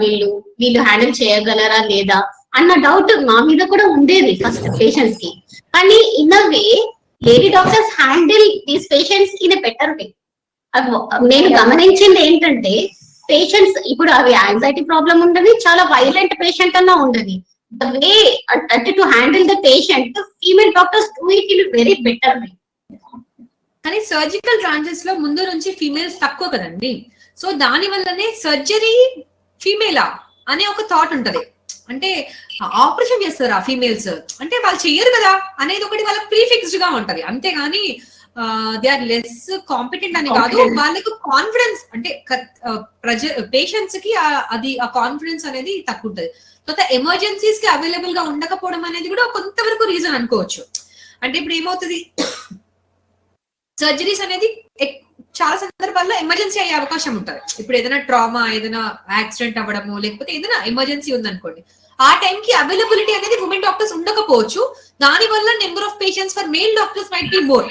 వీళ్ళు హ్యాండిల్ చేయగలరా లేదా అన్న డౌట్ మా మీద కూడా ఉండేది ఫస్ట్ పేషెంట్స్ కి. కానీ in a way lady doctors handle these patients in a better way. నేను గమనించింది ఏంటంటే పేషెంట్స్ ఇప్పుడు అవి యాంగ్జైటీ ప్రాబ్లం ఉండదు, చాలా వైలెంట్ పేషెంట్ అన్నా ఉండదు, ద వే అంటే to handle the patient female doctors do it in very better way. కానీ సర్జికల్ బ్రాంచెస్ లో ముందు నుంచి ఫీమేల్స్ తక్కువ కదండి, సో దాని వల్లనే సర్జరీ ఫీమేలా అనే ఒక థాట్ ఉంటది. అంటే ఆపరేషన్ చేస్తారా ఫీమేల్స్ అంటే వాళ్ళు చెయ్యరు కదా అనేది ఒకటి వాళ్ళకి ప్రీఫిక్స్డ్ గా ఉంటది. అంతేగాని దే ఆర్ లెస్ కాంపిటెంట్ అని కాదు, వాళ్ళకు కాన్ఫిడెన్స్ అంటే పేషెంట్స్ కి అది ఆ కాన్ఫిడెన్స్ అనేది తక్కువ ఉంటది. తర్వాత ఎమర్జెన్సీస్ కి అవైలబుల్ గా ఉండకపోవడం అనేది కూడా కొంతవరకు రీజన్ అనుకోవచ్చు. అంటే ఇప్పుడు ఏమవుతుంది, సర్జరీస్ అనేది చాలా సందర్భాల్లో ఎమర్జెన్సీ అయ్యే అవకాశం ఉంటుంది. ఇప్పుడు ఏదైనా ట్రామా, ఏదైనా యాక్సిడెంట్ అవ్వడము, లేకపోతే ఏదైనా ఎమర్జెన్సీ ఉందనుకోండి, ఆ టైంకి అవైలబిలిటీ అనేది ఉమెన్ డాక్టర్స్ ఉండకపోవచ్చు. దాని వల్ల number of patients for male doctors might be more.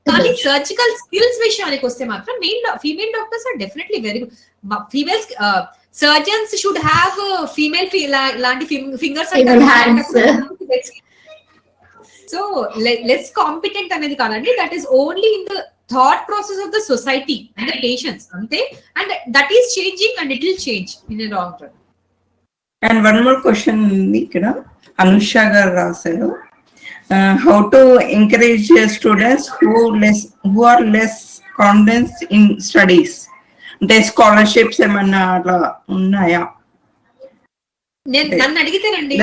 కానీ సర్జికల్ స్కిల్స్ విషయానికి వస్తే మాత్రం female doctors are definitely very good. Females surgeons should have female లాంటి ఫింగర్స్. సో లెస్ కాంపిటెంట్ అనేది కాదండి, that is only in the thought process of the society and the patients అంతే. And that is changing and it will change in a long run. And one more question ఉంది ఇక్కడ, అనుష గారు రాశారు, how to encourage students who are less confidence in studies, అంటే స్కాలర్షిప్స్ ఏమన్నా అట్లా ఉన్నాయా? నన్ను అడిగితేనండి,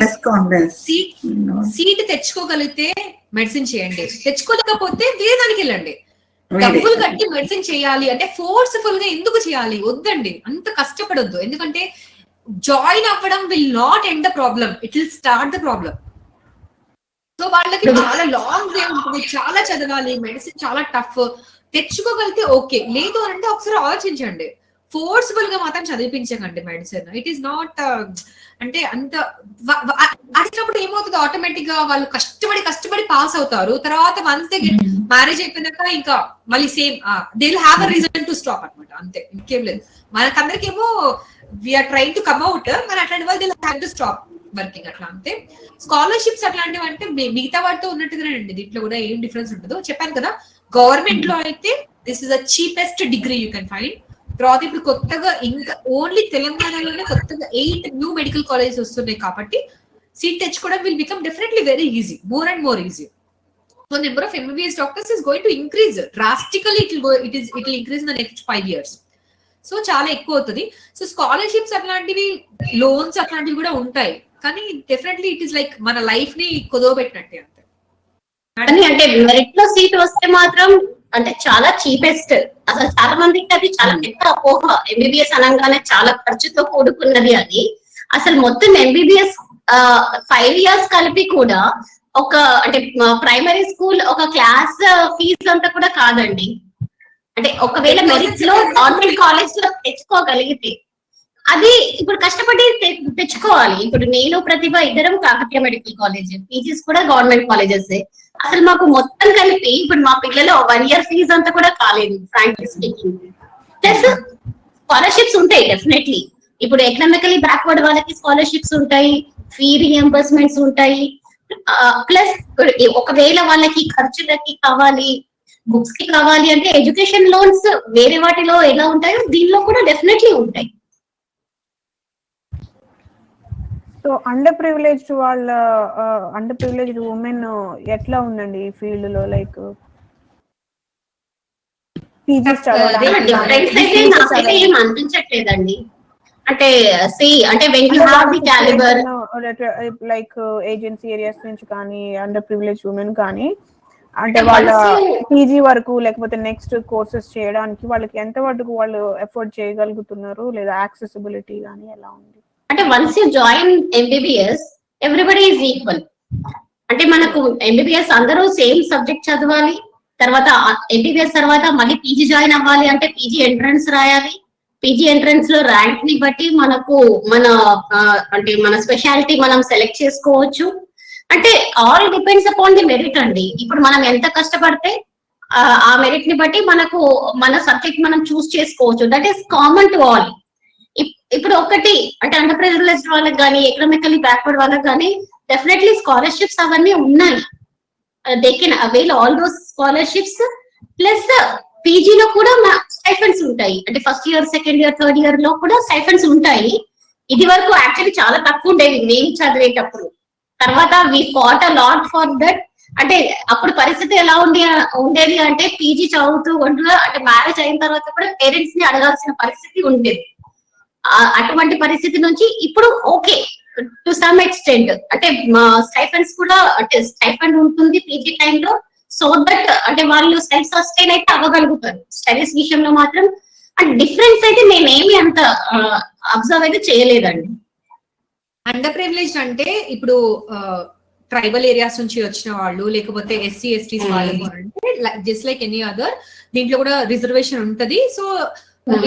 సీట్ తెచ్చుకోగలిగితే మెడిసిన్ చేయండి, తెచ్చుకోలేకపోతే వేరే దానికి వెళ్ళండి. డబ్బులు కట్టి మెడిసిన్ చేయాలి అంటే ఫోర్స్ఫుల్ గా ఎందుకు చేయాలి? వద్దండి, అంత కష్టపడొద్దు. ఎందుకంటే జాయిన్ అవ్వడం will not end the problem, it will start the problem. So వాళ్ళకి చాలా లాంగ్ వే ఉంటుంది, చాలా చదవాలి, మెడిసిన్ చాలా టఫ్. తెచ్చుకోగలిగితే ఓకే, లేదు అంటే ఒకసారి ఆలోచించండి. ఫోర్స్ఫుల్ గా మాత్రం చదివించకండి మెడిసిన్. ఇట్ ఈస్ నాట్ అంటే అంత అడిగినప్పుడు ఏమవుతుంది, ఆటోమేటిక్ గా వాళ్ళు కష్టపడి పాస్ అవుతారు. తర్వాత వన్స్ దే గెట్ మ్యారేజ్ అయిపోయినాక ఇంకా మళ్ళీ same they will have a reason to stop అనమాట, అంతే, ఇంకేం లేదు. మనకందరికేమో we are trying to come out, మన అట్లాంటి వాళ్ళు they will have to stop working అట్లా, అంతే. స్కాలర్షిప్స్ అట్లాంటివి అంటే మిగతా వాటితో ఉన్నట్టుగానండి, దీంట్లో కూడా ఏం డిఫరెన్స్ ఉండదు. చెప్పాను కదా, గవర్నమెంట్ లో అయితే this is the cheapest degree you can find. తర్వాత ఇప్పుడు కొత్తగా ఇంకా ఓన్లీ తెలంగాణలోనే కొత్తగా 8 న్యూ మెడికల్ కాలేజెస్ వస్తున్నాయి కాబట్టి సీట్ తెచ్చుకోవడం will become definitely very easy, more and more easy. So number of MBBS doctors is going to increase drastically. It will increase in the next 5 years. So చాలా ఎక్కువ అవుతుంది. సో స్కాలర్షిప్స్ అట్లాంటివి, లోన్స్ అట్లాంటివి కూడా ఉంటాయి. కానీ డెఫినెట్లీ ఇట్ ఈస్ లైక్ మన లైఫ్ ని కుదవబెట్టినట్టే, అంతే. అంటే మెరిట్ లో సీట్ వస్తే మాత్రం అంటే చాలా చీపెస్ట్. అసలు చాలా మందికి అది చాలా పెద్ద అపోహ, MBBS అనగానే చాలా ఖర్చుతో కూడుకున్నది అని. అసలు మొత్తం MBBS 5 years కలిపి కూడా ఒక అంటే ప్రైమరీ స్కూల్ ఒక క్లాస్ ఫీజు అంతా కూడా కాదండి. అంటే ఒకవేళ మెరిట్ లో గవర్నమెంట్ కాలేజ్ లో తెచ్చుకోగలిగితే అది ఇప్పుడు కష్టపడి తెచ్చుకోవాలి. ఇప్పుడు నేను ప్రతిభ ఇద్దరం కాకతీయ మెడికల్ కాలేజ్, పీజీస్ కూడా గవర్నమెంట్ కాలేజెస్. అసలు మాకు మొత్తం కలిపి ఇప్పుడు మా పిల్లలు 1 year ఫీజు అంతా కూడా కాలేదు ఫ్రాంక్లీ స్పీకింగ్. ప్లస్ స్కాలర్షిప్స్ ఉంటాయి డెఫినెట్లీ. ఇప్పుడు ఎకనామికలీ బ్యాక్వర్డ్ వాళ్ళకి స్కాలర్షిప్స్ ఉంటాయి, ఫీ రియంబర్స్మెంట్స్ ఉంటాయి. ప్లస్ ఒకవేళ వాళ్ళకి ఖర్చులకి కావాలి, బుక్స్ కి కావాలి అంటే ఎడ్యుకేషన్ లోన్స్ వేరే వాటిలో ఎలా ఉంటాయో దీనిలో కూడా డెఫినెట్లీ ఉంటాయి. సో అండర్ ప్రివిలేజ్డ్ వాళ్ళ అండర్ ప్రివిలేజ్డ్ ఉమెన్ ఎట్లా ఉందండి ఈ ఫీల్డ్ లో? లైక్ పీజీస్ చదవడానికి డిఫరెన్స్ అయితే నాకైతే ఏం అనిపించట్లేదండి. అంటే అంటే when you have the calibre like agency areas నుంచి కానీ అండర్ ప్రివిలేజ్ ఉమెన్ కానీ అంటే వాళ్ళ పీజీ వరకు లేకపోతే నెక్స్ట్ కోర్సెస్ చేయడానికి వాళ్ళకి ఎంత వరకు వాళ్ళు ఎఫోర్డ్ చేయగలుగుతున్నారు, లేదా యాక్సెసిబిలిటీ కానీ ఎలా ఉంది? అంటే once you join MBBS everybody is equal. అంటే మనకు ఎంబీబీఎస్ అందరూ సేమ్ సబ్జెక్ట్ చదవాలి. తర్వాత ఎంబీబీఎస్ తర్వాత మళ్ళీ పీజీ జాయిన్ అవ్వాలి అంటే పీజీ ఎంట్రన్స్ రాయాలి. పీజీ ఎంట్రన్స్ లో ర్యాంక్ ని బట్టి మనకు అంటే మన స్పెషాలిటీ మనం సెలెక్ట్ చేసుకోవచ్చు. అంటే all depends upon the merit అండి. ఇప్పుడు మనం ఎంత కష్టపడితే ఆ మెరిట్ ని బట్టి మనకు మన సబ్జెక్ట్ మనం చూస్ చేసుకోవచ్చు. That is common to all. ఇప్పుడు ఒకటి అంటే అండర్ ప్రివిలేజ్డ్ వాళ్ళకి కానీ ఎకనామికలీ బ్యాక్వర్డ్ వాళ్ళకి కానీ డెఫినెట్లీ స్కాలర్షిప్స్ అవన్నీ ఉన్నాయి. They can avail all those scholarships. Plus పీజీలో కూడా స్టైఫండ్స్ ఉంటాయి. అంటే first year, second year, third year లో కూడా స్టైఫండ్స్ ఉంటాయి. ఇది వరకు యాక్చువల్లీ చాలా తక్కువ ఉండేది నేను చదివేటప్పుడు. తర్వాత we fought a lot for that. అంటే అప్పుడు పరిస్థితి ఎలా ఉండేది అంటే పీజీ చదువుతూ ఉండగా అంటే మ్యారేజ్ అయిన తర్వాత కూడా పేరెంట్స్ ని అడగాల్సిన పరిస్థితి ఉండేది. అటువంటి పరిస్థితి నుంచి ఇప్పుడు ఓకే టు సమ్ ఎక్స్టెంట్ అంటే స్టైఫండ్స్ కూడా అంటే స్టైఫండ్ ఉంటుంది పీజీ టైంలో. సో దట్ అంటే వాళ్ళు సెల్ఫ్ సస్టైన్ అయితే అవ్వగలుగుతారు. స్టడీస్ విషయంలో మాత్రం డిఫరెన్స్ అయితే నేనేమి అంత అబ్జర్వ్ అయితే చేయలేదండి. అండర్ ప్రివిలేజ్డ్ అంటే ఇప్పుడు ట్రైబల్ ఏరియాస్ నుంచి వచ్చిన వాళ్ళు లేకపోతే ఎస్సీ ఎస్టీస్ వాళ్ళు అంటే జస్ట్ లైక్ ఎనీ అదర్ దీంట్లో కూడా రిజర్వేషన్ ఉంటది. సో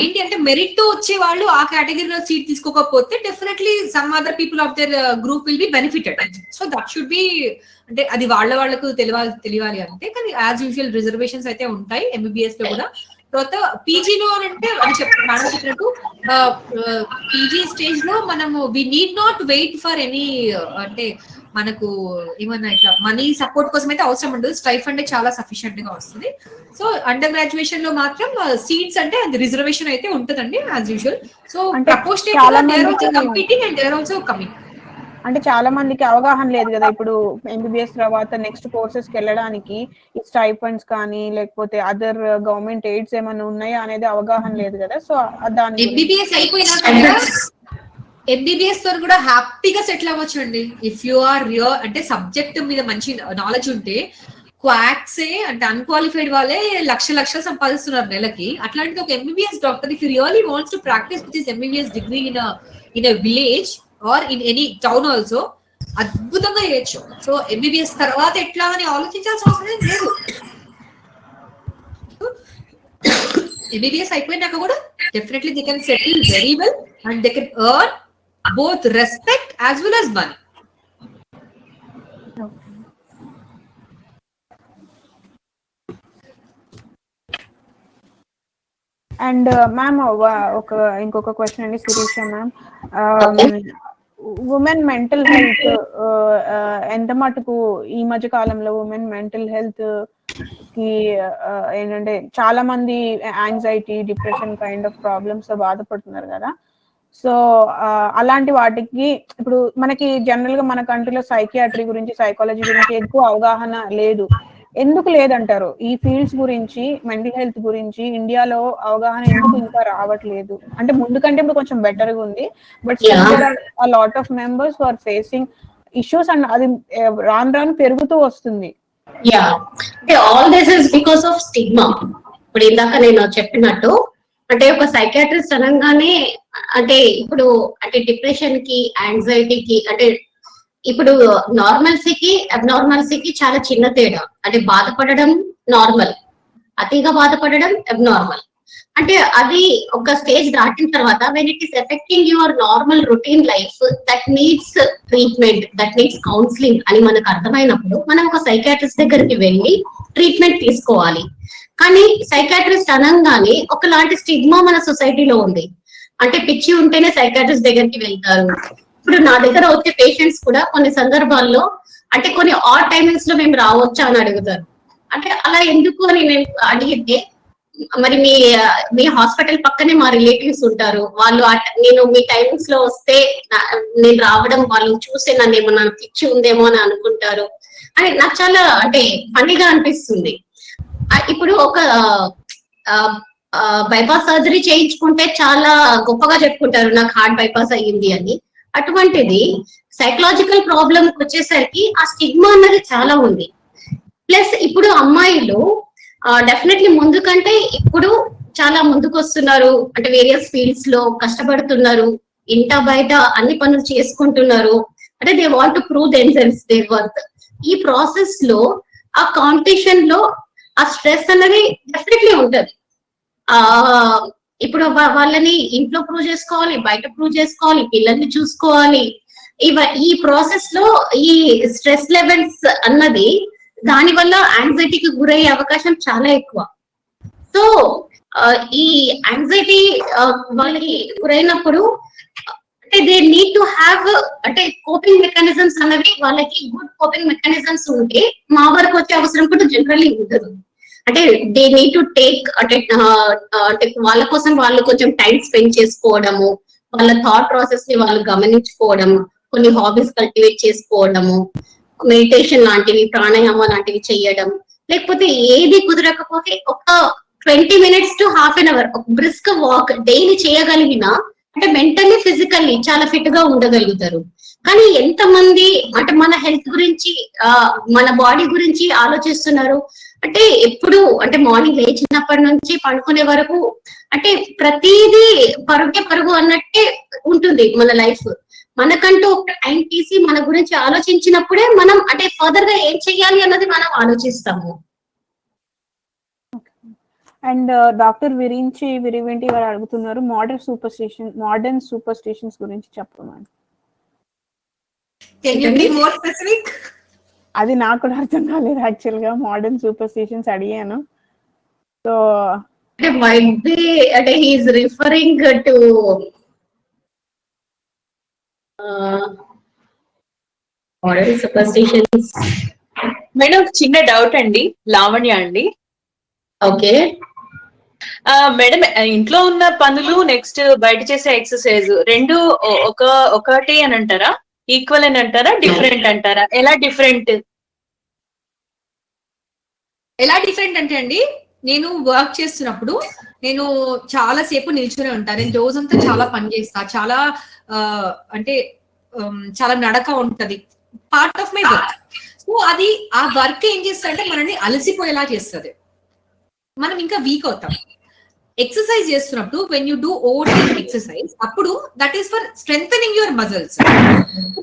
ఏంటి అంటే మెరిట్ తో వచ్చే వాళ్ళు ఆ కేటగిరీలో సీట్ తీసుకోకపోతే definitely some other people of their group will be benefited. So that should be అంటే అది వాళ్ళకు తెలియాలి అంటే. కానీ యాజ్ యూజువల్ రిజర్వేషన్స్ అయితే ఉంటాయి ఎంబీబీఎస్ లో కూడా. తర్వాత పీజీలో అంటే అని చెప్పినట్టు పీజీ స్టేజ్ లో మనము we need not wait for any అంటే మనకు ఏమన్నా ఇట్లా మనీ సపోర్ట్ కోసం అయితే అవసరం ఉండదు. స్టైఫండ్ చాలా సఫిషియెంట్ గా వస్తుంది. సో అండర్ గ్రాడ్యుయేషన్ లో మాత్రం సీట్స్ అంటే అది రిజర్వేషన్ అయితే ఉంటదండి as usual. So competing and they are also coming. అంటే చాలా మందికి అవగాహన లేదు కదా. ఇప్పుడు ఎంబీబీఎస్ తర్వాత నెక్స్ట్ కోర్సెస్ కి వెళ్ళడానికి ఈ స్టైఫండ్స్ కానీ లేకపోతే అదర్ గవర్నమెంట్ ఎయిడ్స్ ఏమైనా ఉన్నాయా అనేది అవగాహన లేదు కదా. సో దాని ఎంబీబీఎస్ అయిపోయినాక ఎంబీబీఎస్ తో కూడా హ్యాపీగా సెటిల్ అవ్వచ్చు అండి. ఇఫ్ యు ఆర్ అంటే సబ్జెక్ట్ మీద మంచి నాలెడ్జ్ ఉంటే క్వాక్సే అంటే అన్క్వాలిఫైడ్ వాళ్ళే లక్షలు సంపాదిస్తున్నారు నెలకి. అట్లాంటిది ఒక MBBS doctor if you really wants to practise with this MBBS degree in a village or in any town also అద్భుతంగా చేయొచ్చు. సో ఎంబీబీఎస్ తర్వాత ఎట్లా అని ఆలోచించాల్సిన అవసరం లేదు. ఎంబీబీఎస్ అయిపోయినాక కూడా definitely they can settle very well and they can earn both respect as well as money. And ma'am ఇంకొక క్వశ్చన్ అండి Shirisha ma'am. Women mental health ఎంత మటుకు ఈ మధ్య కాలంలో ఉమెన్ మెంటల్ హెల్త్ కి ఏంటంటే చాలా మంది anxiety, depression kind of problems తో బాధపడుతున్నారు కదా. సో అలాంటి వాటికి ఇప్పుడు మనకి జనరల్ గా మన కంట్రీలో సైకియాట్రీ గురించి, సైకాలజీ గురించి ఎక్కువ అవగాహన లేదు. ఎందుకు లేదంటారు? ఈ ఫీల్డ్స్ గురించి, మెంటల్ హెల్త్ గురించి ఇండియాలో అవగాహన ఎందుకు ఇంకా రావట్లేదు? అంటే ముందు కంటే ఇప్పుడు కొంచెం బెటర్ గా ఉంది, but lot of members who are facing issues and అది రాను పెరుగుతూ వస్తుంది. All this is because of stigma. ఇప్పుడు ఇందాక నేను చెప్పినట్టు అంటే ఒక సైకాట్రిస్ట్ అనగానే అంటే ఇప్పుడు అంటే డిప్రెషన్ కి, యాంగ్జైటీకి అంటే ఇప్పుడు నార్మల్సీకి అబ్నార్మల్సీకి చాలా చిన్న తేడా. అంటే బాధపడడం నార్మల్, అతిగా బాధపడడం అబ్నార్మల్. అంటే అది ఒక స్టేజ్ దాటిన తర్వాత when it is affecting your normal routine life that needs treatment, that needs counselling అని మనకు అర్థమైనప్పుడు మనం ఒక సైకాట్రిస్ట్ దగ్గరికి వెళ్ళి ట్రీట్మెంట్ తీసుకోవాలి. కానీ సైకాట్రిస్ట్ అనగానే ఒకలాంటి స్టిగ్మా మన సొసైటీలో ఉంది. అంటే పిచ్చి ఉంటేనే సైకాట్రిస్ట్ దగ్గరికి వెళ్తారు. ఇప్పుడు నా దగ్గర వచ్చే పేషెంట్స్ కూడా కొన్ని సందర్భాల్లో అంటే కొన్ని ఆడ్ టైమింగ్స్ లో మేము రావచ్చా అని అడుగుతారు. అంటే అలా ఎందుకు అని నేను అడిగితే, మరి మీ హాస్పిటల్ పక్కనే మా రిలేటివ్స్ ఉంటారు, వాళ్ళు నేను మీ టైమింగ్స్ లో వస్తే నేను రావడం వాళ్ళు చూసే నన్ను ఏమన్నా పిచ్చి ఉందేమో అని అనుకుంటారు అని నాకు చాలా అంటే ఫన్నీగా అనిపిస్తుంది. ఇప్పుడు ఒక బైపాస్ సర్జరీ చేయించుకుంటే చాలా గొప్పగా చెప్పుకుంటారు నాకు హార్ట్ బైపాస్ అయ్యింది అని. అటువంటిది సైకలాజికల్ ప్రాబ్లమ్ వచ్చేసరికి ఆ స్టిగ్మా అన్నది చాలా ఉంది. ప్లస్ ఇప్పుడు అమ్మాయిలు డెఫినెట్లీ ముందు కంటే ఇప్పుడు చాలా ముందుకు వస్తున్నారు. అంటే వేరియస్ ఫీల్డ్స్ లో కష్టపడుతున్నారు, ఇంట బయట అన్ని పనులు చేసుకుంటున్నారు. అంటే they want to prove themselves their worth. ఈ ప్రాసెస్ లో ఆ కాంపిటీషన్ లో ఆ స్ట్రెస్ అనేది డెఫినెట్లీ ఉంటది. ఇప్పుడు వాళ్ళని ఇంట్లో ప్రూవ్ చేసుకోవాలి, బయట ప్రూవ్ చేసుకోవాలి, పిల్లల్ని చూసుకోవాలి. ఈ ప్రాసెస్ లో ఈ స్ట్రెస్ లెవెల్స్ అన్నది దాని వల్ల యాంగ్జైటీకి గురయ్యే అవకాశం చాలా ఎక్కువ. సో ఈ యాంగ్జైటీ వాళ్ళకి గురైనప్పుడు అంటే దే నీడ్ టు హ్యావ్ అంటే కోపింగ్ మెకానిజమ్స్ అన్నవి వాళ్ళకి గుడ్ కోపింగ్ మెకానిజమ్స్ ఉంటే మా వరకు వచ్చే అవసరం కూడా జనరల్లీ ఉండదు. అంటే దే నీడ్ టు టేక్ అంటే వాళ్ళ కోసం వాళ్ళు కొంచెం టైం స్పెండ్ చేసుకోవడము, వాళ్ళ థాట్ ప్రాసెస్ ని వాళ్ళు గమనించుకోవడము, కొన్ని హాబీస్ కల్టివేట్ చేసుకోవడము, మెడిటేషన్ లాంటివి, ప్రాణాయామం లాంటివి చేయడం, లేకపోతే ఏది కుదరకపోతే ఒక 20 minutes to half an hour ఒక బ్రిస్క్ వాక్ డైలీ చేయగలిగినా అంటే మెంటల్లీ ఫిజికల్లీ చాలా ఫిట్ గా ఉండగలుగుతారు. కానీ ఎంతమంది అంటే మన హెల్త్ గురించి మన బాడీ గురించి ఆలోచిస్తున్నారు అంటే ఎప్పుడు అంటే మార్నింగ్ లేచినప్పటి నుంచి పడుకునే వరకు అంటే ప్రతిదీ పరుగు అన్నట్టే ఉంటుంది మన లైఫ్. మనకంటూ ఒక టైం తీసి మన గురించి ఆలోచించినప్పుడే మనం అంటే ఫర్దర్ గా ఏం చెయ్యాలి అన్నది మనం ఆలోచిస్తాము. అండ్ డాక్టర్ విరివింటి గారు అడుగుతున్నారు మోడర్న్ సూపర్ స్టిషన్స్ గురించి చెప్పమని. అది నాకు కూడా అర్థం కాలేదు యాక్చువల్ గా. మోడర్న్ సూపర్ స్టిషన్స్ అడిగాను. సో అంటే he's referring to modern superstitions. Madam చిన్న డౌట్ అండి, లావణ్య అండి. ఓకే మేడం, ఇంట్లో ఉన్న పనులు నెక్స్ట్ బయట చేసే ఎక్సర్సైజ్ రెండు ఒకటి అని అంటారా, ఈక్వల్ అని అంటారా, డిఫరెంట్ అంటారా? ఎలా డిఫరెంట్ అంటే అండి, నేను వర్క్ చేస్తున్నప్పుడు నేను చాలా సేపు నిల్చునే ఉంటాను. నేను రోజంతా చాలా పని చేస్తా, చాలా అంటే చాలా నడక ఉంటది, part of my work. So అది ఆ వర్క్ ఏం చేస్తారంటే మనల్ని అలసిపోయేలా చేస్తుంది, మనం ఇంకా వీక్ అవుతాం. ఎక్సర్సైజ్ చేస్తున్నప్పుడు when you do over exercise అప్పుడు that is for strengthening your muscles,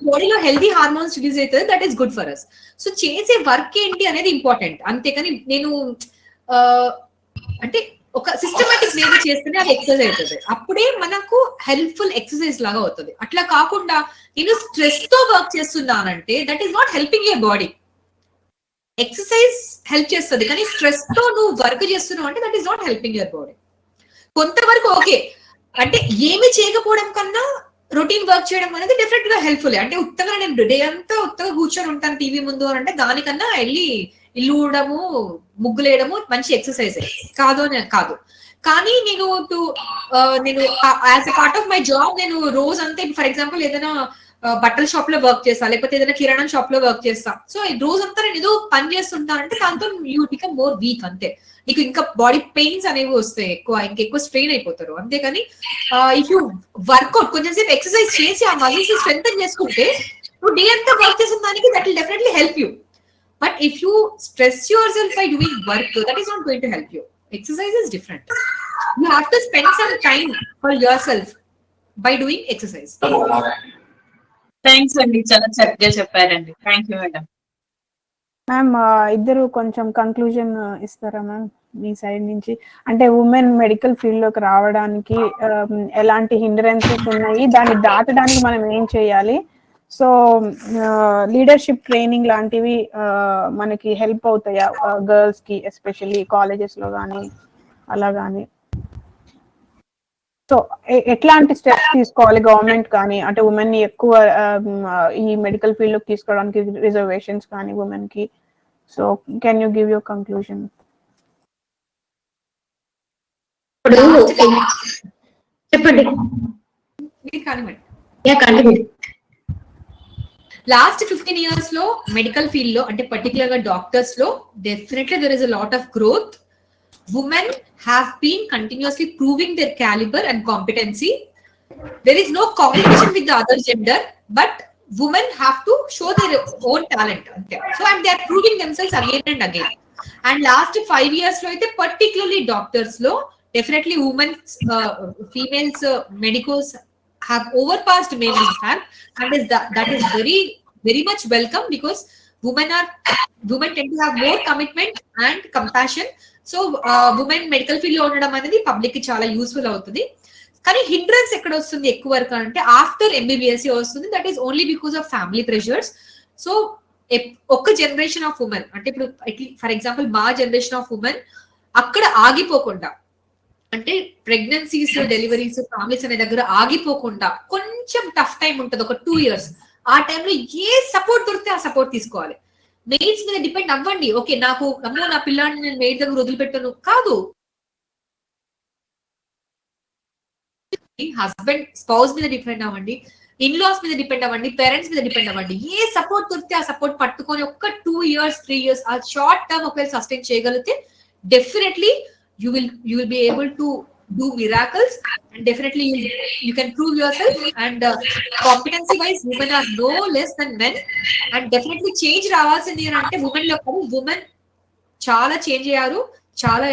బాడీలో హెల్దీ హార్మోన్స్ రిలీజ్ అవుతుంది, that is good for us. So చేసే వర్క్ ఏంటి అనేది ఇంపార్టెంట్. అంతేకాని నేను అంటే ఒక సిస్టమాటిక్ వేగా చేస్తేనే అది ఎక్సర్సైజ్ అవుతుంది, అప్పుడే మనకు హెల్ప్ఫుల్ ఎక్సర్సైజ్ లాగా అవుతుంది. అట్లా కాకుండా నేను స్ట్రెస్ తో వర్క్ చేస్తున్నానంటే that is not helping your body. Exercise help చేస్తుంది కానీ స్ట్రెస్ తో నువ్వు వర్క్ చేస్తున్నావు అంటే that is not helping your body. కొంతవరకు ఓకే, అంటే ఏమి చేయకపోవడం కన్నా రొటీన్ వర్క్ చేయడం అనేది డెఫినెట్ గా హెల్ప్ఫుల్. అంటే ఉత్తగా నేను డే అంతా ఉత్తగా కూర్చొని ఉంటాను టీవీ ముందు అని అంటే దానికన్నా వెళ్ళి ఇల్లు ఊడము, ముగ్గులేయడము మంచి ఎక్సర్సైజ్ కాదు అని కాదు. కానీ నేను as a part of my job నేను రోజంతా ఫర్ ఎగ్జాంపుల్ ఏదైనా బట్టల షాప్ లో వర్క్ చేస్తా, లేకపోతే ఏదైనా కిరాణా షాప్ లో వర్క్ చేస్తా. సో రోజంతా నేను ఏదో పని చేస్తుంటానంటే దాంతో యూ బికమ్ మోర్ వీక్. అంతే, నీకు ఇంకా బాడీ పెయిన్స్ అనేవి వస్తాయి, ఇంకెక్కువ స్ట్రెయిన్ అయిపోతారు. అంతేకాని ఇఫ్ యూ వర్క్అవుట్ కొంచెం సేపు ఎక్సర్సైజ్ చేసి ఆ మజిల్స్ స్ట్రెంథెన్ చేసుకుంటే నువ్వు డే అంతా వర్క్ చేసిన దానికి that will definitely help you. But if you stress your self by doing work that is not going to help you. Exercise is different. You have to spend some time for yourself by doing exercise. Thanks అండి, చాలా చక్కగా చెప్పారండి. Thank you madam. మ్యామ్ ఇద్దరు కొంచెం కంక్లూజన్ ఇస్తారా మ్యామ్ మీ సైడ్ నుంచి? అంటే ఉమెన్ మెడికల్ ఫీల్డ్ లోకి రావడానికి ఎలాంటి హిండ్రెన్సెస్ ఉన్నాయి, దాన్ని దాటడానికి మనం ఏం చేయాలి? సో లీడర్షిప్ ట్రైనింగ్ లాంటివి మనకి హెల్ప్ అవుతాయా గర్ల్స్ కి, ఎస్పెషల్లీ కాలేజెస్ లో కానీ అలా కానీ? సో ఎట్లాంటి స్టెప్స్ తీసుకోవాలి గవర్నమెంట్ కానీ, అంటే ఉమెన్ ని ఎక్కువ ఈ మెడికల్ ఫీల్డ్ లోకి తీసుకోవడానికి, రిజర్వేషన్స్ కానీ ఉమెన్ కి? So can you give your conclusion? చెప్పండి. లాస్ట్ 15 years లో మెడికల్ ఫీల్డ్ లో, అంటే పర్టికులర్ గా డాక్టర్స్ లో definitely there is a lot of growth. Women have been continuously proving their caliber and competency. There is no competition with the other gender, but women have to show their own talent. So, and they are proving themselves again and again. And last 5 years lo aithe particularly doctors lo definitely women, females, medicos have overpassed male in fact, and that is very very much welcome, because women tend to have more commitment and compassion. So women medical field లో ఉండడం అనేది పబ్లిక్ కి చాలా యూస్ఫుల్ అవుతుంది. కానీ హిండ్రెన్స్ ఎక్కడ వస్తుంది ఎక్కువ వరకు అంటే ఆఫ్టర్ ఎంబీబీఎస్ వస్తుంది. That is only because of family pressures. So ఒక్క జనరేషన్ ఆఫ్ ఉమెన్, అంటే ఇప్పుడు ఫర్ ఎగ్జాంపుల్ మా జనరేషన్ ఆఫ్ ఉమెన్ అక్కడ ఆగిపోకుండా, అంటే ప్రెగ్నెన్సీస్, డెలివరీస్, ఫ్యామిలీస్ అనే దగ్గర ఆగిపోకుండా కొంచెం టఫ్ టైం ఉంటుంది, ఒక 2 years. ఆ టైంలో ఏ సపోర్ట్ దొరికితే ఆ సపోర్ట్ తీసుకోవాలి. మెయిడ్స్ మీద డిపెండ్ అవ్వండి. ఓకే, నాకు అమ్మో నా పిల్లాడిని నేను మెయిడ్ దగ్గర వదిలిపెట్టాను కాదు. హస్బెండ్, స్పౌస్ మీద డిపెండ్ అవ్వండి, ఇన్లాస్ మీద డిపెండ్ అవ్వండి, పేరెంట్స్ మీద డిపెండ్ అవ్వండి. ఏ సపోర్ట్ దొరికితే ఆ సపోర్ట్ పట్టుకొని ఒక్క 2 years 3 years ఆ షార్ట్ టర్మ్ ఒకవేళ సస్టైన్ చేయగలిగితే definitely you will be able to do miracles, and definitely you can prove yourself. And competency wise women are no less than men, and definitely change రావాల్సింది అంటే women లో women చాలా చేంజ్ అయ్యారు, చాలా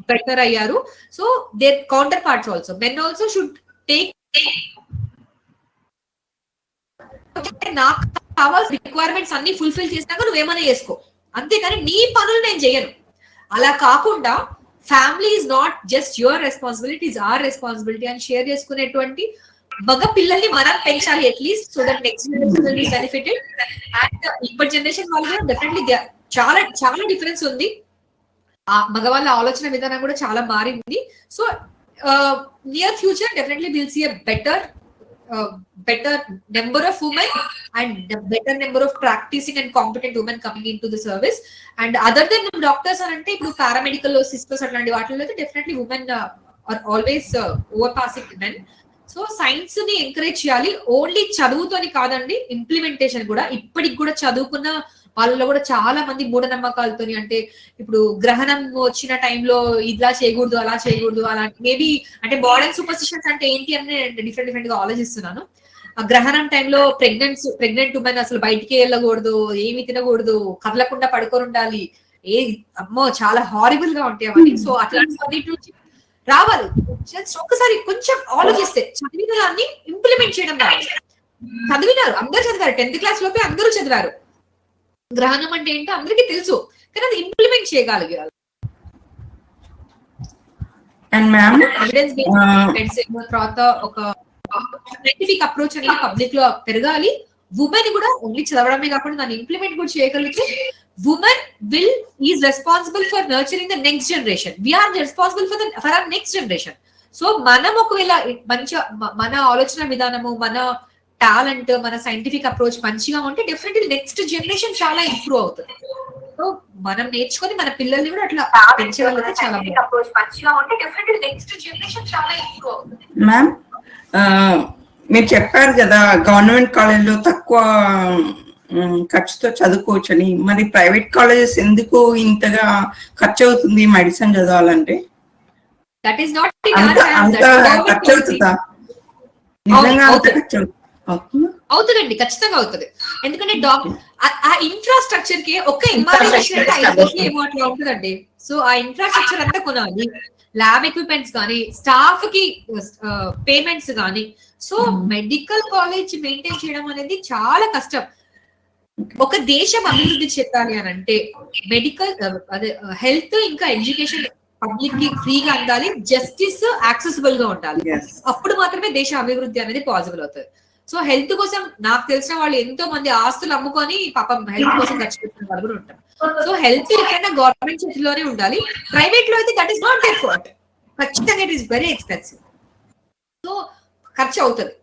బెటర్ అయ్యారు. So their counterparts also, men also should take నాకు కావాల్సిన రిక్వైర్మెంట్స్ అన్ని ఫుల్ఫిల్ చేసినాక నువ్వేమైనా చేసుకో, అంతేకాని నీ పనులు నేను చేయను అలా కాకుండా family is not just your responsibility, is our responsibility అని షేర్ చేసుకునేటువంటి మగ పిల్లల్ని మనం పెంచాలి at least, so that next generation will be benefited. And ఇప్పటి జనరేషన్ వాళ్ళు కూడా డెఫినెట్లీ చాలా చాలా డిఫరెన్స్ ఉంది. ఆ మగవాళ్ళ ఆలోచన విధానం కూడా చాలా మారింది. So near future definitely will see a better number of women and the better number of practicing and competent women coming into the service. And other than doctors ante ipudu paramedical sisters atlandi vaatlo aithe definitely women are always overpassing men. So science ని ఎంకరేజ్ చేయాలి. ఓన్లీ చదువుతోని కాదండి, ఇంప్లిమెంటేషన్ కూడా. ఇప్పటికి కూడా చదువుకున్న వాళ్ళలో కూడా చాలా మంది మూఢనమ్మకాలతోని, అంటే ఇప్పుడు గ్రహణం వచ్చిన టైంలో ఇలా చేయకూడదు, అలా చేయకూడదు, అలాంటి మేబీ అంటే మోడర్న్ సూపర్స్టిషన్స్ అంటే ఏంటి అని డిఫరెంట్ డిఫరెంట్ గా ఆలోచిస్తున్నాను. ఆ గ్రహణం టైంలో ప్రెగ్నెంట్ ఉమెన్ అసలు బయటికి వెళ్ళకూడదు, ఏమి తినకూడదు, కదలకుండా పడుకొని ఉండాలి, అమ్మో చాలా హారిబుల్ గా ఉంటాయి అవన్నీ. సో అట్లాంటి నుంచి రావాలి. ఒక్కసారి కొంచెం ఆలోచిస్తే చదివిన దాన్ని ఇంప్లిమెంట్ చేయడం రావాలి. చదివినారు, అందరు చదివారు, 10th class లోపే అందరూ చదివారు. గ్రహణం అంటే ఏంటో అందరికీ తెలుసు, కానీ అది ఇంప్లిమెంట్ చేయగలిగారు. అండ్ మ్యామ్ ఎవిడెన్స్ బేస్డ్ తర్వాత ఒక సైంటిఫిక్ అప్రోచ్ అనేది పబ్లిక్ లో పెరగాలి. ఉమెన్ కూడా ఓన్లీ చదవడమే కాకుండా దాన్ని ఇంప్లిమెంట్ కూడా చేయగలిగితే woman is responsible for nurturing the next generation. We are responsible for our next generation. So మనం ఒకవేళ మంచి మన ఆలోచన విధానము, మన టాలెంట్, మన సైంటిఫిక్ అప్రోచ్ మంచిగా ఉంటే డెఫినెట్లీ నెక్స్ట్ జనరేషన్ చాలా ఇంప్రూవ్ అవుతుంది. సో మనం నేర్చుకొని మన పిల్లల్ని కూడా అట్లా పెంచగలిగితే చాలా అప్రోచ్ మంచిగా ఉంటే డెఫినెట్లీ నెక్స్ట్ జనరేషన్ చాలా ఇంప్రూవ్ అవుతుంది. మ్యామ్ మీరు చెప్పారు కదా గవర్నమెంట్ కాలేజ్లో తక్కువ ఖర్చుతో చదువుకోవచ్చు అని, మరి ప్రైవేట్ కాలేజెస్ ఎందుకు ఇంతగా ఖర్చు అవుతుంది మెడిసిన్ చదవాలంటే? దట్ ఈస్ నాట్ అంత ఖర్చు అవుతుందా? నిజంగా అంత ఖర్చు అవుతుందండి, ఖచ్చితంగా అవుతుంది. ఎందుకంటే ఆ ఇన్ఫ్రాస్ట్రక్చర్ కి ఒక్క ఇమాజినేషన్ అంటే 5 కోట్లు ఏమో అట్లా ఉంటుందండి. సో ఆ ఇన్ఫ్రాస్ట్రక్చర్ అంతా కొనాలి, ల్యాబ్ ఎక్విప్మెంట్స్ కానీ, స్టాఫ్ కి పేమెంట్స్ కానీ. సో మెడికల్ కాలేజ్ మెయింటైన్ చేయడం అనేది చాలా కష్టం. ఒక దేశం అభివృద్ధి చెందాలి అని అంటే మెడికల్ అదే హెల్త్ ఇంకా ఎడ్యుకేషన్ పబ్లిక్ కి ఫ్రీగా అందాలి, జస్టిస్ యాక్సెసిబుల్ గా ఉండాలి. అప్పుడు మాత్రమే దేశ అభివృద్ధి అనేది పాసిబుల్ అవుతుంది. సో హెల్త్ కోసం నాకు తెలిసిన వాళ్ళు ఎంతో మంది ఆస్తులు అమ్ముకొని పాపం హెల్త్ కోసం ఖర్చు పెట్టిన వాళ్ళు కూడా ఉంటారు. సో హెల్త్ ఎక్కడైనా గవర్నమెంట్ చేతిలోనే ఉండాలి. ప్రైవేట్ లో అయితే that is not their fault. ఖచ్చితంగా it is very expensive. So ఖర్చు అవుతుంది.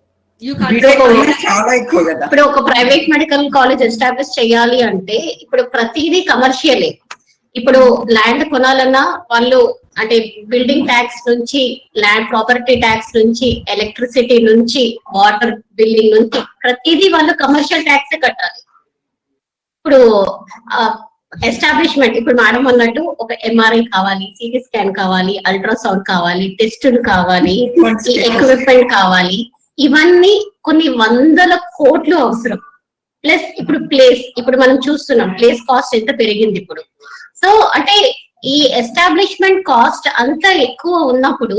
ఇప్పుడు ఒక ప్రైవేట్ మెడికల్ కాలేజ్ ఎస్టాబ్లిష్ చేయాలి అంటే ఇప్పుడు ప్రతిదీ కమర్షియలే. ఇప్పుడు ల్యాండ్ కొనాలన్నా వాళ్ళు అంటే బిల్డింగ్ ట్యాక్స్ నుంచి, ల్యాండ్ ప్రాపర్టీ ట్యాక్స్ నుంచి, ఎలక్ట్రిసిటీ నుంచి, వాటర్ బిల్లింగ్ నుంచి ప్రతిదీ వాళ్ళు కమర్షియల్ ట్యాక్స్ కట్టాలి. ఇప్పుడు ఎస్టాబ్లిష్మెంట్ ఇప్పుడు మేడం అన్నట్టు ఒక ఎంఆర్ఐ కావాలి, సిటీ స్కాన్ కావాలి, అల్ట్రాసౌండ్ కావాలి, టెస్టులు కావాలి, ఎక్విప్మెంట్ కావాలి, ఇవన్నీ కొన్ని వందల కోట్లు అవసరం. ప్లస్ ఇప్పుడు ప్లేస్, ఇప్పుడు మనం చూస్తున్నాం ప్లేస్ కాస్ట్ ఎంత పెరిగింది ఇప్పుడు. సో అంటే ఈ ఎస్టాబ్లిష్మెంట్ కాస్ట్ అంత ఎక్కువ ఉన్నప్పుడు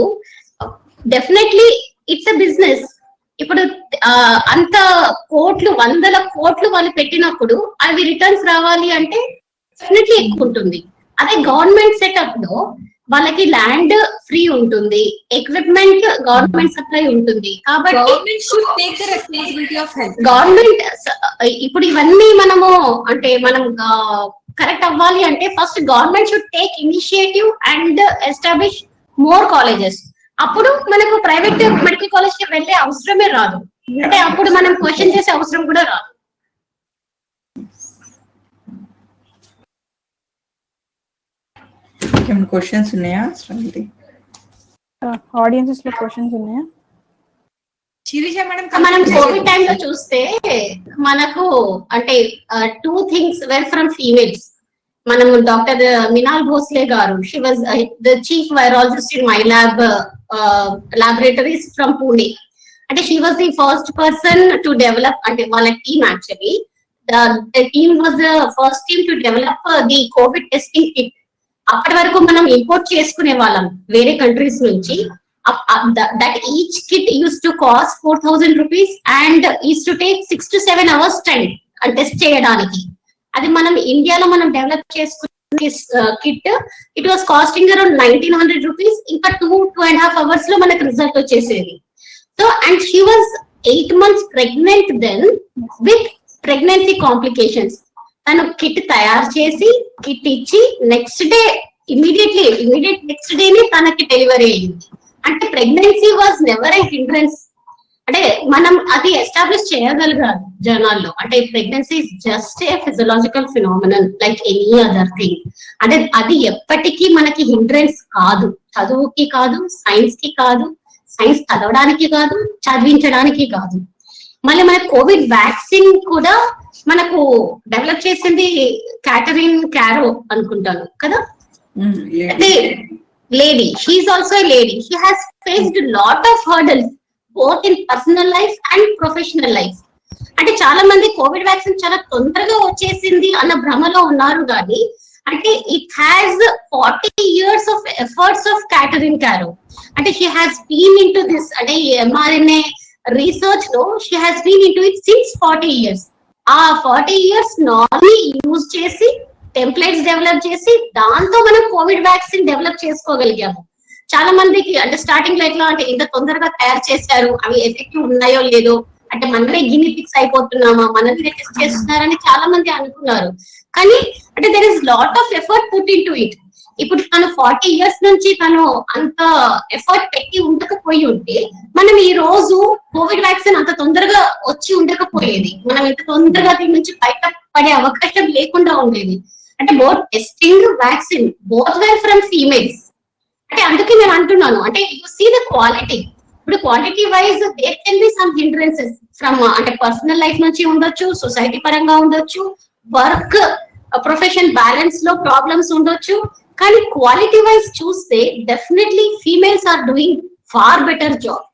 డెఫినెట్లీ ఇట్స్ ఎ బిజినెస్. ఇప్పుడు అంత కోట్లు, వందల కోట్లు వాళ్ళు పెట్టినప్పుడు అవి రిటర్న్స్ రావాలి అంటే డెఫినెట్లీ ఎక్కువ ఉంటుంది. అదే గవర్నమెంట్ సెటప్ లో వాళ్ళకి ల్యాండ్ ఫ్రీ ఉంటుంది, ఎక్విప్మెంట్ గవర్నమెంట్ సప్లై ఉంటుంది. కాబట్టి గవర్నమెంట్ ఇప్పుడు ఇవన్నీ మనము అంటే మనం కరెక్ట్ అవ్వాలి అంటే first government should take initiative and establish more colleges. అప్పుడు మనకు ప్రైవేట్ మెడికల్ కాలేజ్ కి వెళ్ళే అవసరమే రాదు. అంటే అప్పుడు మనం క్వశ్చన్ చేసే అవసరం కూడా రాదు. క్వశ్చన్స్ ఉన్నాయా? ఆడియన్సెస్ లో క్వశ్చన్స్ ఉన్నాయా? మనం కోవిడ్ టైమ్ లో చూస్తే మనకు అంటే 2 things were from females. మనం doctor Minal Bhosle garu, she was the chief virologist in my lab laboratories from Pune. అంటే she was the first person to develop, అంటే వాళ్ళ team actually the team was the first team to develop the covid testing kit. అప్పటి వరకు మనం ఇంపోర్ట్ చేసుకునే వాళ్ళం వేరే కంట్రీస్ నుంచి. That each kit used to cost 4,000 rupees and used to take 6 to 7 hours time test చేయడానికి. అది మనం ఇండియాలో మనం డెవలప్ చేసుకునే kit it was costing around 1,900 rupees. ఇంకా 2.5 hours లో మనకు రిజల్ట్ వచ్చేసేది. So and she was 8 months pregnant then with pregnancy complications. తను కిట్ తయారు చేసి కిట్ ఇచ్చి ఇమీడియట్ నెక్స్ట్ డేనే తనకి డెలివరీ అయ్యింది. అంటే pregnancy was never A hindrance. అంటే మనం అది ఎస్టాబ్లిష్ చేయగలగాలి జనాల్లో. అంటే pregnancy is just a physiological phenomenon like any other thing. అంటే అది ఎప్పటికీ మనకి హిండ్రెన్స్ కాదు, చదువుకి కాదు, సైన్స్ కి కాదు, సైన్స్ చదవడానికి కాదు, చదివించడానికి కాదు. మళ్ళీ మన కోవిడ్ వ్యాక్సిన్ కూడా మనకు డెవలప్ చేసింది క్యాటరిన్ క్యారో అనుకుంటాను కదా. అంటే lady, she's also lady. She has faced lot of hurdles both in personal life and professional life. అంటే చాలా మంది కోవిడ్ వ్యాక్సిన్ చాలా తొందరగా వచ్చేసింది అన్న భ్రమలో ఉన్నారు కానీ అంటే it has 40 years of efforts of Katalin Kariko. అంటే she has been into this, అంటే mRNA రీసెర్చ్ లో she has been into it since 40 years. ఆ 40 years నార్మల్లీ యూజ్ చేసి టెంప్లెట్స్ డెవలప్ చేసి దాంతో మనం కోవిడ్ వ్యాక్సిన్ డెవలప్ చేసుకోగలిగాము. చాలా మందికి అంటే స్టార్టింగ్ లో ఎట్లా అంటే ఇంత తొందరగా తయారు చేశారు, అవి ఎఫెక్టివ్ ఉన్నాయో లేదో, అంటే మనమే గిని ఫిక్స్ అయిపోతున్నామా, మనల్ని టెస్ట్ చేస్తున్నారని చాలా మంది అనుకున్నారు. కానీ అంటే there is lot of effort put in to it. ఇప్పుడు తను 40 years నుంచి తను అంత ఎఫర్ట్ పెట్టి ఉండకపోయి ఉంటే మనం ఈ రోజు కోవిడ్ వ్యాక్సిన్ అంత తొందరగా వచ్చి ఉండకపోయేది. మనం ఇంత తొందరగా దీని నుంచి బయట పడే అవకాశం లేకుండా ఉండేది. అంటే both testing vaccine both were from females. అంటే అందుకే నేను అంటున్నాను, అంటే యు సీ ద క్వాలిటీ. ఇప్పుడు quality wise there can be some hindrances from అంటే పర్సనల్ లైఫ్ నుంచి ఉండొచ్చు, సొసైటీ పరంగా ఉండొచ్చు, వర్క్ ప్రొఫెషన్ బ్యాలెన్స్ లో ప్రాబ్లమ్స్ ఉండొచ్చు. కానీ క్వాలిటీ వైజ్ చూస్తే definitely females are doing far better job.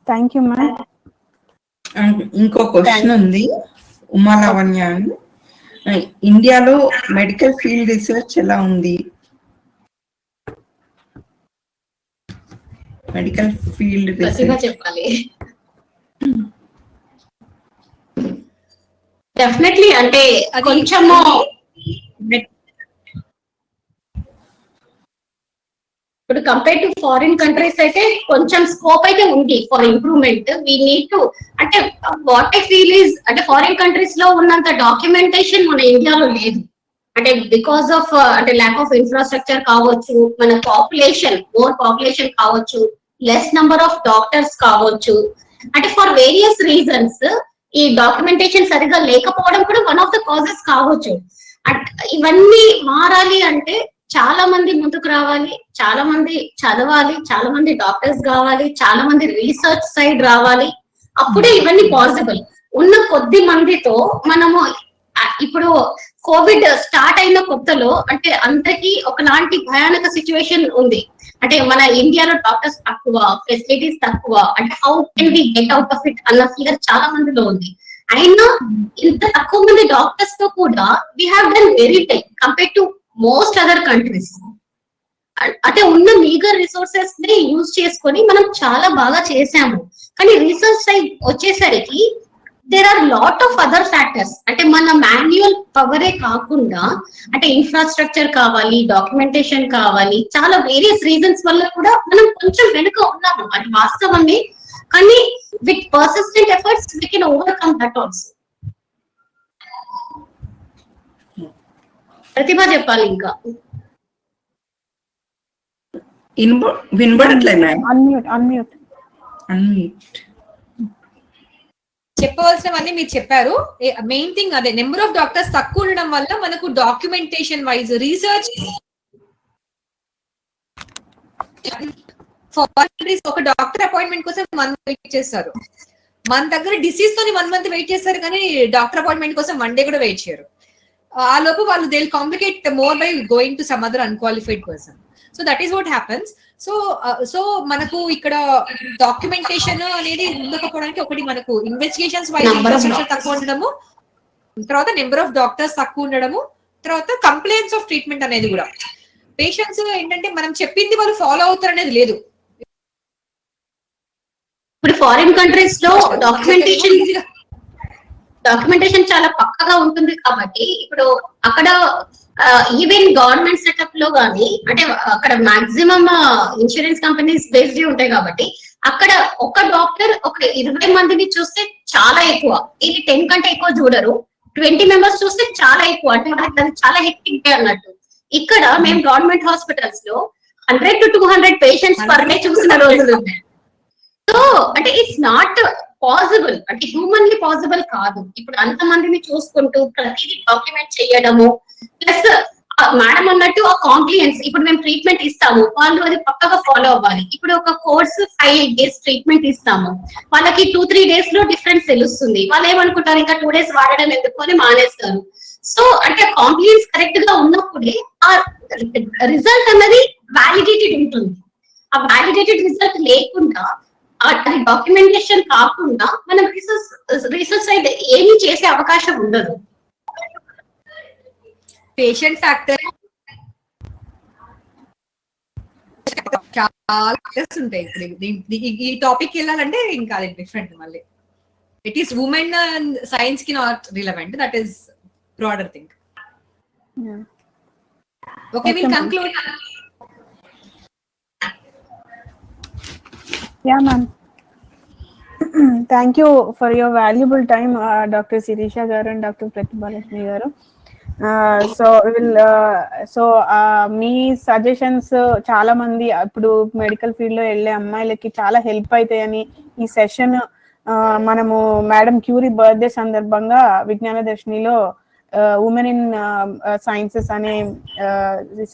Thank you ma'am. ఇంకో క్వశ్చన్ ఉంది ఉమా లావణ్య అని. ఇండియాలో మెడికల్ ఫీల్డ్ రీసెర్చ్ ఎలా ఉంది? మెడికల్ ఫీల్డ్ చెప్పాలి. డెఫినెట్లీ అంటే అది కొంచెము ఇప్పుడు కంపేర్ టు ఫారిన్ కంట్రీస్ అయితే కొంచెం స్కోప్ అయితే ఉంది for improvement. We need to అంటే వాట్ ఐ ఫీల్ ఈజ్ అంటే ఫారిన్ కంట్రీస్ లో ఉన్నంత డాక్యుమెంటేషన్ మన ఇండియాలో లేదు. అంటే బికాస్ ఆఫ్ అంటే ల్యాక్ ఆఫ్ ఇన్ఫ్రాస్ట్రక్చర్ కావచ్చు, మన పాపులేషన్ మోర్ పాపులేషన్ కావచ్చు, లెస్ నంబర్ ఆఫ్ డాక్టర్స్ కావచ్చు, అంటే ఫర్ వేరియస్ రీజన్స్ ఈ డాక్యుమెంటేషన్ సరిగా లేకపోవడం కూడా వన్ ఆఫ్ ద కాజెస్ కావచ్చు. ఇవన్నీ మారాలి అంటే చాలా మంది ముందుకు రావాలి, చాలా మంది చదవాలి, చాలా మంది డాక్టర్స్ కావాలి, చాలా మంది రీసెర్చ్ సైడ్ రావాలి. అప్పుడే ఇవన్నీ పాసిబుల్. ఉన్న కొద్ది మందితో మనము ఇప్పుడు కోవిడ్ స్టార్ట్ అయిన కొత్తలో అంటే అందరికీ ఒకలాంటి భయానక సిచ్యువేషన్ ఉంది. అంటే మన ఇండియాలో డాక్టర్స్ తక్కువ, ఫెసిలిటీస్ తక్కువ, అంటే how can we get out of it అన్న ఫియర్ చాలా మందిలో ఉంది. అయినా ఇంత తక్కువ మంది డాక్టర్స్ తో కూడా we have done very well compare to most other countries. అంటే ఉన్న మీగర్ రిసోర్సెస్ ని యూజ్ చేసుకొని మనం చాలా బాగా చేసాము. కానీ రీసెర్చ్ సైడ్ వచ్చేసరికి there are lot of other factors. అంటే మన మాన్యువల్ పవరే కాకుండా అంటే ఇన్ఫ్రాస్ట్రక్చర్ కావాలి, డాక్యుమెంటేషన్ కావాలి, చాలా వేరియస్ రీజన్స్ వల్ల కూడా మనం కొంచెం వెనుక ఉన్నాము. అది వాస్తవమే. కానీ with persistent efforts we can overcome that also. Pratibha చెప్పాలి ఇంకా. వినబడట్లే మ్యామ్. అన్మ్యూట్. చెప్పవలసినవన్నీ మీరు చెప్పారు. మెయిన్ థింగ్ అదే, నెంబర్ ఆఫ్ డాక్టర్స్ తక్కువ ఉండడం వల్ల మనకు డాక్యుమెంటేషన్ వైజ్ రీసెర్చ్ ఒక డాక్టర్ అపాయింట్మెంట్ కోసం 1 month వెయిట్ చేస్తారు. మన దగ్గర డిసీజ్ తోని 1 month వెయిట్ చేస్తారు, కానీ డాక్టర్ అపాయింట్మెంట్ కోసం 1 day కూడా వెయిట్ చేయరు. ఆ లోపు వాళ్ళు they will complicate more by going to some other unqualified person. So that is what happens. So మనకు ఇక్కడ డాక్యుమెంటేషన్ అనేది ఉండకపోవడానికి ఒకటి మనకు ఇన్వెస్టిగేషన్స్ వైజ్ ఇన్ఫ్రాస్ట్రక్చర్ తక్కువ ఉండడము, తర్వాత నెంబర్ ఆఫ్ డాక్టర్స్ తక్కువ ఉండడము, తర్వాత కంప్లైంట్స్ ఆఫ్ ట్రీట్మెంట్ అనేది కూడా. పేషెంట్స్ ఏంటంటే మనం చెప్పింది వాళ్ళు ఫాలో అవుతారు అనేది లేదు. ఇప్పుడు ఫారిన్ కంట్రీస్ లో డాక్యుమెంటేషన్ చాలా పక్కగా ఉంటుంది కాబట్టి ఇప్పుడు అక్కడ ఈవెన్ గవర్నమెంట్ సెటప్ లో గానీ అంటే అక్కడ మాక్సిమం ఇన్సూరెన్స్ కంపెనీస్ బేస్డ్ ఉంటాయి కాబట్టి అక్కడ ఒక డాక్టర్ ఒక 20 మందిని చూస్తే చాలా ఎక్కువ. ఇది 10 కంటే ఎక్కువ చూడరు. 20 members చూస్తే చాలా ఎక్కువ, అంటే అది చాలా హెక్టిక్ డే అన్నట్టు. ఇక్కడ మేము గవర్నమెంట్ హాస్పిటల్స్ లో 100 to 200 పేషెంట్స్ పర్ డే చూసిన రోజులు ఉన్నాయి. సో అంటే ఇట్స్ నాట్ పాసిబుల్, అంటే హ్యూమన్లీ పాసిబుల్ కాదు. ఇప్పుడు అంత మందిని చూసుకుంటూ ప్రతిదీ డాక్యుమెంట్ చేయడము, ప్లస్ మేడం అన్నట్టు ఆ కాంప్లియన్స్. ఇప్పుడు మేము ట్రీట్మెంట్ ఇస్తాము, వాళ్ళు అది పక్కగా ఫాలో అవ్వాలి. ఇప్పుడు ఒక కోర్స్ 5 days ట్రీట్మెంట్ ఇస్తాము, వాళ్ళకి 2-3 days లో డిఫరెన్స్ తెలుస్తుంది. వాళ్ళు ఏమనుకుంటారు, ఇంకా 2 days వాడడం ఎందుకు అని మానేస్తారు. సో అంటే కాంప్లియన్స్ కరెక్ట్ గా ఉన్నప్పుడే ఆ రిజల్ట్ అన్నది వ్యాలిడేటెడ్ ఉంటుంది. ఆ వ్యాలిడేటెడ్ రిజల్ట్ లేకుండా అది డాక్యుమెంటేషన్ కాకుండా మనం రీసెర్చ్ సైడ్ ఏమీ చేసే అవకాశం ఉండదు. పేషెంట్ ఫ్యాక్టర్ చాలా ఉంటాయి. ఇప్పుడు ఈ టాపిక్ వెళ్ళాలంటే ఇంకా అది డిఫరెంట్. మళ్ళీ ఇట్ ఈస్ ఉమెన్ సైన్స్ కి not relevant, that is broader thing. Okay, will conclude. Yeah, ma'am. Thank you for your valuable time, Dr. Sirisha garu and Dr. Pratibha Lakshmi garu. Me suggestions చాలా మంది ఇప్పుడు మెడికల్ ఫీల్డ్ లో వెళ్ళే అమ్మాయిలకి చాలా హెల్ప్ అవుతాయని ఈ సెషన్ మనము మేడం క్యూరీ బర్త్డే సందర్భంగా విజ్ఞాన దర్శినిలో ఉమెన్ ఇన్ సైన్సెస్ అనే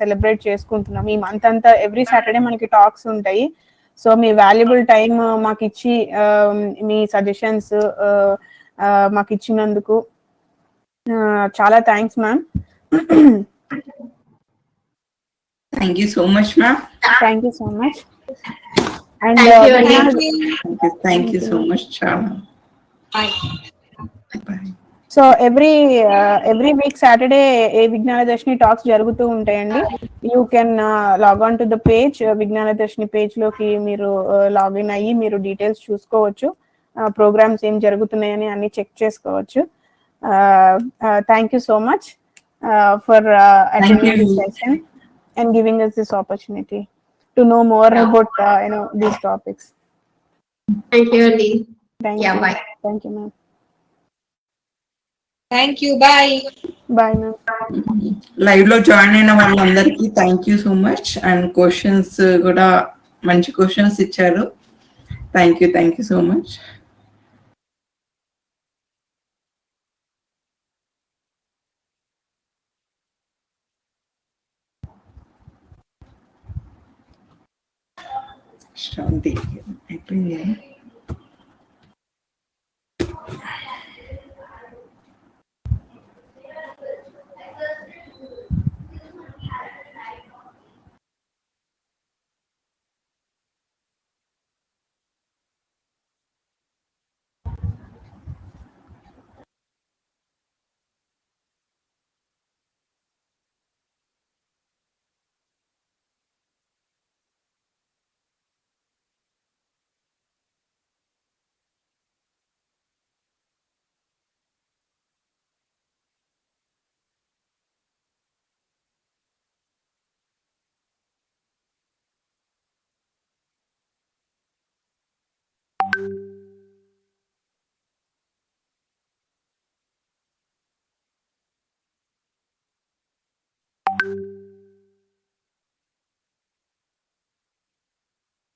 సెలబ్రేట్ చేసుకుంటున్నాం. ఈ మంత్ అంతా ఎవ్రీ సాటర్డే మనకి టాక్స్ ఉంటాయి. సో మీ వాల్యుబుల్ టైం మాకు ఇచ్చి మీ సజెషన్స్ మాకు ఇచ్చినందుకు చాలా thanks ma'am. Thank you so much ma'am. Thank you so much. And thank you so much. చాలా సో ఎవ్రీ వీక్ సాటర్డే ఏ విజ్ఞాన దర్శిని టాక్స్ జరుగుతూ ఉంటాయండి. You can log on to the page, Vignana Darshini page లోకి మీరు లాగిన్ అయ్యి మీరు డీటెయిల్స్ చూసుకోవచ్చు. ప్రోగ్రామ్స్ ఏం జరుగుతున్నాయని అన్ని చెక్ చేసుకోవచ్చు. Thank you so much for attending this session and giving us this opportunity to know more about these topics. Thank you, Andy. Thank Yeah, you. bye. Thank you, ma'am. Thank you, bye. Bye, ma'am. Live లో జాయిన్ అయిన వాళ్ళందరికీ thank you so much. And questions కూడా మంచి క్వశ్చన్స్ ఇచ్చారు. Thank you so much. Shanti అయిపోయింది.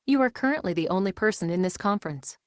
You are currently the only person in this conference.